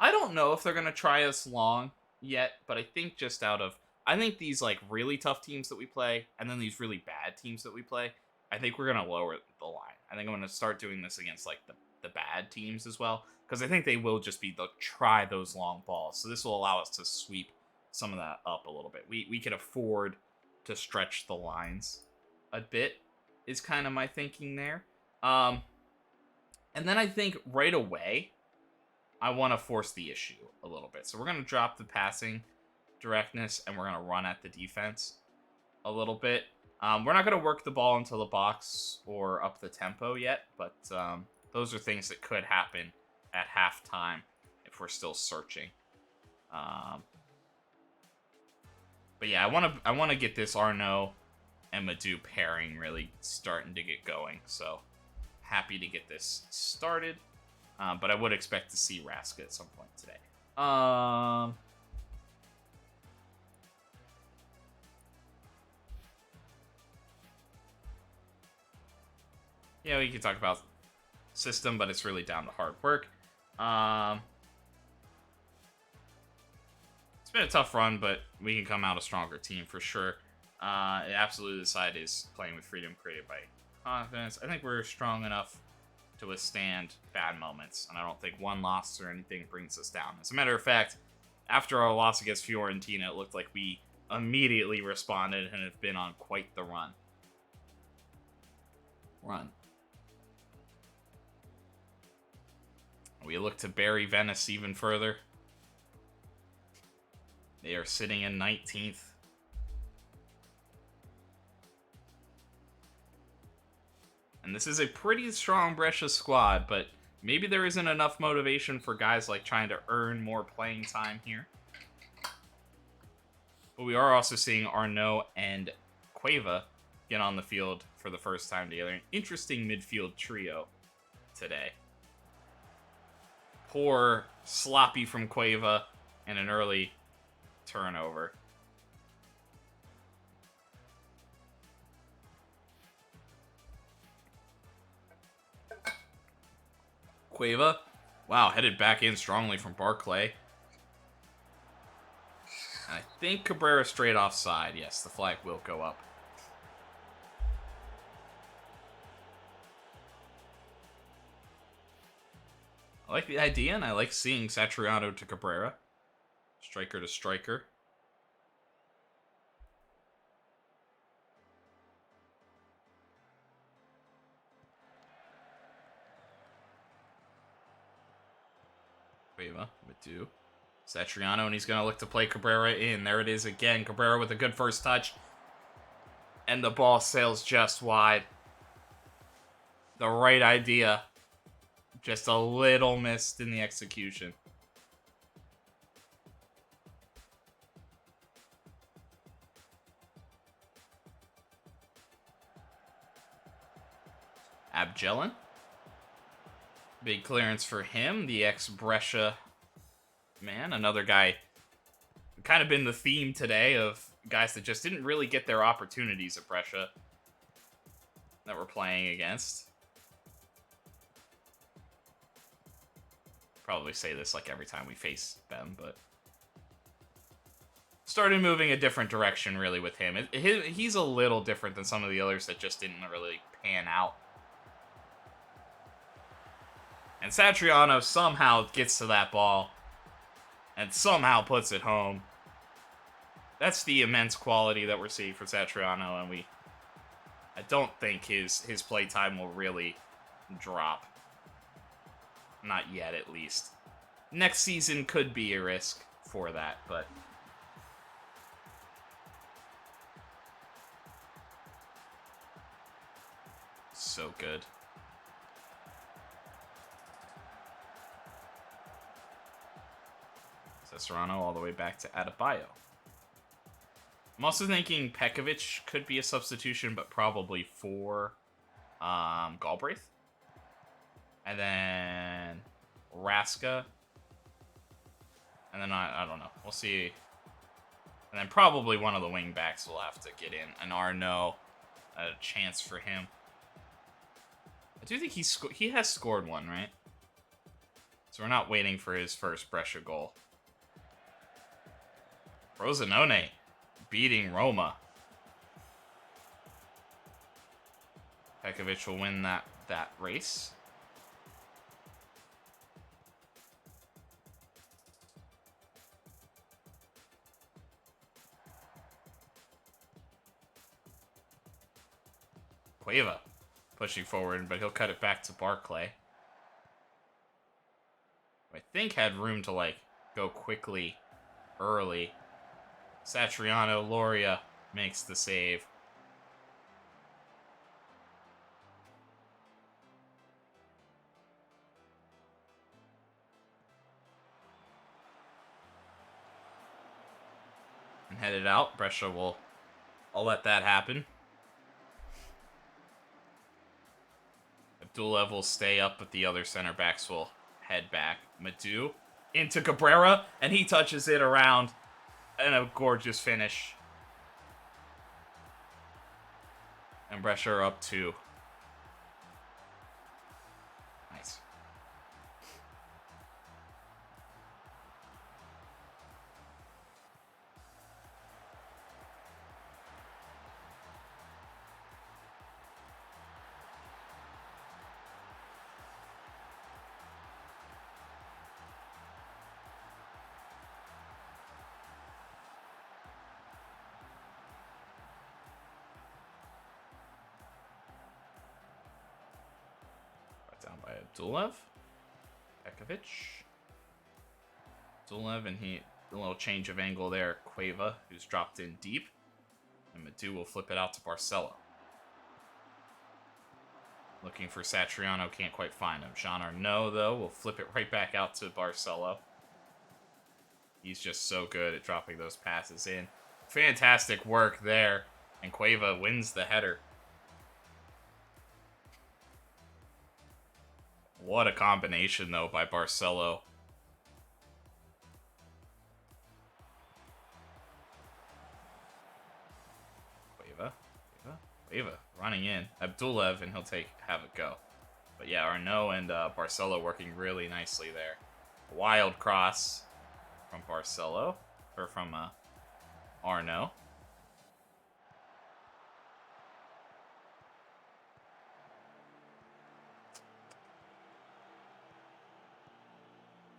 don't know if they're gonna try us long yet, but I think I think these really tough teams that we play, and then these really bad teams that we play, I think we're gonna lower the line. I think I'm gonna start doing this against the bad teams as well, because I think they will just they'll try those long balls. So this will allow us to sweep some of that up a little bit. We can afford to stretch the lines a bit, is kind of my thinking there. And then I think right away, I want to force the issue a little bit. So we're going to drop the passing directness, and we're going to run at the defense a little bit. We're not going to work the ball into the box or up the tempo yet, but those are things that could happen at halftime if we're still searching. But yeah, I want to get this Arnaud and Madou pairing really starting to get going. So happy to get this started. But I would expect to see Raska at some point today. Yeah, we can talk about system, but it's really down to hard work. It's been a tough run, but we can come out a stronger team for sure. Absolutely, the side is playing with freedom created by confidence. I think we're strong enough to withstand bad moments, and I don't think one loss or anything brings us down. As a matter of fact, after our loss against Fiorentina, it looked like we immediately responded and have been on quite the run. We look to bury Venice even further. They are sitting in 19th. And this is a pretty strong Brescia squad, but maybe there isn't enough motivation for guys trying to earn more playing time here. But we are also seeing Arnaud and Cueva get on the field for the first time together. An interesting midfield trio today. Poor, sloppy from Cueva, and an early turnover. Cueva, wow, headed back in strongly from Barclay. And I think Cabrera straight offside. Yes, the flag will go up. I like the idea, and I like seeing Satriano to Cabrera. Striker to striker. Cueva, Madou. Satriano, and he's going to look to play Cabrera in. There it is again. Cabrera with a good first touch. And the ball sails just wide. The right idea. Just a little missed in the execution. Abjelin. Big clearance for him, the ex-Brescia man. Another guy, kind of been the theme today of guys that just didn't really get their opportunities at Brescia that we're playing against. Probably say this like every time we face them, but started moving a different direction really with him. He's a little different than some of the others that just didn't really pan out. And Satriano somehow gets to that ball and somehow puts it home. That's the immense quality that we're seeing from Satriano, and I don't think his play time will really drop. Not yet, at least. Next season could be a risk for that, but so good. Serrano all the way back to Adebayo. I'm also thinking Pekovic could be a substitution, but probably for Galbraith. And then Raska. And then I don't know. We'll see. And then probably one of the wing backs will have to get in. And Arnaud, a chance for him. I do think he has scored one, right? So we're not waiting for his first Brescia goal. Frosinone beating Roma. Pekovic will win that race. Cueva pushing forward, but he'll cut it back to Barclay. I think had room to like go quickly early. Satriano Loria makes the save. And headed out. Brescia I'll let that happen. Abdulev will stay up, but the other center backs will head back. Madu into Cabrera, and he touches it around. And a gorgeous finish. And Brescia are up 2. Nice. Down by Abdulev. Pekovic. Abdulev, and a little change of angle there. Cueva, who's dropped in deep. And Madu will flip it out to Barcelo. Looking for Satriano, can't quite find him. Jean Arnaud, though, will flip it right back out to Barcelo. He's just so good at dropping those passes in. Fantastic work there. And Cueva wins the header. What a combination, though, by Barcelo. Cueva running in. Abdulev, and he'll have it go. But yeah, Arnaud and Barcelo working really nicely there. A wild cross from Barcelo, or from Arnaud.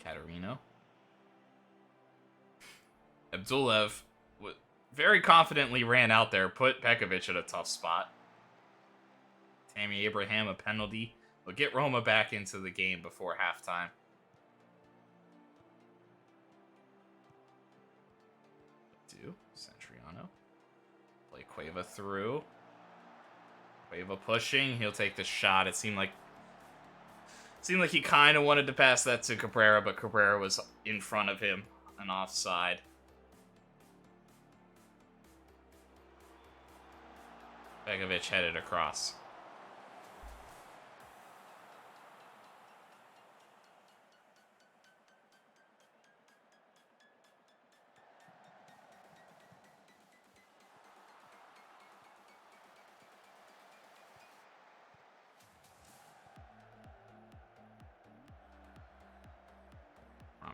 Caterino. Abdulev very confidently ran out there, put Pekovic at a tough spot. Tammy Abraham, a penalty. Will get Roma back into the game before halftime. Satriano. Play Cueva through. Cueva pushing. He'll take the shot. It seemed like he kind of wanted to pass that to Cabrera, but Cabrera was in front of him and offside. Pekovic headed across.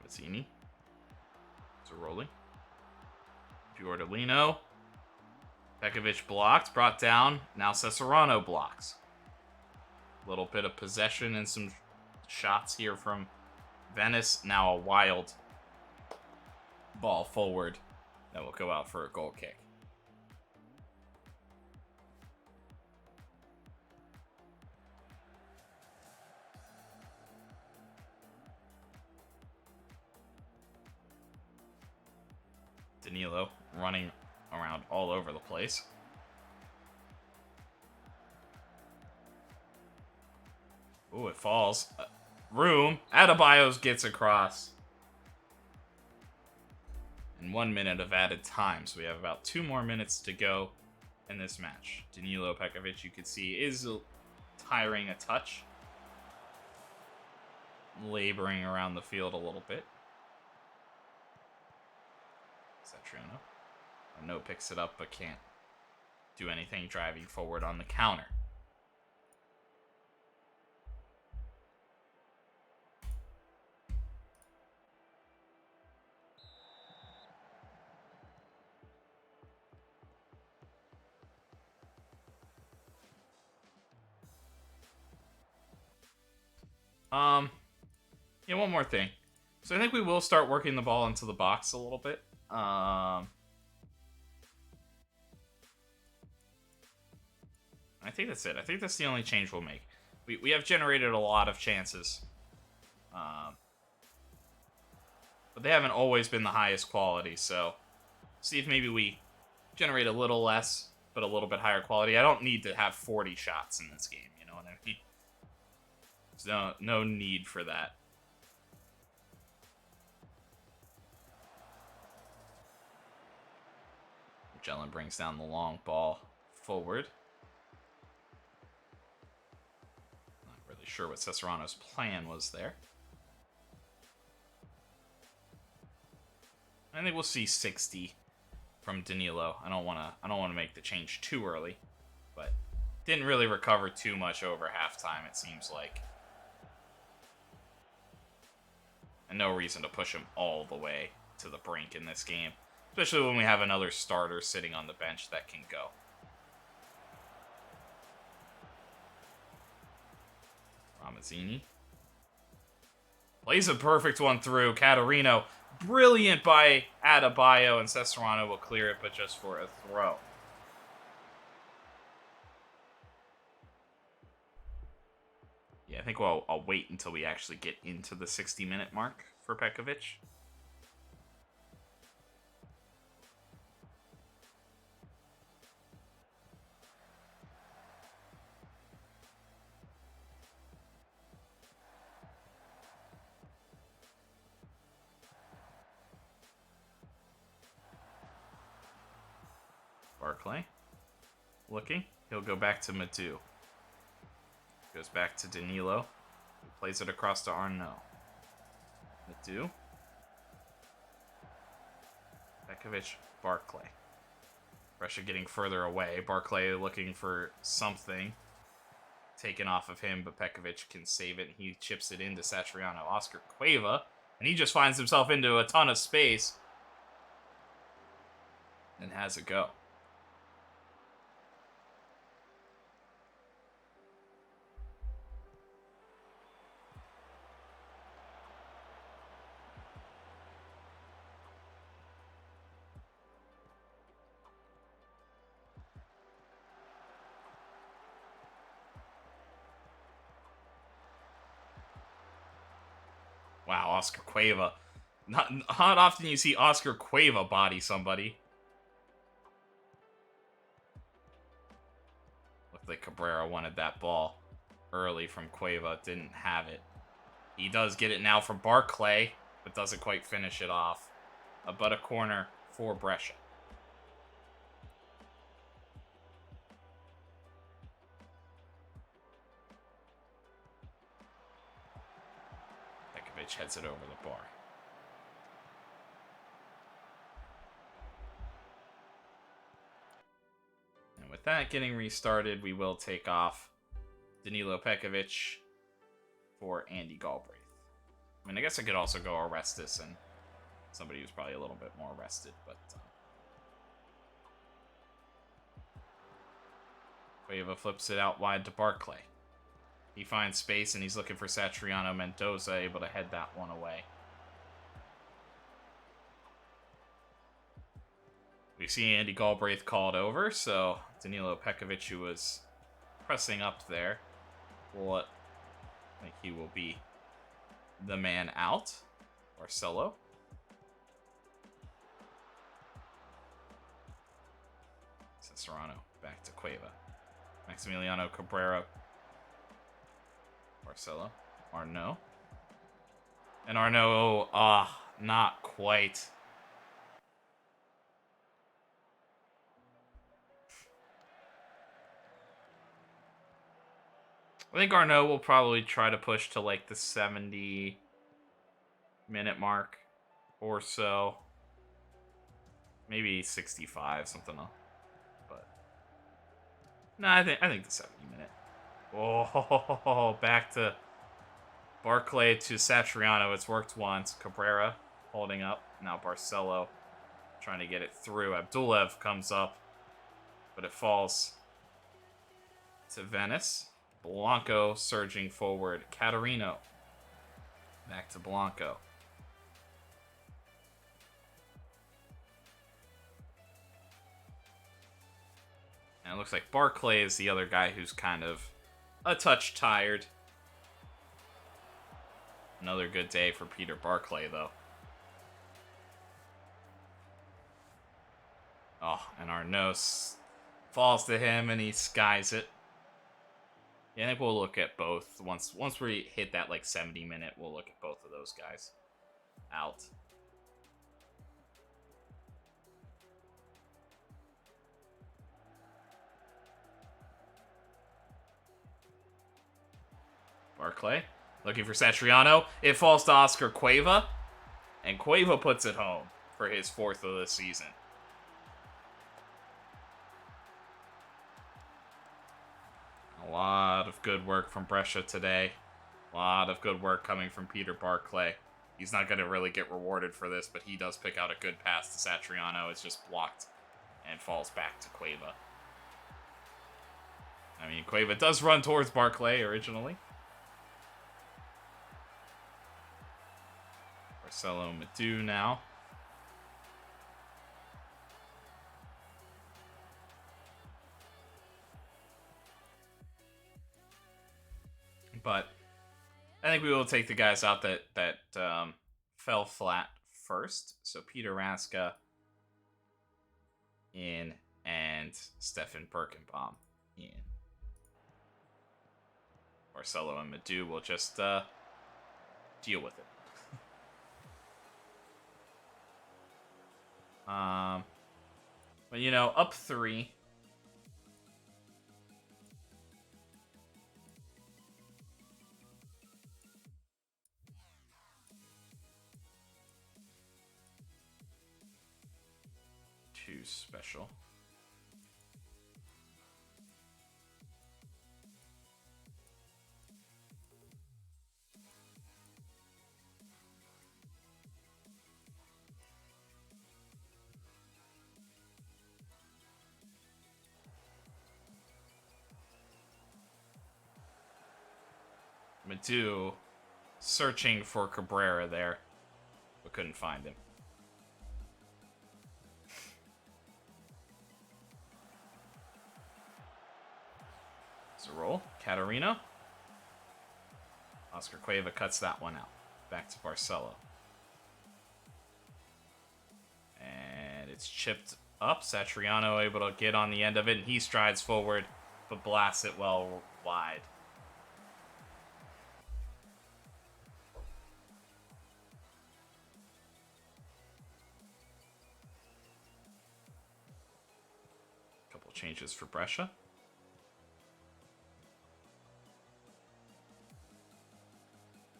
Mazzini. Zaroli. Giordolino. Pekovic blocked, brought down. Now Cesarano blocks. A little bit of possession and some shots here from Venice. Now a wild ball forward that will go out for a goal kick. Danilo running around all over the place. Ooh, it falls. Room. Adebayo's gets across. And 1 minute of added time. So we have about 2 more minutes to go in this match. Danilo Pekovic, you can see, is tiring a touch. Laboring around the field a little bit. Satriano. No picks it up, but can't do anything driving forward on the counter. Yeah, one more thing. So I think we will start working the ball into the box a little bit. I think that's it. I think that's the only change we'll make. We have generated a lot of chances. But they haven't always been the highest quality, so see if maybe we generate a little less, but a little bit higher quality. I don't need to have 40 shots in this game, you know what I mean? There's no need for that. Magellan brings down the long ball forward. Not really sure what Cesarano's plan was there. I think we'll see 60 from Danilo. I don't want to make the change too early, but didn't really recover too much over halftime, it seems like. And no reason to push him all the way to the brink in this game. Especially when we have another starter sitting on the bench that can go. Ramazzini. Plays a perfect one through. Catarino. Brilliant by Adebayo, and Cesarano will clear it, but just for a throw. Yeah, I think I'll wait until we actually get into the 60-minute mark for Pekovic. Barclay. Looking. He'll go back to Madu. Goes back to Danilo. Who plays it across to Arnaud. Madu. Pekovic. Barclay. Brescia getting further away. Barclay looking for something taken off of him, but Pekovic can save it, and he chips it into Satriano. Oscar Cueva. And he just finds himself into a ton of space. And has a go. Wow, Oscar Cueva. Not often you see Oscar Cueva body somebody. Looked like Cabrera wanted that ball early from Cueva. Didn't have it. He does get it now from Barclay, but doesn't quite finish it off. But a corner for Brescia. Heads it over the bar. And with that getting restarted, we will take off Danilo Pekovic for Andy Galbraith. I mean, I guess I could also go Orestes and somebody who's probably a little bit more rested, but... Cueva flips it out wide to Barclay. He finds space and he's looking for Satriano Mendoza, able to head that one away. We see Andy Galbraith called over, so Danilo Pekovic, who was pressing up there, I think he will be the man out. Barcelo. Serrano back to Cueva. Maximiliano Cabrera. Barcelo. Arnaud. And Arnaud, not quite. I think Arnaud will probably try to push to like the 70-minute mark or so. Maybe 65, something else. But no, I think the 70-minute. Oh, back to Barclay to Satriano. It's worked once. Cabrera holding up. Now Barcelo trying to get it through. Abdulev comes up, but it falls to Venice. Blanco surging forward. Caterino. Back to Blanco. And it looks like Barclay is the other guy who's kind of a touch tired. Another good day for Peter Barclay, though. Oh, and Arnaud falls to him and he skies it. Yeah, I think we'll look at both. Once we hit that like 70-minute, we'll look at both of those guys out. Barclay looking for Satriano. It falls to Oscar Cueva, and Cueva puts it home for his 4th of the season. A lot of good work from Brescia today. A lot of good work coming from Peter Barclay. He's not going to really get rewarded for this, but he does pick out a good pass to Satriano. It's just blocked and falls back to Cueva. I mean, Cueva does run towards Barclay originally. Marcelo Madu now. But I think we will take the guys out that fell flat first. So Peter Raska in and Stefan Birkenbaum in. Marcelo and Madu will just deal with it. But you know, up 3. Too special. Madu searching for Cabrera there, but couldn't find him. It's a roll. Caterino. Oscar Cueva cuts that one out. Back to Barcelo. And it's chipped up. Satriano able to get on the end of it, and he strides forward, but blasts it well wide. Couple changes for Brescia.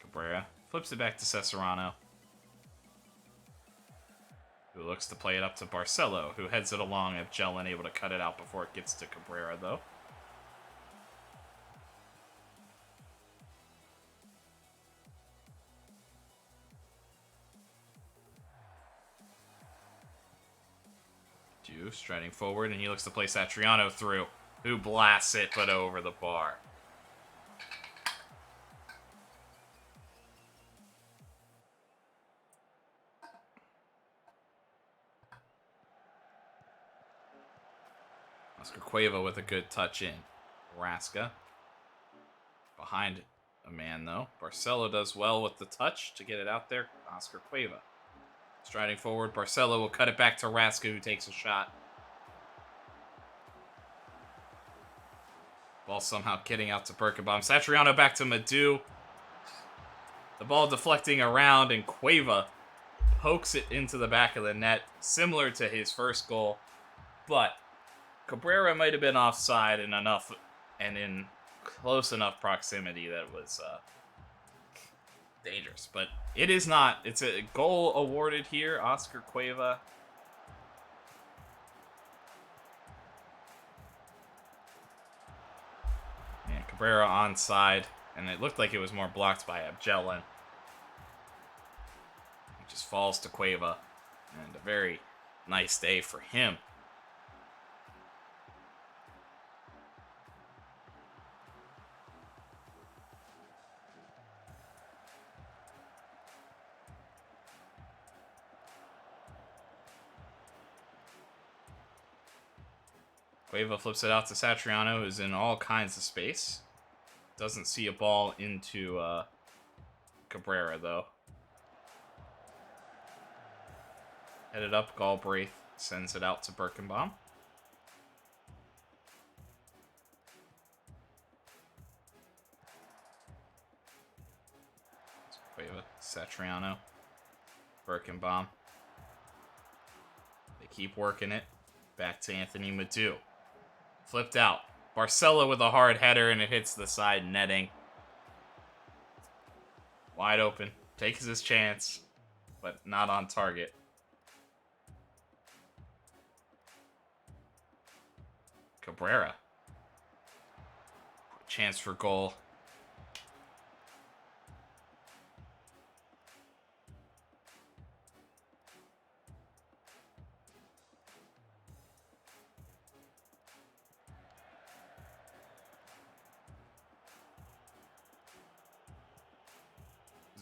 Cabrera flips it back to Cesarano, who looks to play it up to Barcelo, who heads it along. Abgelin able to cut it out before it gets to Cabrera, though. Madu striding forward, and he looks to play Satriano through, who blasts it, but over the bar. Oscar Cueva with a good touch in. Rasca behind a man, though. Barcelo does well with the touch to get it out there. Oscar Cueva striding forward. Barcelo will cut it back to Rasca, who takes a shot. Ball somehow getting out to Birkenbaum. Satriano back to Madu. The ball deflecting around, and Cueva pokes it into the back of the net, similar to his first goal. But Cabrera might have been offside in enough and in close enough proximity that it was dangerous. But it is not. It's a goal awarded here. Oscar Cueva. And Cabrera onside. And it looked like it was more blocked by Abjelin. It just falls to Cueva. And a very nice day for him. Cueva flips it out to Satriano, who's in all kinds of space. Doesn't see a ball into Cabrera, though. Headed up, Galbraith sends it out to Birkenbaum. Cueva, Satriano, Birkenbaum. They keep working it. Back to Anthony Madu. Flipped out. Barcelo with a hard header, and it hits the side netting. Wide open. Takes his chance, but not on target. Cabrera. Chance for goal.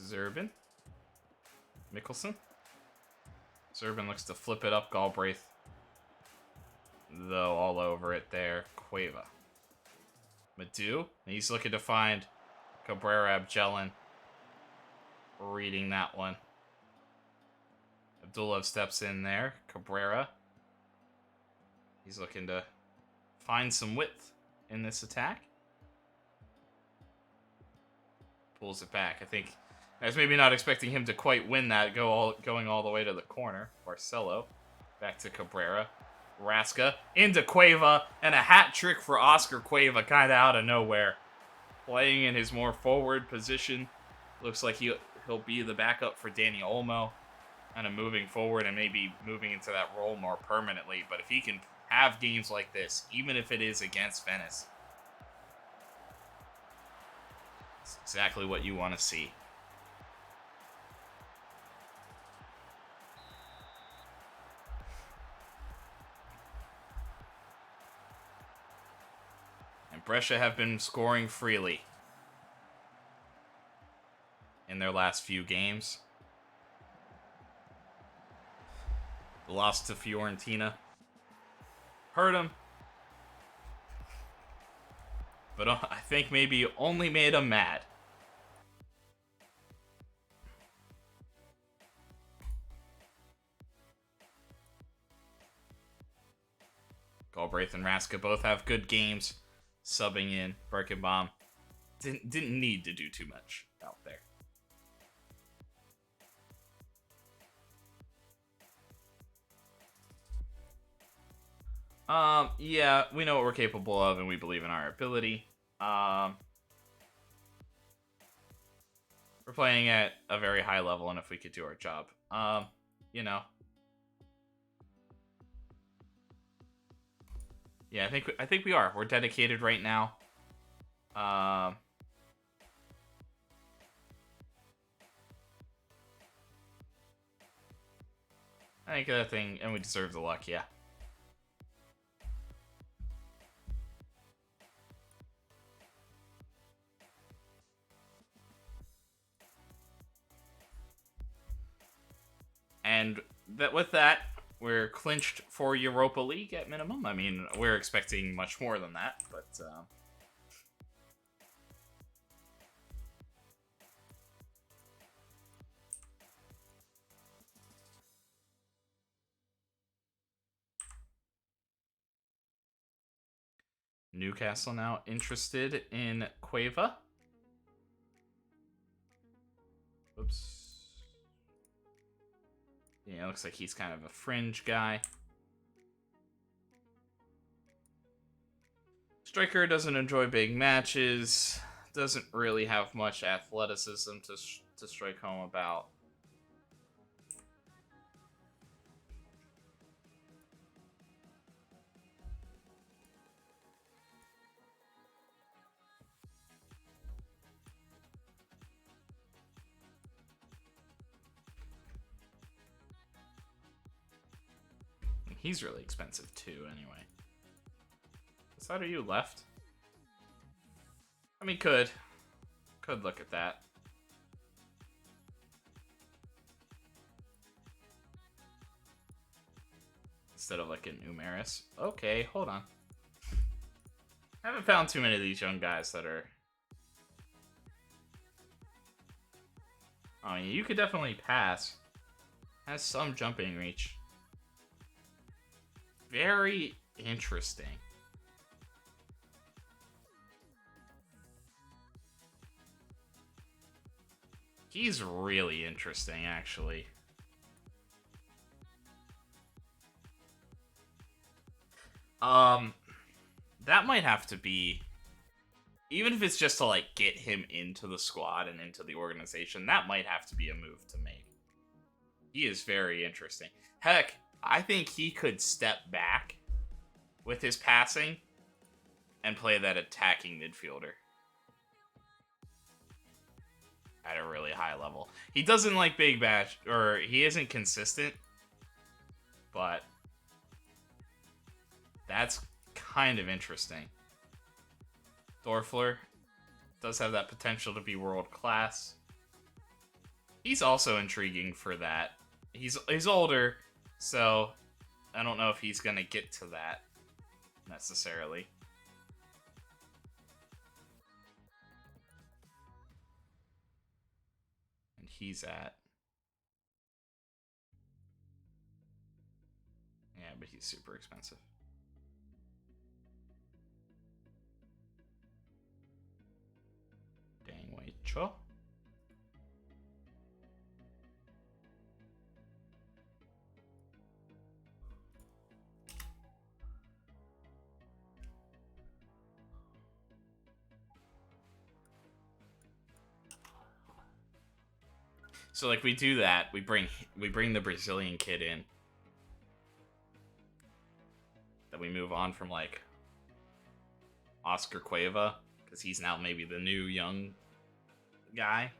Zerbin. Mikkelsen. Zerbin looks to flip it up. Galbraith, though, all over it there. Cueva. Madu. He's looking to find Cabrera. Abjelin reading that one. Abdullah steps in there. Cabrera. He's looking to find some width in this attack. Pulls it back. I think I was maybe not expecting him to quite win that, going all the way to the corner. Barcelo, back to Cabrera. Rasca, into Cueva, and a hat trick for Oscar Cueva, kind of out of nowhere. Playing in his more forward position. Looks like he'll be the backup for Danny Olmo. Kind of moving forward and maybe moving into that role more permanently. But if he can have games like this, even if it is against Venice, it's exactly what you want to see. And Brescia have been scoring freely in their last few games. The loss to Fiorentina hurt them, but I think maybe only made him mad. Galbraith and Rasca both have good games. Subbing in. Birkenbaum didn't need to do too much out there. Yeah, we know what we're capable of, and we believe in our ability. We're playing at a very high level, and if we could do our job, you know. Yeah, I think we are. We're dedicated right now. I think that thing, and we deserve the luck, yeah. with that, we're clinched for Europa League at minimum. I mean, we're expecting much more than that, but Newcastle now interested in Cueva. Oops. Yeah, looks like he's kind of a fringe guy. Striker doesn't enjoy big matches. Doesn't really have much athleticism to strike home about. He's really expensive too, anyway. What side are you, left? I mean, could look at that. Instead of like an Umaris. Okay, hold on. I haven't found too many of these young guys that are... I mean, you could definitely pass. Has some jumping reach. Very interesting. He's really interesting, actually. That might have to be, even if it's just to like get him into the squad and into the organization, that might have to be a move to make. He is very interesting. Heck, I think he could step back with his passing and play that attacking midfielder at a really high level. He doesn't like big match, or he isn't consistent, but that's kind of interesting. Dorfler does have that potential to be world class. He's also intriguing for that. He's older, so I don't know if he's gonna get to that necessarily. And he's at... Yeah, but he's super expensive. Dang, wait, cho? So like we do that, we bring the Brazilian kid in. Then we move on from like Oscar Cueva, because he's now maybe the new young guy.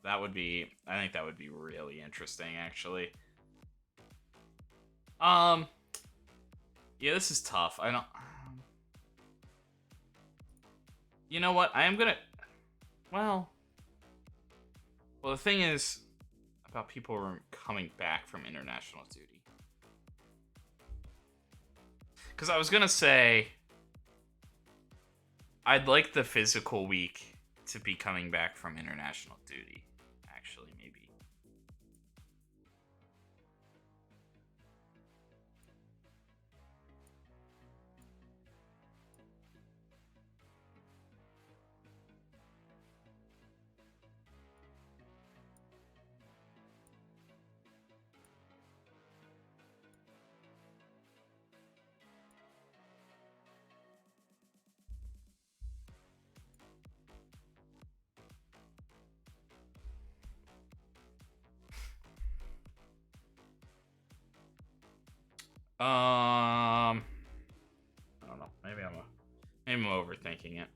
That would be, I think that would be really interesting, actually. Yeah, this is tough. I don't... You know what? I am gonna... Well, the thing is about people coming back from international duty. Because I was gonna say, I'd like the physical week to be coming back from international duty. Actually, maybe. I don't know. Maybe I'm overthinking it.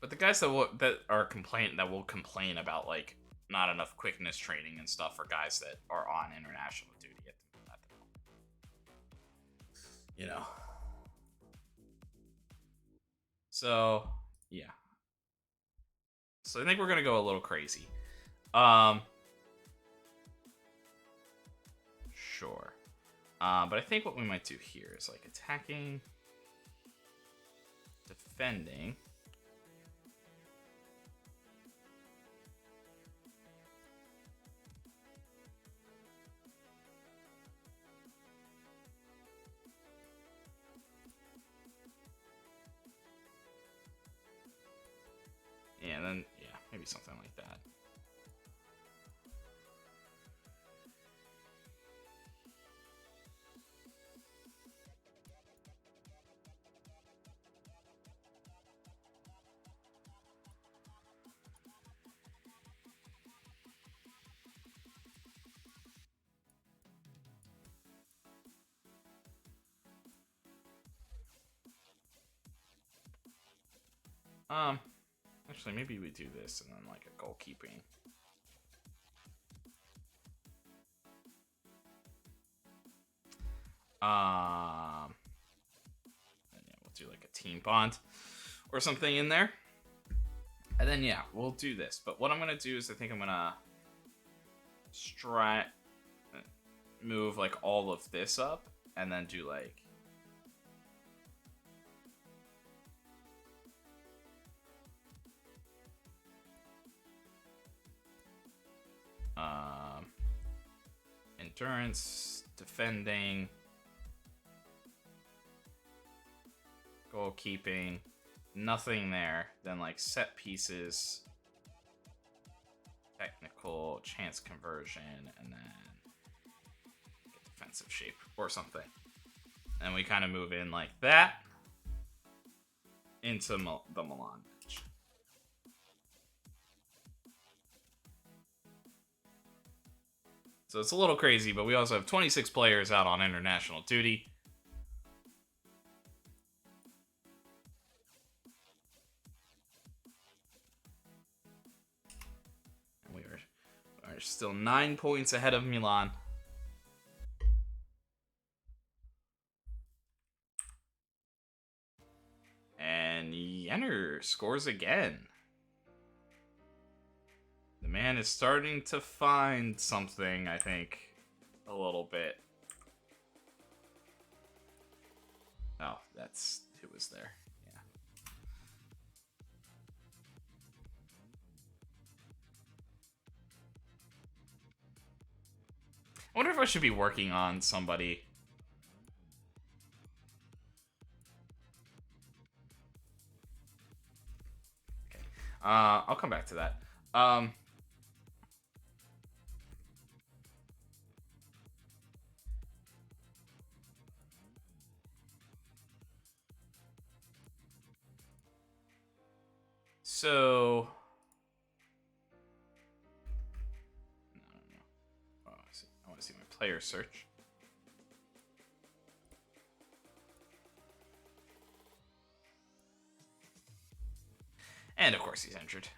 But the guys that will complain about like not enough quickness training and stuff are guys that are on international duty at the moment. You know. So yeah. So I think we're gonna go a little crazy. Sure. But I think what we might do here is like attacking, defending. Yeah, and then, yeah, maybe something like that. Actually, maybe we do this and then like a goalkeeping. And yeah, we'll do like a team bond or something in there. And then yeah, we'll do this. But what I'm gonna do is I think I'm gonna move like all of this up and then do like endurance, defending, goalkeeping, nothing there. Then like set pieces, technical, chance conversion, and then get defensive shape or something. And we kind of move in like that into the Milan match. So it's a little crazy, but we also have 26 players out on international duty. And we are still 9 points ahead of Milan. And Jenner scores again. The man is starting to find something, I think, a little bit. Oh, that's who was there. Yeah. I wonder if I should be working on somebody. Okay. I'll come back to that. So, no. Oh, I want to see my player search. And of course he's injured.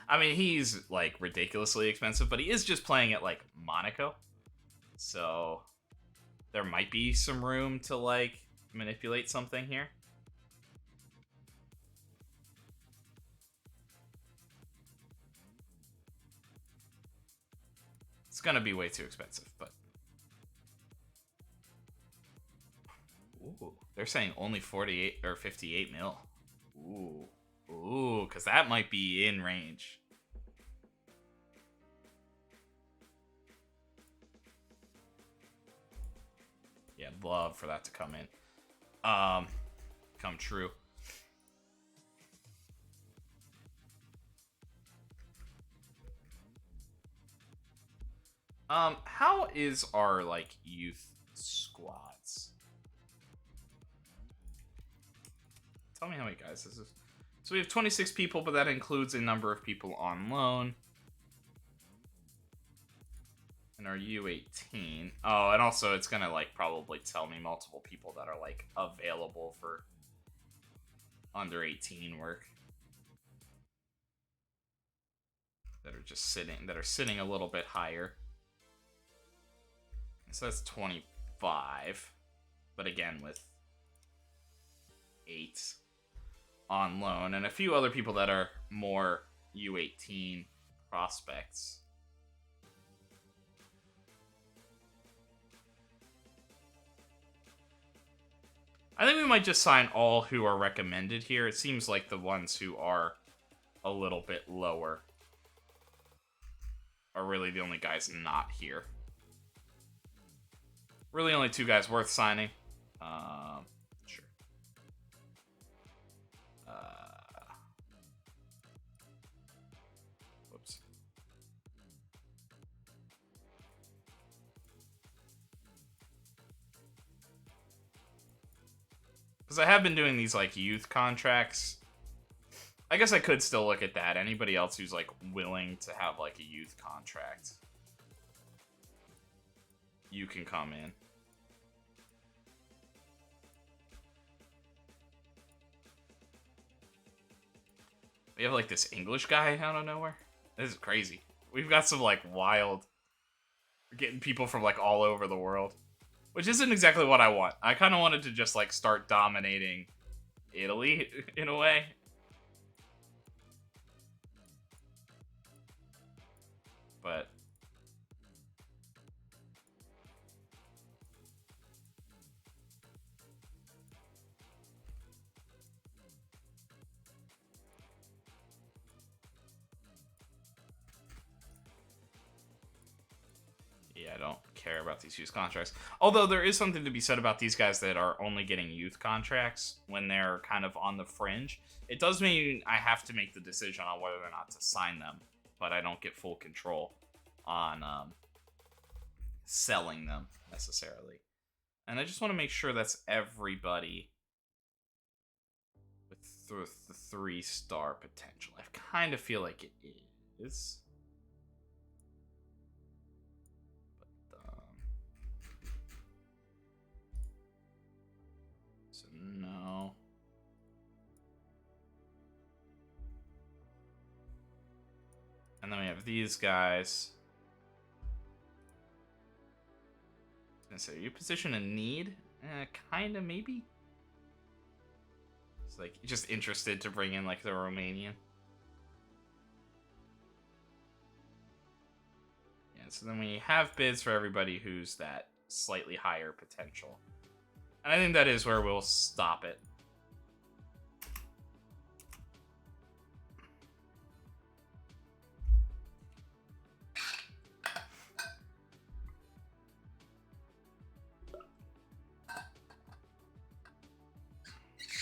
I mean, he's like ridiculously expensive, but he is just playing at like Monaco. So there might be some room to like manipulate something here. It's gonna be way too expensive, but ooh, they're saying only 48 or 58 mil. Ooh, because that might be in range. Yeah, I'd love for that to come in. Come true. How is our like youth squads? Tell me how many guys this is. So we have 26 people, but that includes a number of people on loan. And our U18. Oh, and also it's gonna like probably tell me multiple people that are like available for under 18 work. That are just sitting a little bit higher. So that's 25. But again, with 8 on loan, and a few other people that are more U18 prospects. I think we might just sign all who are recommended here. It seems like the ones who are a little bit lower are really the only guys not here. Really only 2 guys worth signing. Sure. Whoops. Because I have been doing these, like, youth contracts. I guess I could still look at that. Anybody else who's, like, willing to have, like, a youth contract, you can come in. We have, like, this English guy out of nowhere. This is crazy. We've got some, like, wild... We're getting people from, like, all over the world. Which isn't exactly what I want. I kind of wanted to just, like, start dominating Italy, in a way. But... yeah, I don't care about these youth contracts. Although there is something to be said about these guys that are only getting youth contracts when they're kind of on the fringe. It does mean I have to make the decision on whether or not to sign them, but I don't get full control on selling them necessarily. And I just want to make sure that's everybody with the 3-star potential. I kind of feel like it is. No. And then we have these guys. I was gonna say, are you position in need? Kinda, maybe. It's like just interested to bring in like the Romanian. Yeah, so then we have bids for everybody who's that slightly higher potential. And I think that is where we'll stop it.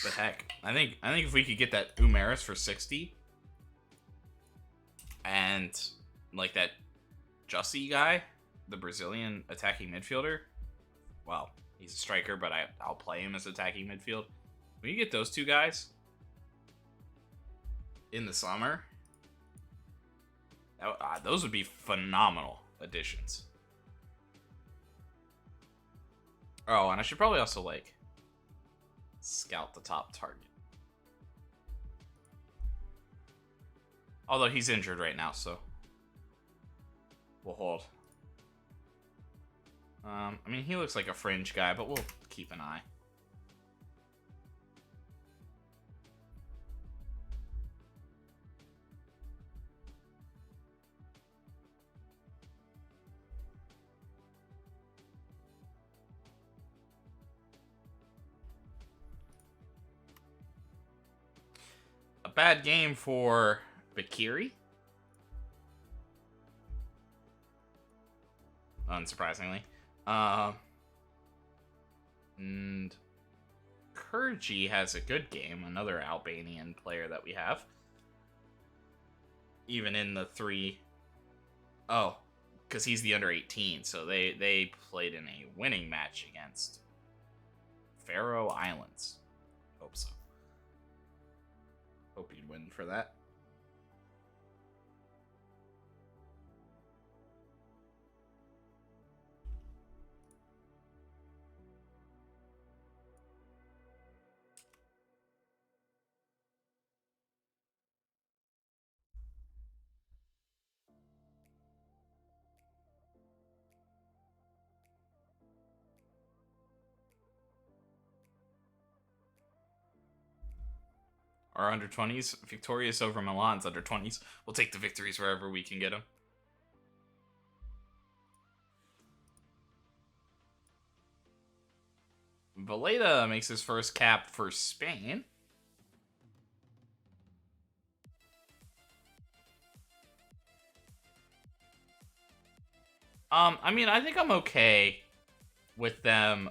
The heck. I think if we could get that Umaris for 60 and like that Jussi guy, the Brazilian attacking midfielder, well, he's a striker, but I'll play him as attacking midfield. When you get those 2 guys in the summer, those would be phenomenal additions. Oh, and I should probably also, like, scout the top target. Although he's injured right now, so we'll hold. I mean, he looks like a fringe guy, but we'll keep an eye. A bad game for Bakiri. Unsurprisingly. And Kurji has a good game, another Albanian player that we have. Even in the 3... Oh, because he's the under 18, so they played in a winning match against Faroe Islands. Hope so. Hope you'd win for that. are under 20s. Victorious over Milan's under 20s. We'll take the victories wherever we can get them. Valeda makes his first cap for Spain. I mean, I think I'm okay with them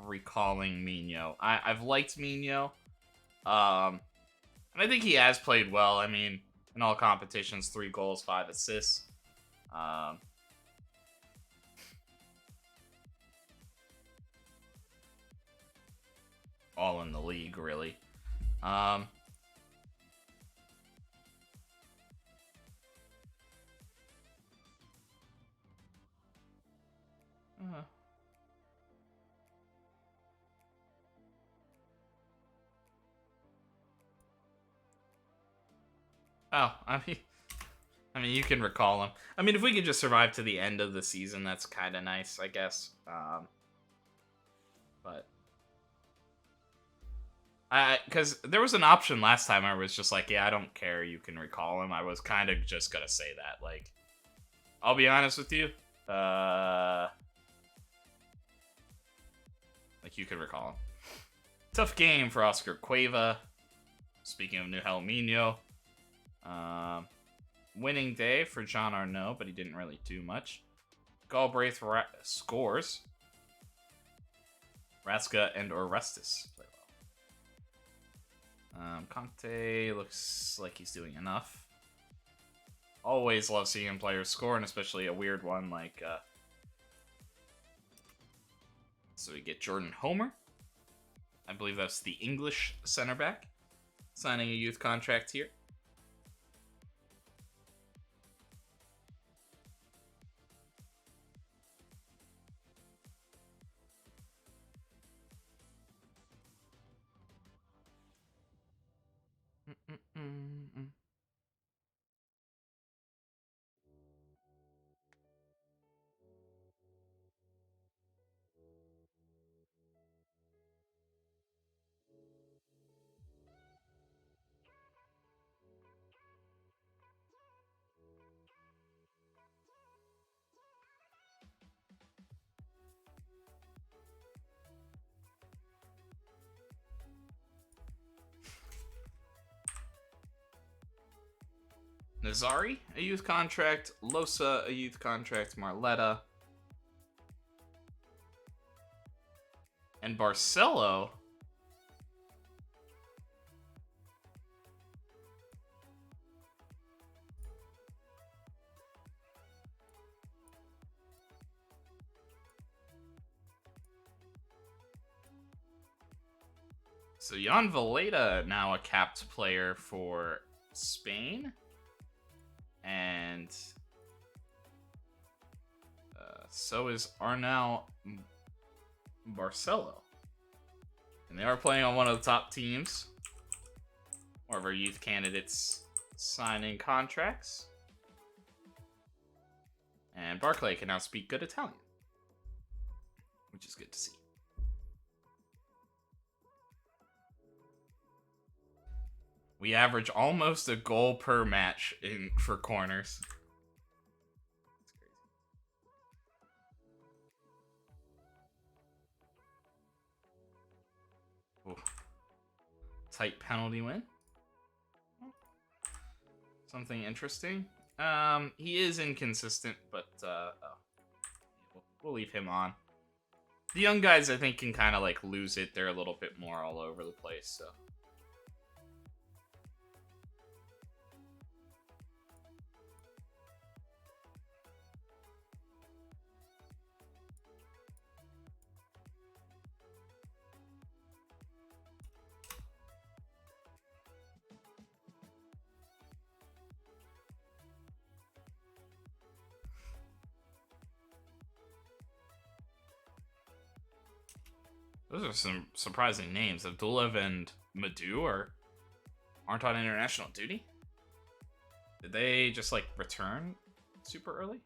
recalling Mino. I've liked Mino. And I think he has played well. I mean, in all competitions, 3 goals, 5 assists. All in the league, really. Oh, I mean, you can recall him. I mean, if we could just survive to the end of the season, that's kind of nice, I guess. But because there was an option last time I was just like, yeah, I don't care, you can recall him. I was kind of just gonna say that. Like, I'll be honest with you. Like, you could recall him. Tough game for Oscar Cueva. Speaking of Nugel Mino. Winning day for John Arnaud, but he didn't really do much. Galbraith scores. Raska and Orestes play well. Conte looks like he's doing enough. Always love seeing players score, and especially a weird one like... So we get Jordan Homer. I believe that's the English center back. Signing a youth contract here. Nazari, a youth contract. Losa, a youth contract. Marletta. And Barcelo. So Jan Valeda now a capped player for Spain. And so is Arnau Barcelo. And they are playing on one of the top teams. One of our youth candidates signing contracts. And Barclay can now speak good Italian, which is good to see. We average almost a goal per match for corners. That's crazy. Ooh. Tight penalty win. Something interesting. He is inconsistent, but we'll leave him on. The young guys, I think, can kind of like lose it. They're a little bit more all over the place, so. Those are some surprising names. Abdulev and Madu aren't on international duty? Did they just, like, return super early?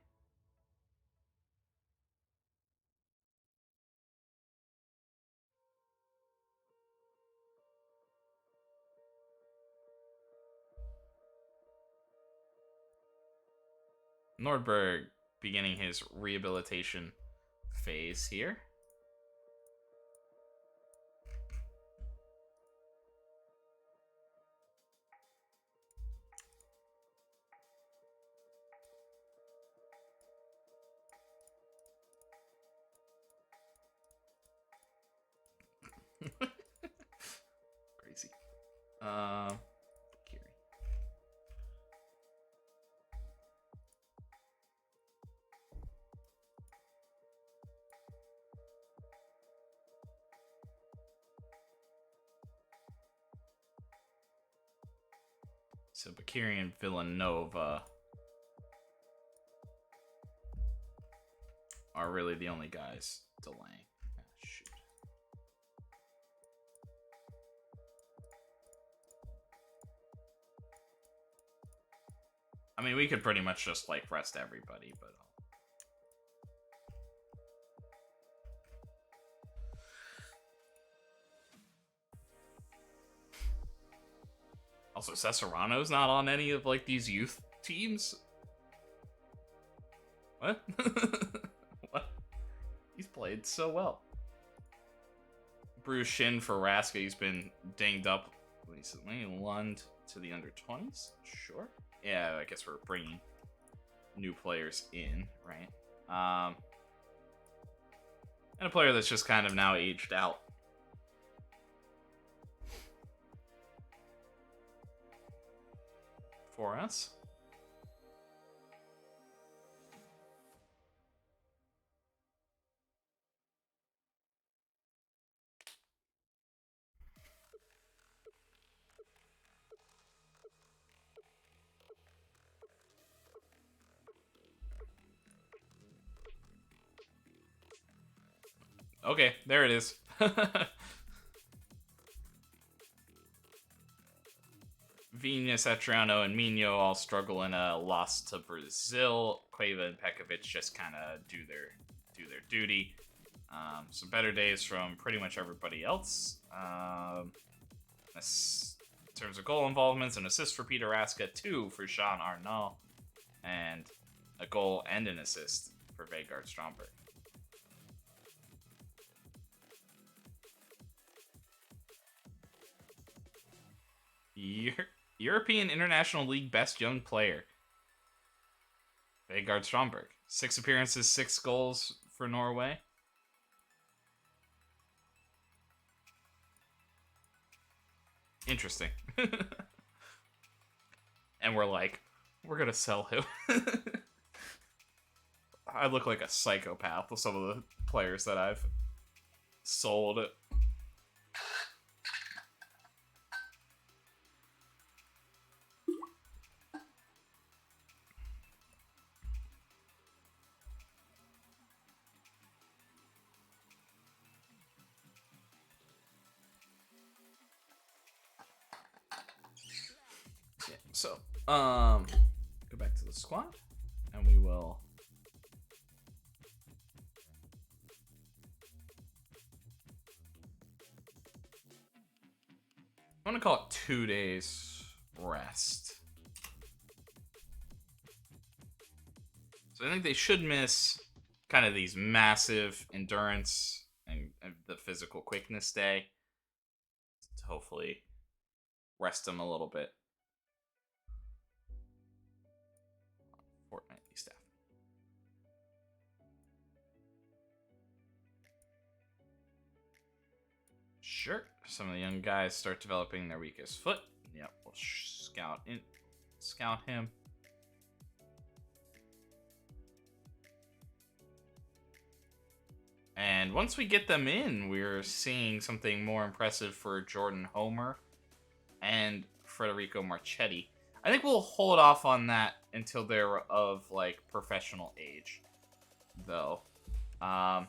Nordberg beginning his rehabilitation phase here. Crazy. Kiri. So Bakiri and Villanova are really the only guys delaying. Ah, shoot. I mean, we could pretty much just, like, rest everybody, but... Also, Cesarano's not on any of, like, these youth teams? What? What? He's played so well. Bruce Shin for Raska, he's been dinged up recently. Lund to the under-20s? Sure. Yeah, I guess we're bringing new players in, right? And a player that's just kind of now aged out. For us. Okay, there it is. Vinha, Satriano, and Mino all struggle in a loss to Brazil. Cueva and Pekovic just kind of do their duty. Some better days from pretty much everybody else. In terms of goal involvements, an assist for Peter Raska, 2 for Jean Arnaud, and a goal and an assist for Vegard Stromberg. European International League Best Young Player, Vegard Stromberg. 6 appearances, 6 goals for Norway. Interesting. And we're like, we're gonna sell him. I look like a psychopath with some of the players that I've sold. So, go back to the squad, and we will... I want to call it 2 days rest. So I think they should miss kind of these massive endurance and the physical quickness day to hopefully rest them a little bit. Fortnightly staff. Sure. Some of the young guys start developing their weakest foot. Yep, we'll scout him. And once we get them in, we're seeing something more impressive for Jordan Homer and Federico Marchetti. I think we'll hold off on that until they're of, like, professional age, though. And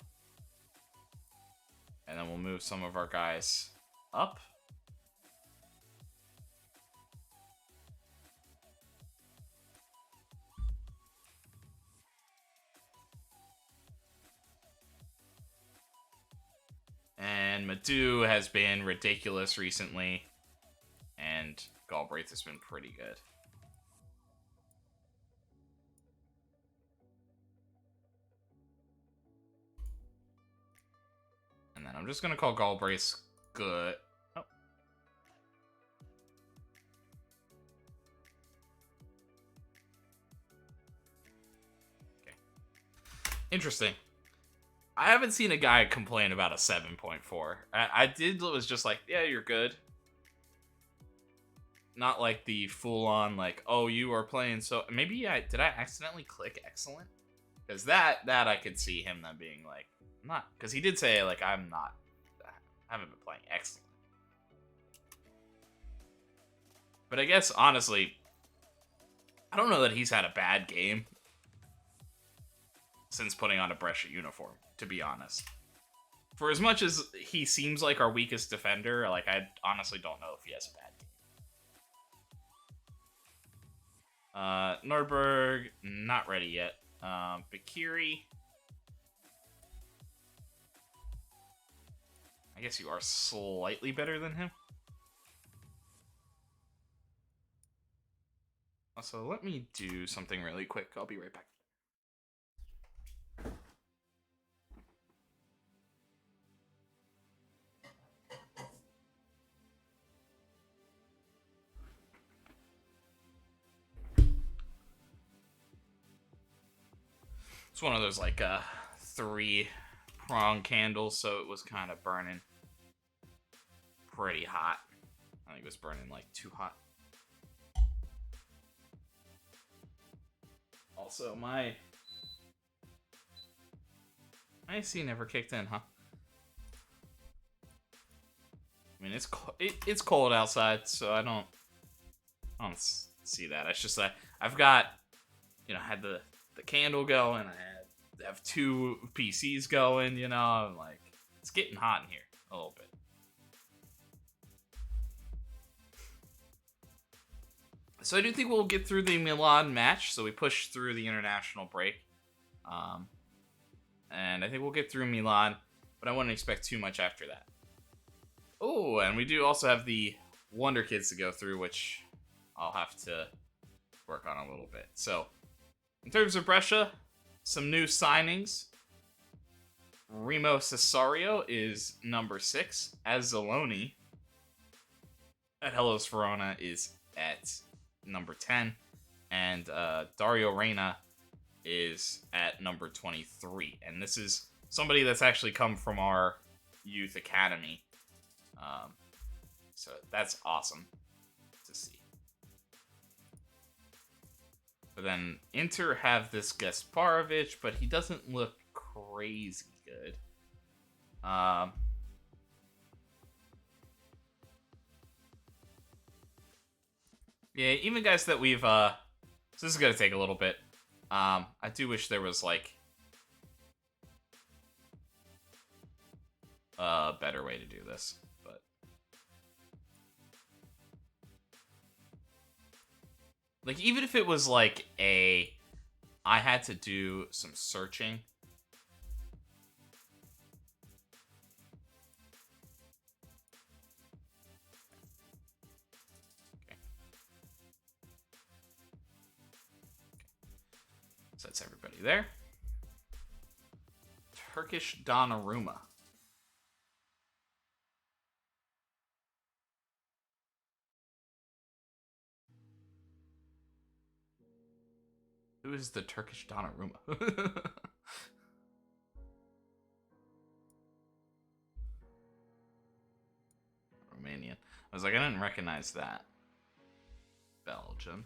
then we'll move some of our guys up. And Madu has been ridiculous recently. And Galbraith has been pretty good. And I'm just going to call Galbraith good. Oh. Okay. Interesting. I haven't seen a guy complain about a 7.4. Was just like, yeah, you're good. Not like the full-on, like, oh, you are playing so... Maybe did I accidentally click excellent? Because that I could see him then being like, not... Because he did say, like, I haven't been playing excellent. But I guess, honestly, I don't know that he's had a bad game since putting on a Brescia uniform, to be honest. For as much as he seems like our weakest defender, like, I honestly don't know if he has a bad game. Nordberg, not ready yet. Bakiri. I guess you are slightly better than him. Also, let me do something really quick. I'll be right back. It's one of those, like, 3-prong candles, so it was kind of burning pretty hot. I think it was burning, like, too hot. Also, my AC never kicked in, huh? I mean, it's cold outside, so I don't see that. It's just that I've got, had the candle going. I have 2 PCs going. I'm like, it's getting hot in here a little bit. So I do think we'll get through the Milan match. So we push through the international break. And I think we'll get through Milan, but I wouldn't expect too much after that. Oh, and we do also have the Wonderkids to go through, which I'll have to work on a little bit. So, in terms of Brescia, some new signings. Remo Cesario is number 6. Azzoloni at Hellas Verona is at number 10. And Dario Reina is at number 23. And this is somebody that's actually come from our youth academy. So that's awesome to see. But then Inter have this Gasparovic, but he doesn't look crazy good. Yeah, even guys that we've so this is gonna take a little bit. I do wish there was like a better way to do this, but like even if it was like I had to do some searching. So that's everybody there. Turkish Donnarumma. Who is the Turkish Donnarumma? Romanian. I was like, I didn't recognize that. Belgium.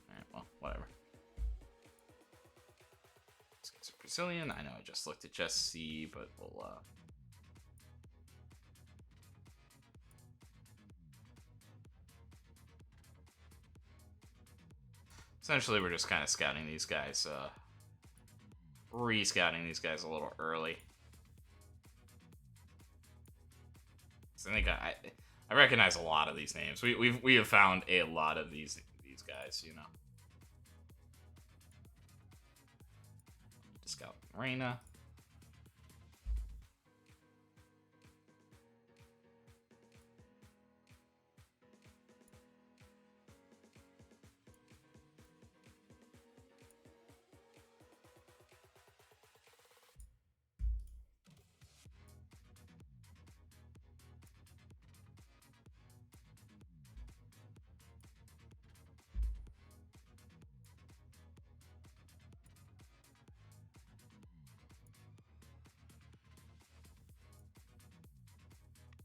Alright, well, whatever. These guys are Brazilian. I know I just looked at Just C, but we'll essentially, we're just kind of scouting these guys, re-scouting these guys a little early. So I think I recognize a lot of these names. We have found a lot of these guys, you know. To scout Reina.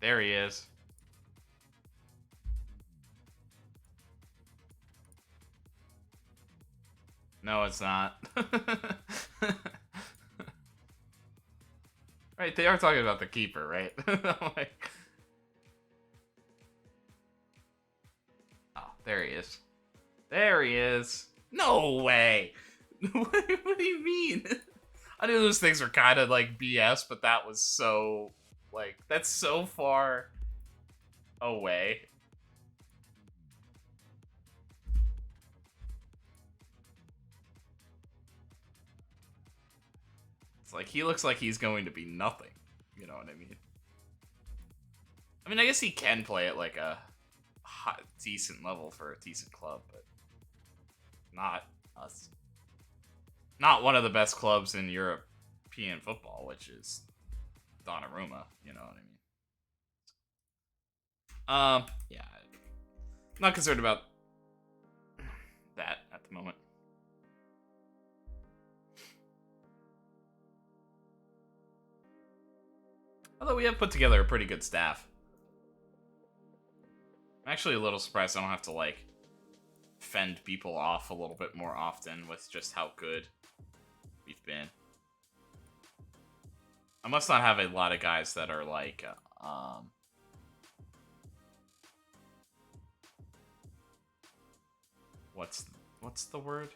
There he is. No, it's not. Right, they are talking about the keeper, right? Like... Oh, there he is. There he is. No way! What do you mean? I knew those things were kind of like BS, but that was so... Like, that's so far away. It's like, he looks like he's going to be nothing. You know what I mean? I mean, I guess he can play at like a decent level for a decent club, but not us. Not one of the best clubs in European football, which is Donnarumma. You know what I mean? Yeah. Not concerned about that at the moment. Although we have put together a pretty good staff. I'm actually a little surprised I don't have to, like, fend people off a little bit more often with just how good we've been. I must not have a lot of guys that are, like, what's the word?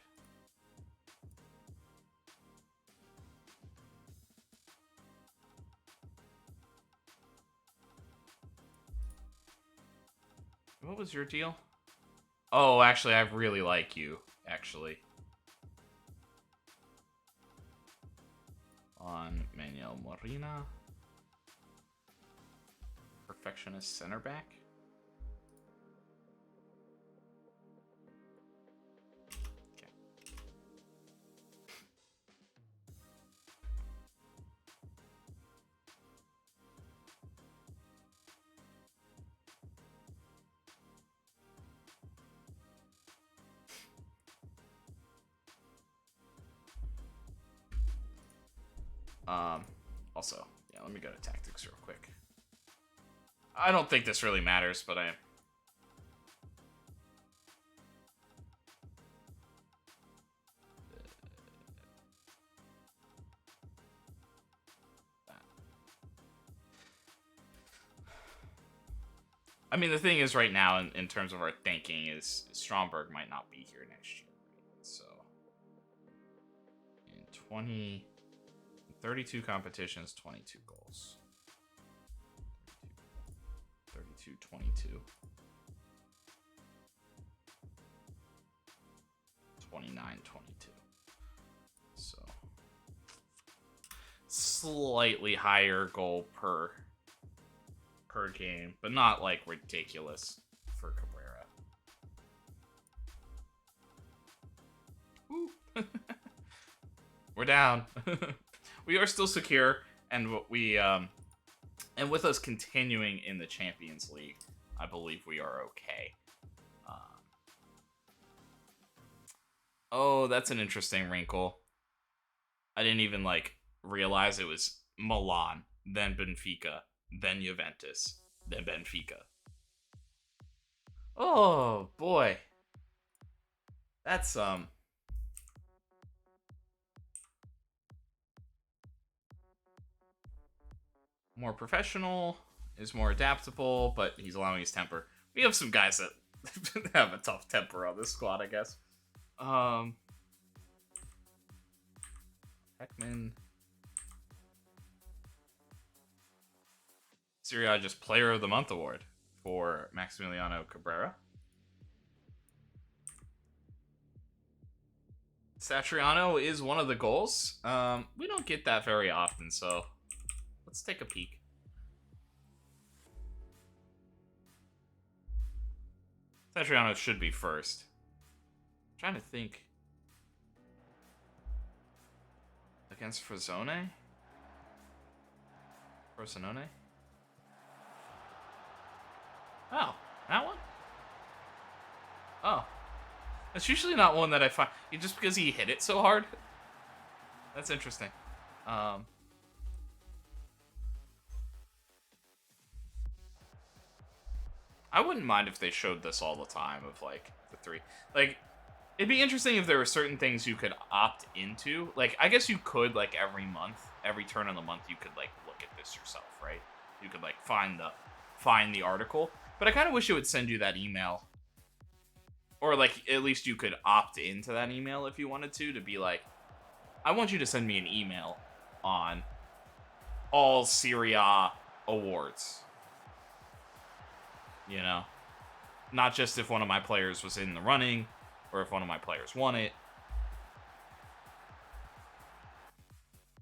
What was your deal? Oh, actually, I really like you, actually. On Manuel Molina. Perfectionist center back. Also, yeah, let me go to tactics real quick. I don't think this really matters, but I... I mean, the thing is right now, in terms of our thinking, is Stromberg might not be here next year. So, in 32 competitions, 22 goals. 32, 22. 29, 22. So, slightly higher goal per game, but not like ridiculous for Cabrera. We're down. We are still secure, and and with us continuing in the Champions League, I believe we are okay. Oh, that's an interesting wrinkle. I didn't even like realize it was Milan, then Benfica, then Juventus, then Benfica. Oh boy, that's more professional, is more adaptable, but he's allowing his temper. We have some guys that have a tough temper on this squad, I guess. Heckman. Serie A just Player of the Month award for Maximiliano Cabrera. Satriano is one of the goals. We don't get that very often, so let's take a peek. Satriano should be first. I'm trying to think. Against Frosinone? Frosinone? Oh, that one? Oh. That's usually not one that I find... Just because he hit it so hard? That's interesting. I wouldn't mind if they showed this all the time of, like, the 3. Like, it'd be interesting if there were certain things you could opt into. Like, I guess you could, like, every month, every turn of the month, you could, like, look at this yourself, right? You could, like, find the article. But I kind of wish it would send you that email. Or, like, at least you could opt into that email if you wanted to be like, I want you to send me an email on all Serie A awards. You know? Not just if one of my players was in the running, or if one of my players won it.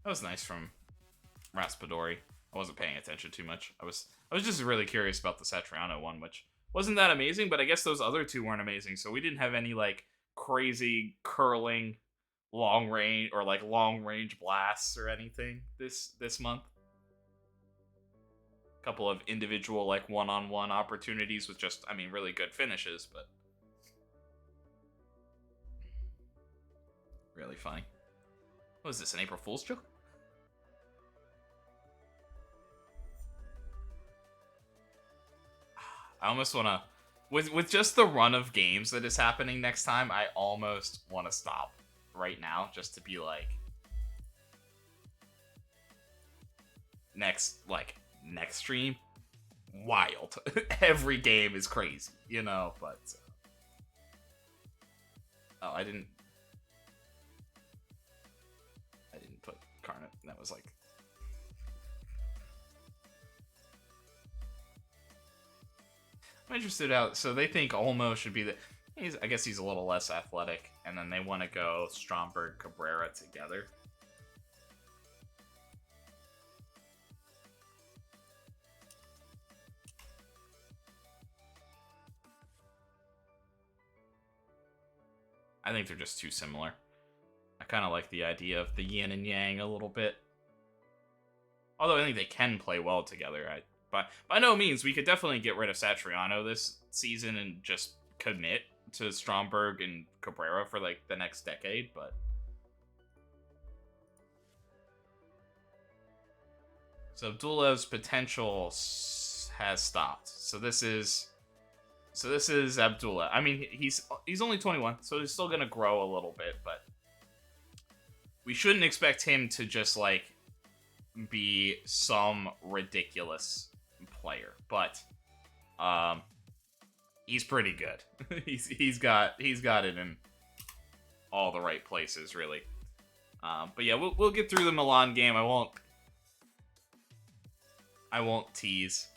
That was nice from Raspadori. I wasn't paying attention too much. I was just really curious about the Satriano one, which wasn't that amazing, but I guess those other 2 weren't amazing, so we didn't have any, like, crazy curling long range blasts or anything this month. A couple of individual, like, one-on-one opportunities with just, I mean, really good finishes, but really funny. What is this, an April Fool's joke? I almost want to, with just the run of games that is happening next time, I almost want to stop right now just to be like, next stream, wild. Every game is crazy, you know, but oh, I didn't put Carnot. That was like, I'm interested out. So they think Olmo should be I guess he's a little less athletic, and then they want to go Stromberg Cabrera together. I think they're just too similar. I kind of like the idea of the yin and yang a little bit. Although I think they can play well together. But by no means, we could definitely get rid of Satriano this season and just commit to Stromberg and Cabrera for, like, the next decade, but so Abdullah's potential has stopped. So this is Abdullah. I mean, he's only 21, so he's still gonna grow a little bit, but we shouldn't expect him to just, like, be some ridiculous player. But he's pretty good. he's got it in all the right places, really. But yeah, we'll get through the Milan game. I won't tease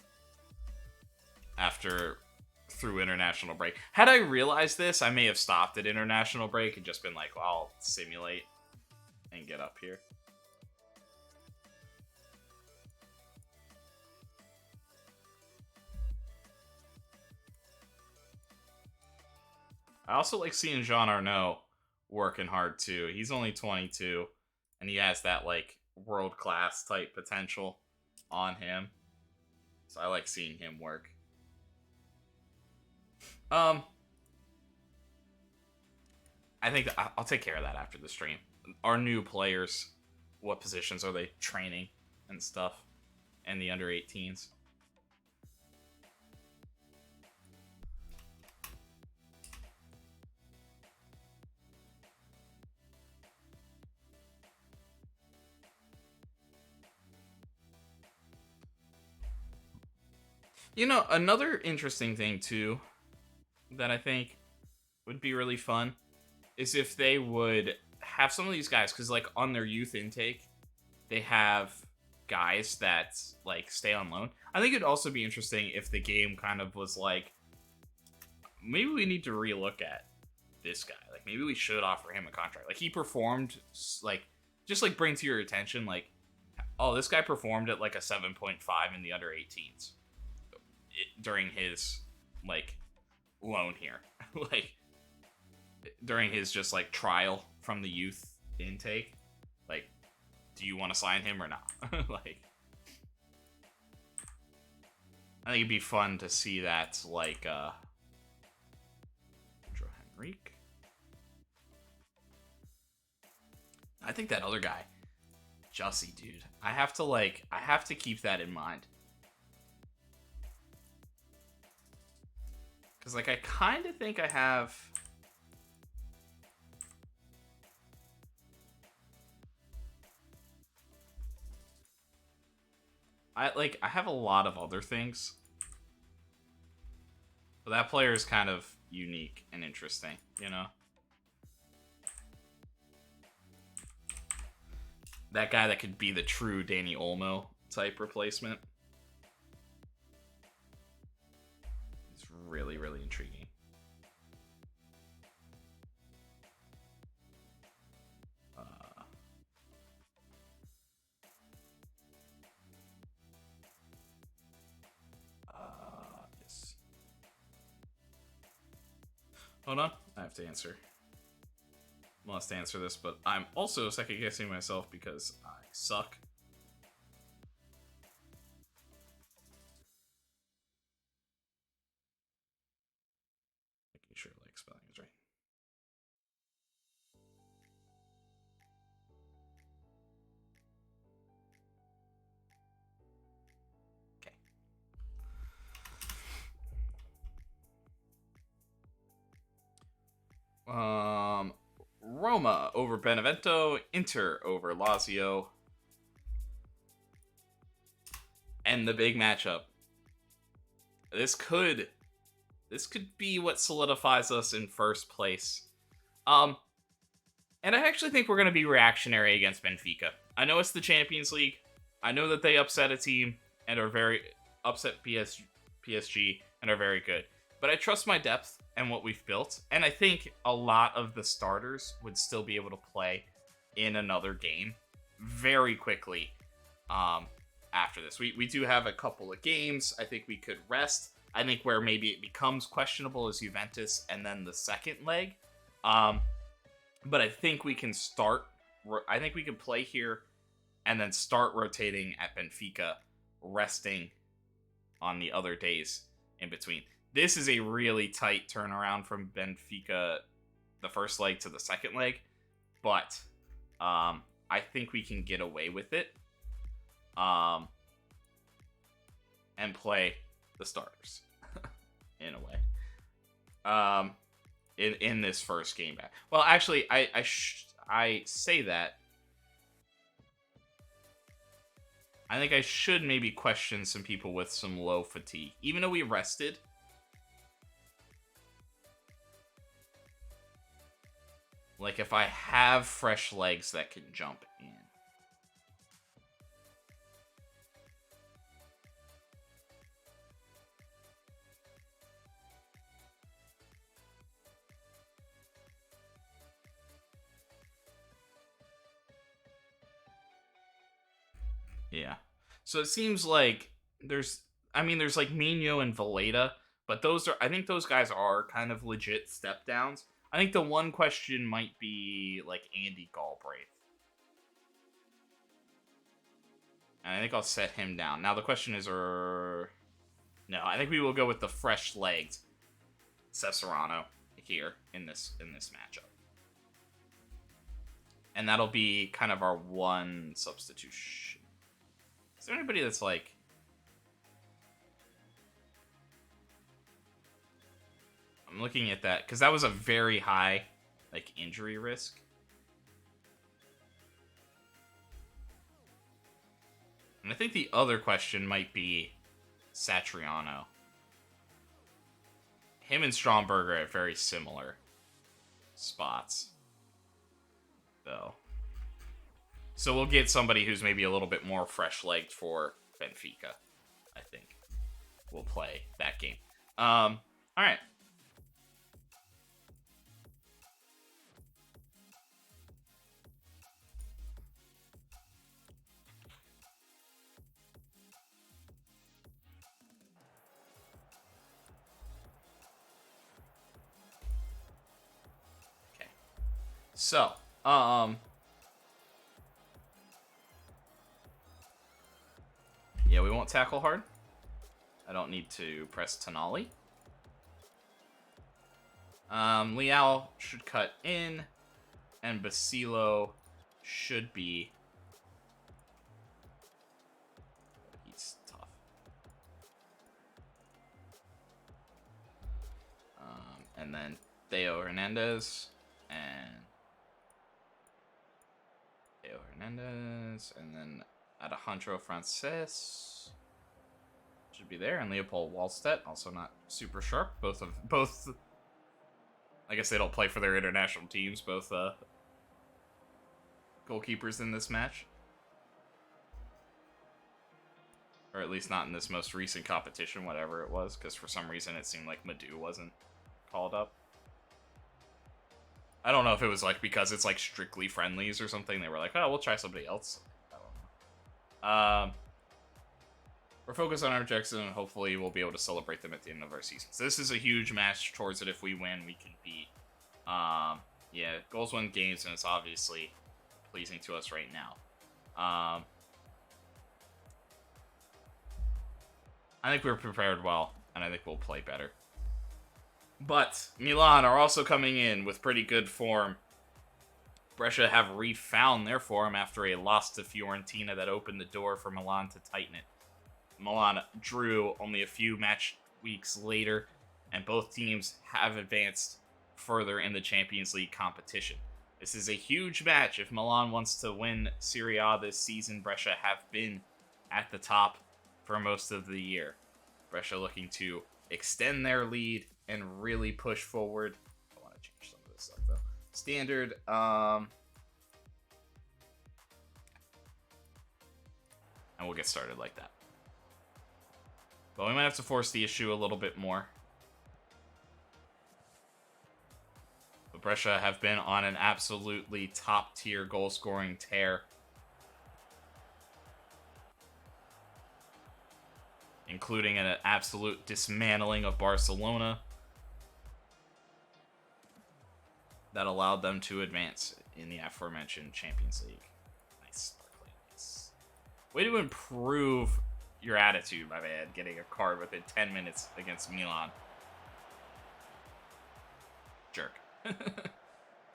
through international break. Had I realized this, I may have stopped at international break and just been like, well, I'll simulate and get up here. I also like seeing Jean Arnaud working hard too. He's only 22, and he has that, like, world-class type potential on him. So I like seeing him work. I think I'll take care of that after the stream. Our new players, what positions are they training and stuff, and the under 18s. You know, another interesting thing too that I think would be really fun is if they would have some of these guys, because, like, on their youth intake, they have guys that, like, stay on loan. I think it'd also be interesting if the game kind of was like, maybe we need to relook at this guy. Like, maybe we should offer him a contract. Like, he performed, like, just, like, bring to your attention, like, oh, this guy performed at, like, a 7.5 in the under 18s during his, like, loan here. Like, during his just, like, trial from the youth intake. Like, do you want to sign him or not? Like, I think it'd be fun to see that, like, Pedro Henrique. I think that other guy, Jussie, dude. I have to keep that in mind. Because, like, I kind of think I have... I have a lot of other things. But that player is kind of unique and interesting, you know? That guy that could be the true Danny Olmo type replacement. It's really, really intriguing. Yes. Hold on, I have to answer. Must answer this, but I'm also second guessing myself because I suck. Making sure like spelling is right. Okay. Roma over Benevento, Inter over Lazio, and the big matchup. This could be what solidifies us in first place. And I actually think we're going to be reactionary against Benfica. I know it's the Champions League. I know that they upset a team and are very upset PSG and are very good. But I trust my depth and what we've built, and I think a lot of the starters would still be able to play in another game very quickly after this. We do have a couple of games. I think we could rest. I think where maybe it becomes questionable is Juventus and then the second leg. But I think we can start. I think we can play here and then start rotating at Benfica, resting on the other days in between. This is a really tight turnaround from Benfica, the first leg to the second leg, but I think we can get away with it and play the starters in a way in this first game back. Well, actually, I say that. I think I should maybe question some people with some low fatigue, even though we rested. Like, if I have fresh legs that can jump in. Yeah. So it seems like there's like Mino and Valeta, but I think those guys are kind of legit step downs. I think the one question might be, like, Andy Galbraith. And I think I'll set him down. Now, the question is, no, I think we will go with the fresh-legged Cesarano here in this matchup. And that'll be kind of our one substitution. Is there anybody that's, like... I'm looking at that, because that was a very high, like, injury risk. And I think the other question might be Satriano. Him and Stromberg are at very similar spots, though. So we'll get somebody who's maybe a little bit more fresh-legged for Benfica, I think. We'll play that game. All right. So, yeah, we won't tackle hard. I don't need to press Tonali. Leal should cut in, and Basilo should be... He's tough. And then Theo Hernandez. And Theo Hernandez. And then Alejandro Frances should be there. And Leopold Wallstedt, also not super sharp. Both, I guess they don't play for their international teams. Both goalkeepers in this match. Or at least not in this most recent competition, whatever it was. Because for some reason it seemed like Madou wasn't called up. I don't know if it was like because it's like strictly friendlies or something. They were like, oh, we'll try somebody else. I don't know. We're focused on our objectives, and hopefully we'll be able to celebrate them at the end of our season. So this is a huge match towards it. If we win, we can beat. Yeah, goals win games, and it's obviously pleasing to us right now. I think we're prepared well, and I think we'll play better. But Milan are also coming in with pretty good form. Brescia have refound their form after a loss to Fiorentina that opened the door for Milan to tighten it. Milan drew only a few match weeks later, and both teams have advanced further in the Champions League competition. This is a huge match. If Milan wants to win Serie A this season, Brescia have been at the top for most of the year. Brescia looking to extend their lead and really push forward. I want to change some of this stuff though. Standard, and we'll get started like that. But we might have to force the issue a little bit more. But Brescia have been on an absolutely top-tier goal-scoring tear. Including an absolute dismantling of Barcelona. That allowed them to advance in the aforementioned Champions League. Nice. Nice. Way to improve your attitude, my man, getting a card within 10 minutes against Milan. Jerk.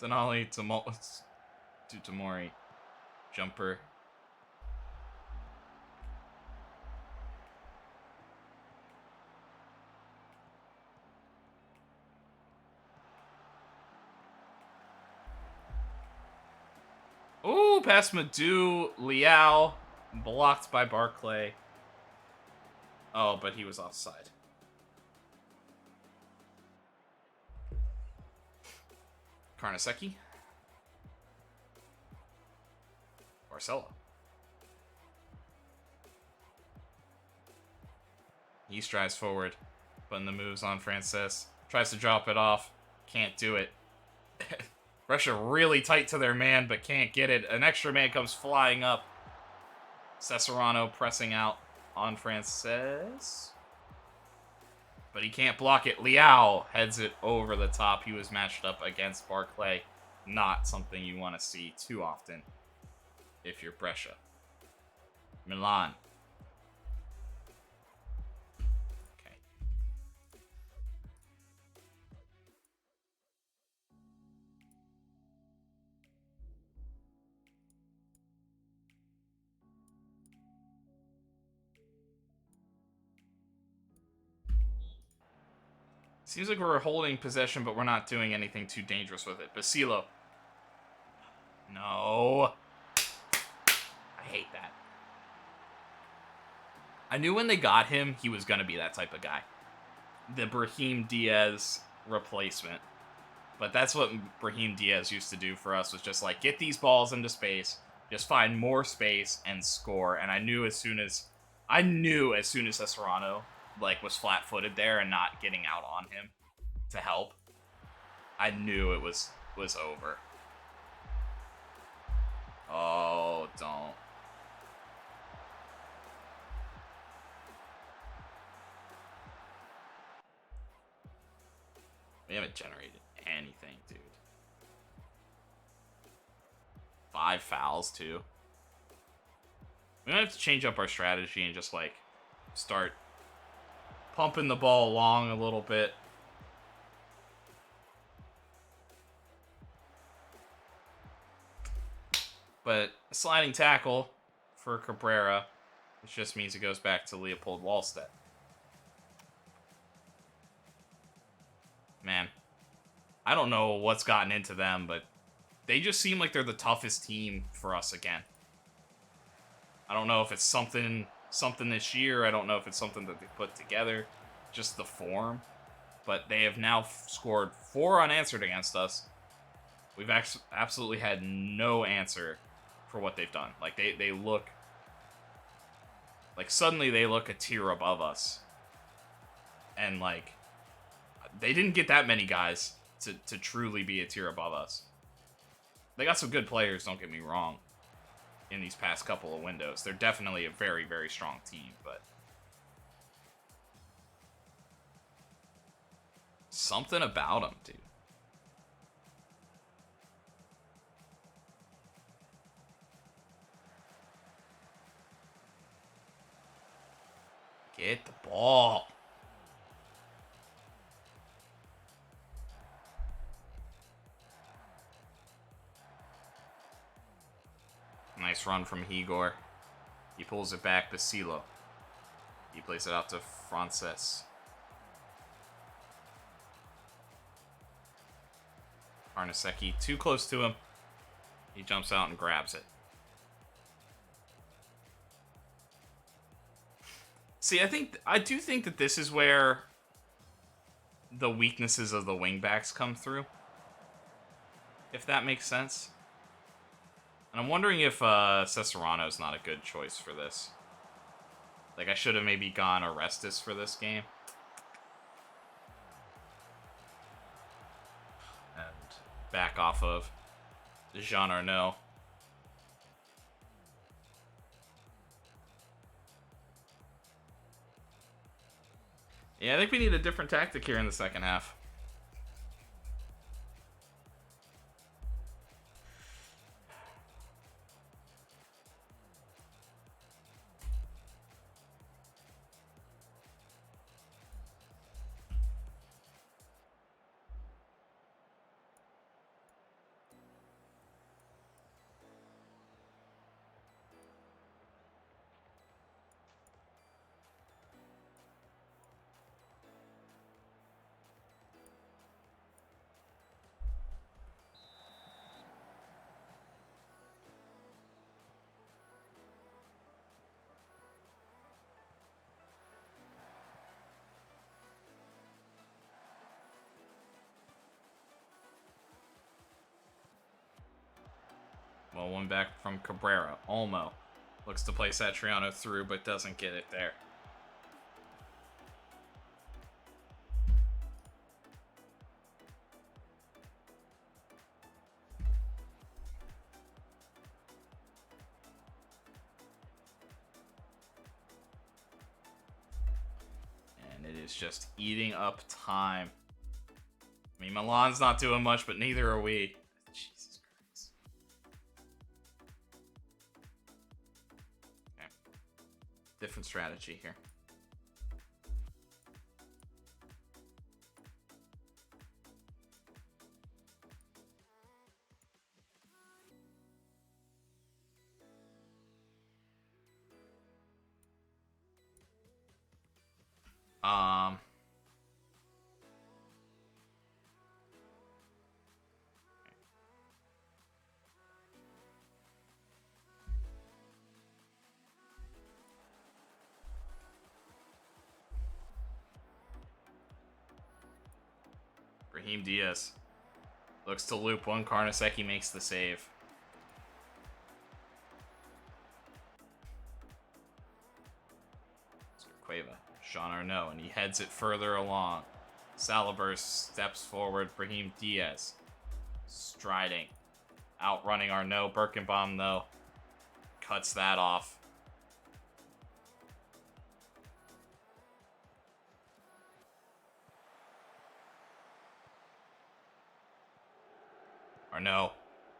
Denali to Tamori. Jumper. Ooh, past Madou, Liao, blocked by Barclay. Oh, but he was offside. Carnesecchi. Barcelo. He strides forward, putting the moves on Frances. Tries to drop it off. Can't do it. Brescia really tight to their man, but can't get it. An extra man comes flying up. Cesarano pressing out on Frances. But he can't block it. Liao heads it over the top. He was matched up against Barclay. Not something you want to see too often if you're Brescia. Milan. Okay. Seems like we're holding possession, but we're not doing anything too dangerous with it. Basilo. No. I hate that. I knew when they got him, he was going to be that type of guy. The Brahim Diaz replacement. But that's what Brahim Diaz used to do for us, was just like, get these balls into space, just find more space, and score. And I knew as soon as Cesarano like was flat-footed there and not getting out on him to help, I knew it was over. Oh, don't. We haven't generated anything, dude. 5 fouls, too. We might have to change up our strategy and just, like, start pumping the ball along a little bit. But a sliding tackle for Cabrera, which just means it goes back to Leopold Wallstedt. Man, I don't know what's gotten into them, but they just seem like they're the toughest team for us again. I don't know if it's something this year. I don't know if it's something that they put together, just the form. But they have now scored 4 unanswered against us. We've absolutely had no answer for what they've done. Like, they look... Like, suddenly they look a tier above us. And, like, they didn't get that many guys to truly be a tier above us. They got some good players, don't get me wrong, in these past couple of windows. They're definitely a very, very strong team, but... Something about them, dude. Get the ball. Nice run from Igor. He pulls it back to Silo. He plays it out to Frances. Karnaseki too close to him. He jumps out and grabs it. See, I do think that this is where the weaknesses of the wingbacks come through. If that makes sense. And I'm wondering if Cesarano's not a good choice for this. Like, I should have maybe gone Orestes for this game. And back off of Jean Arnaud. Yeah, I think we need a different tactic here in the second half. Well, one back from Cabrera. Olmo looks to play Satriano through, but doesn't get it there. And it is just eating up time. I mean, Milan's not doing much, but neither are we. Jesus Christ. Okay. Different strategy here. Brahim Diaz looks to loop one. Karnaseki makes the save. Cueva, Jean Arnaud, and he heads it further along. Salibur steps forward. Brahim Diaz striding, outrunning Arnaud. Birkenbaum, though, cuts that off. Arnaud.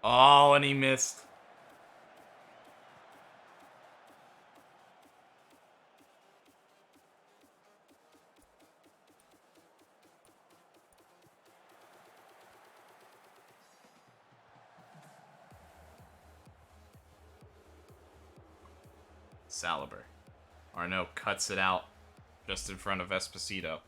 Oh, and he missed. Salibur. Arnaud cuts it out just in front of Esposito.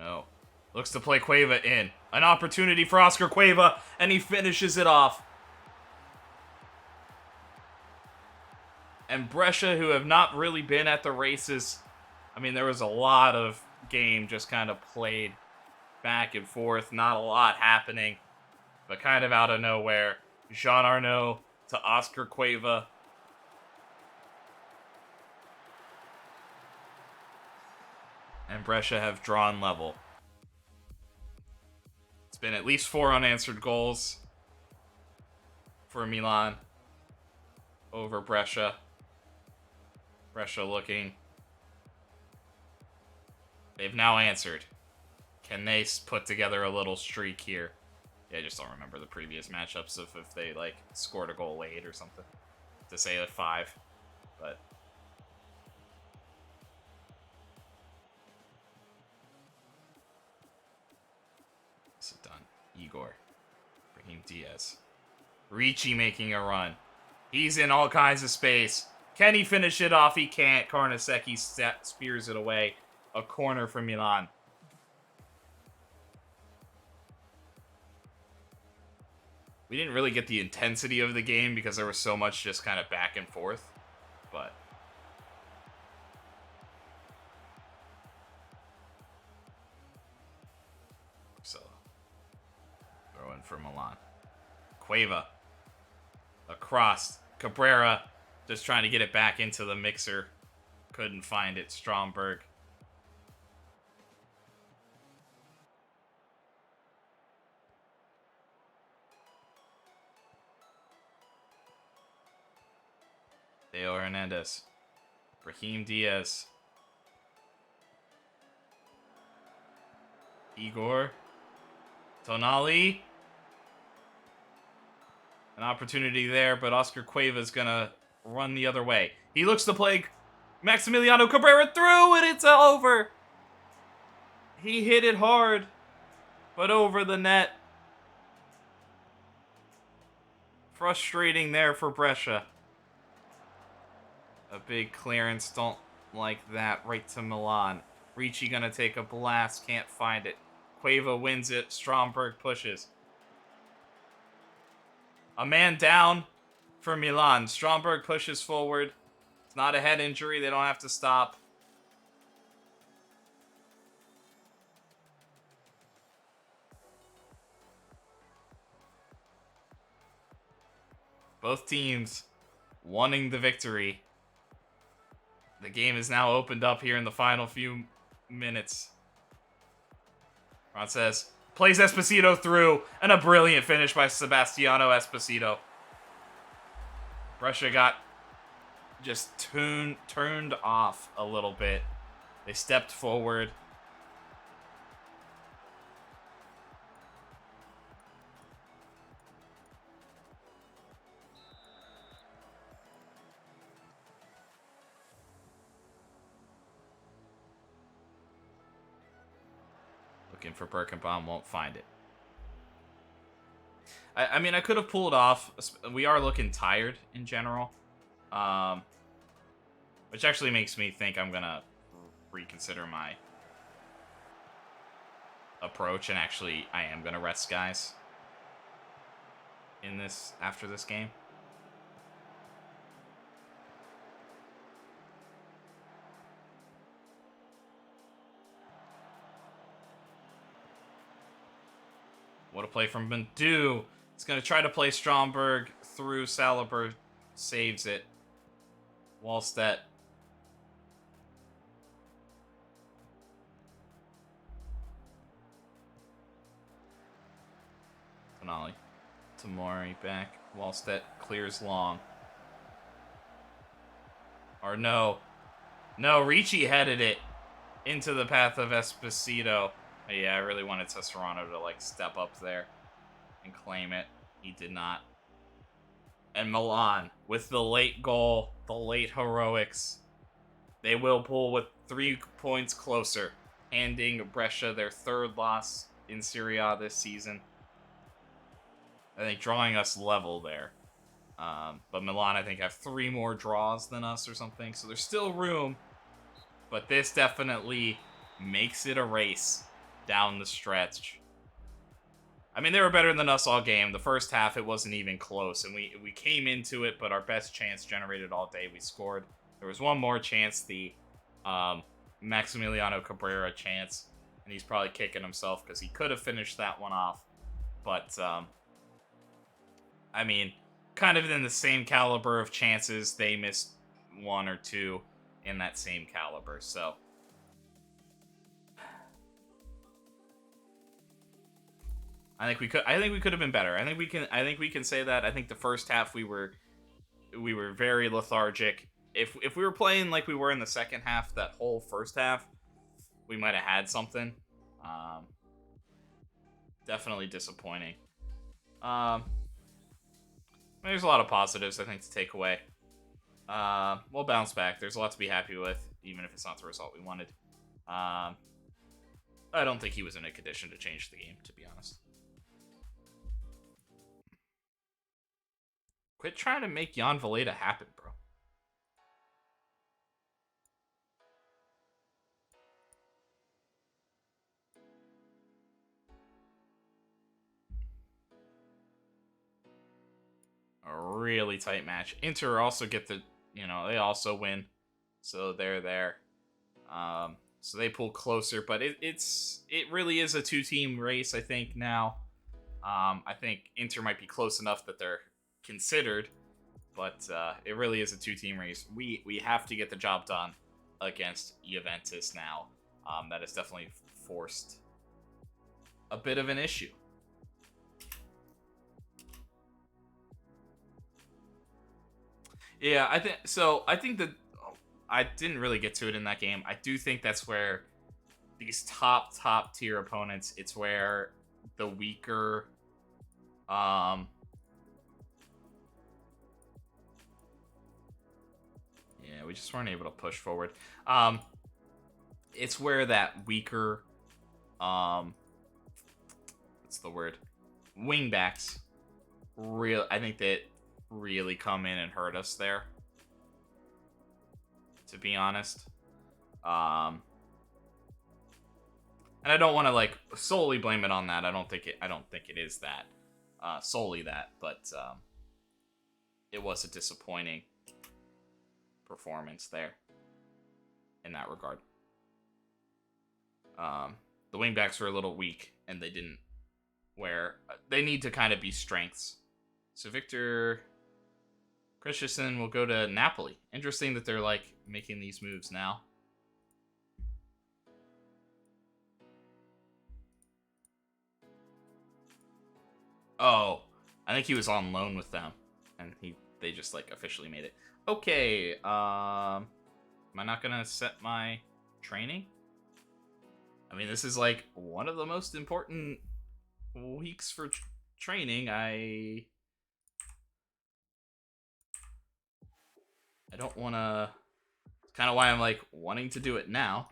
No. Looks to play Cueva in. An opportunity for Oscar Cueva, and he finishes it off. And Brescia, who have not really been at the races, I mean, there was a lot of game just kind of played back and forth. Not a lot happening, but kind of out of nowhere. Jean Arnaud to Oscar Cueva. And Brescia have drawn level. It's been at least 4 unanswered goals for Milan over Brescia. Brescia looking. They've now answered. Can they put together a little streak here? Yeah, I just don't remember the previous matchups of if they, like, scored a goal late or something. To say that 5. But... this is done. Igor. Brahim Diaz. Ricci making a run. He's in all kinds of space. Can he finish it off? He can't. Carnesecchi spears it away. A corner for Milan. We didn't really get the intensity of the game because there was so much just kind of back and forth. But... so... throw in for Milan. Cueva. Across. Cabrera. Just trying to get it back into the mixer. Couldn't find it. Stromberg. Theo Hernandez. Brahim Diaz. Igor. Tonali. An opportunity there, but Oscar Cueva is going to run the other way. He looks to play Maximiliano Cabrera through, and it's over. He hit it hard, but over the net. Frustrating there for Brescia. A big clearance, don't like that. Right to Milan. Ricci gonna take a blast, can't find it. Cueva wins it, Stromberg pushes. A man down for Milan. Stromberg pushes forward. It's not a head injury, they don't have to stop. Both teams wanting the victory. The game is now opened up here in the final few minutes. Frances plays Esposito through, and a brilliant finish by Sebastiano Esposito. Brescia got just turned off a little bit. They stepped forward. Looking for Birkenbaum, won't find it. I mean, I could have pulled off. We are looking tired in general. Which actually makes me think I'm going to reconsider my approach. And actually, I am going to rest guys in this, after this game. What a play from Bandu. He's going to try to play Stromberg through. Saliber saves it. Wallstedt. Tonali. Tamori back. Wallstedt clears long. Or no. No, Ricci headed it into the path of Esposito. Yeah, I really wanted Tesserano to, like, step up there and claim it. He did not. And Milan, with the late goal, the late heroics, they will pull with 3 points closer, handing Brescia their 3rd loss in Serie A this season. I think drawing us level there. But Milan, I think, have 3 more draws than us or something, so there's still room. But this definitely makes it a race. down the stretch. I mean, they were better than us all game. The first half, it wasn't even close, and we came into it, but our best chance generated all day. We scored. There was one more chance, the Maximiliano Cabrera chance, and he's probably kicking himself because he could have finished that one off. But, I mean, kind of in the same caliber of chances, they missed one or two in that same caliber, so... I think we could have been better. I think we can say that. I think the first half we were very lethargic. If we were playing like we were in the second half, that whole first half, we might have had something. Definitely disappointing. There's a lot of positives, I think, to take away. We'll bounce back. There's a lot to be happy with, even if it's not the result we wanted. I don't think he was in a condition to change the game, to be honest. Quit trying to make Jan Valeda happen, bro. A really tight match. Inter also get the, they also win. So they're there. So they pull closer, but it really is a two-team race, I think, now. I think Inter might be close enough that they're considered, but it really is a two-team race. We have to get the job done against Juventus now. That has definitely forced a bit of an issue. Yeah, I think that I didn't really get to it in that game. I do think that's where these top tier opponents, it's where the weaker yeah, we just weren't able to push forward. It's where that weaker what's the word? Wingbacks I think that really come in and hurt us there, to be honest. And I don't want to like solely blame it on that. I don't think it is that solely that, but it was a disappointing performance there in that regard. The wingbacks were a little weak, and they didn't they need to kind of be strengths. So Victor Christensen will go to Napoli. Interesting that they're like making these moves now. Oh, I think he was on loan with them, and they just like officially made it. Okay, am I not gonna set my training? I mean, this is like one of the most important weeks for training. I don't want to. It's kind of why I'm like wanting to do it now.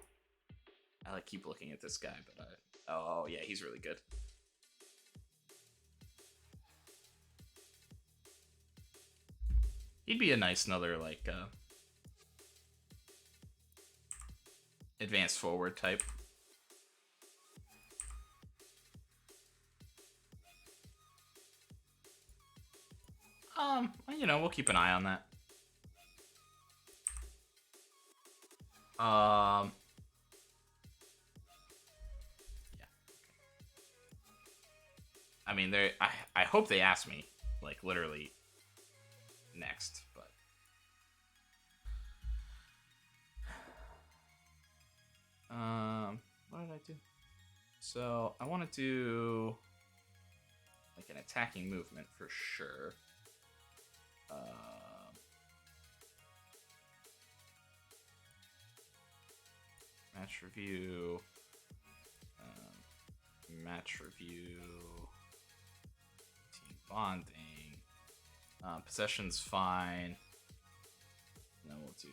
I like keep looking at this guy, but oh yeah, he's really good. He'd be a nice another like advanced forward type. We'll keep an eye on that. Yeah. I mean, I hope they ask me, like, literally next, but... what did I do? So, I want to do, like, an attacking movement for sure. Match review. Match review. Team bonding. Possession's fine. And then we'll do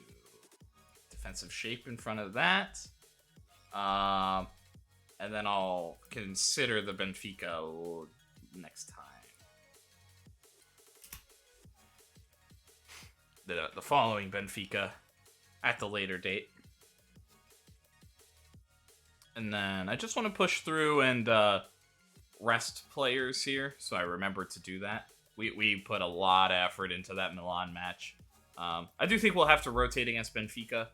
defensive shape in front of that. And then I'll consider the Benfica next time. The following Benfica at the later date. And then I just want to push through and rest players here, so I remember to do that. We put a lot of effort into that Milan match. I do think we'll have to rotate against Benfica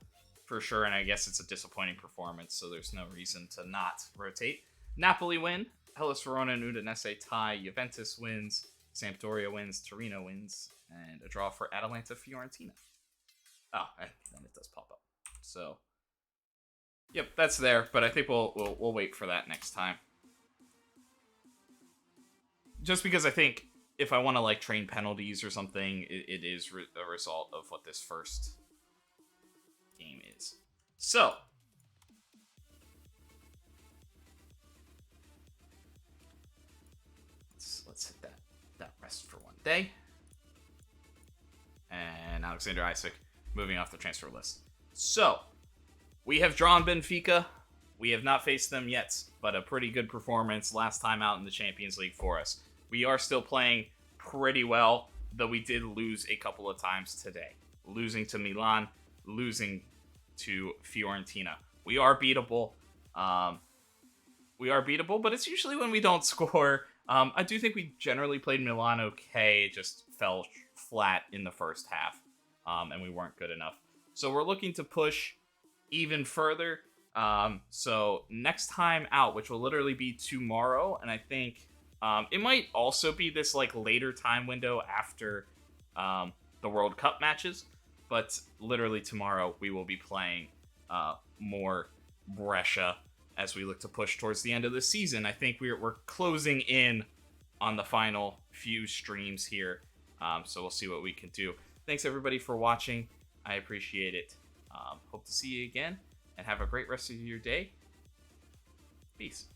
for sure, and I guess it's a disappointing performance, so there's no reason to not rotate. Napoli win, Hellas Verona and Udinese tie, Juventus wins, Sampdoria wins, Torino wins, and a draw for Atalanta Fiorentina. Oh, and then it does pop up. So, yep, that's there, but I think we'll wait for that next time. Just because I think if I want to like train penalties or something, it is a result of what this first game is. So, let's hit that rest for one day. And Alexander Isak moving off the transfer list. So, we have drawn Benfica. We have not faced them yet, but a pretty good performance last time out in the Champions League for us. We are still playing pretty well, though we did lose a couple of times today. Losing to Milan, losing to Fiorentina. We are beatable. But it's usually when we don't score. I do think we generally played Milan okay. It just fell flat in the first half, and we weren't good enough. So we're looking to push even further. So next time out, which will literally be tomorrow, and I think it might also be this like later time window after the World Cup matches, but literally tomorrow we will be playing more Brescia as we look to push towards the end of the season. I think we're closing in on the final few streams here, so we'll see what we can do. Thanks everybody for watching. I appreciate it. Hope to see you again, and have a great rest of your day. Peace.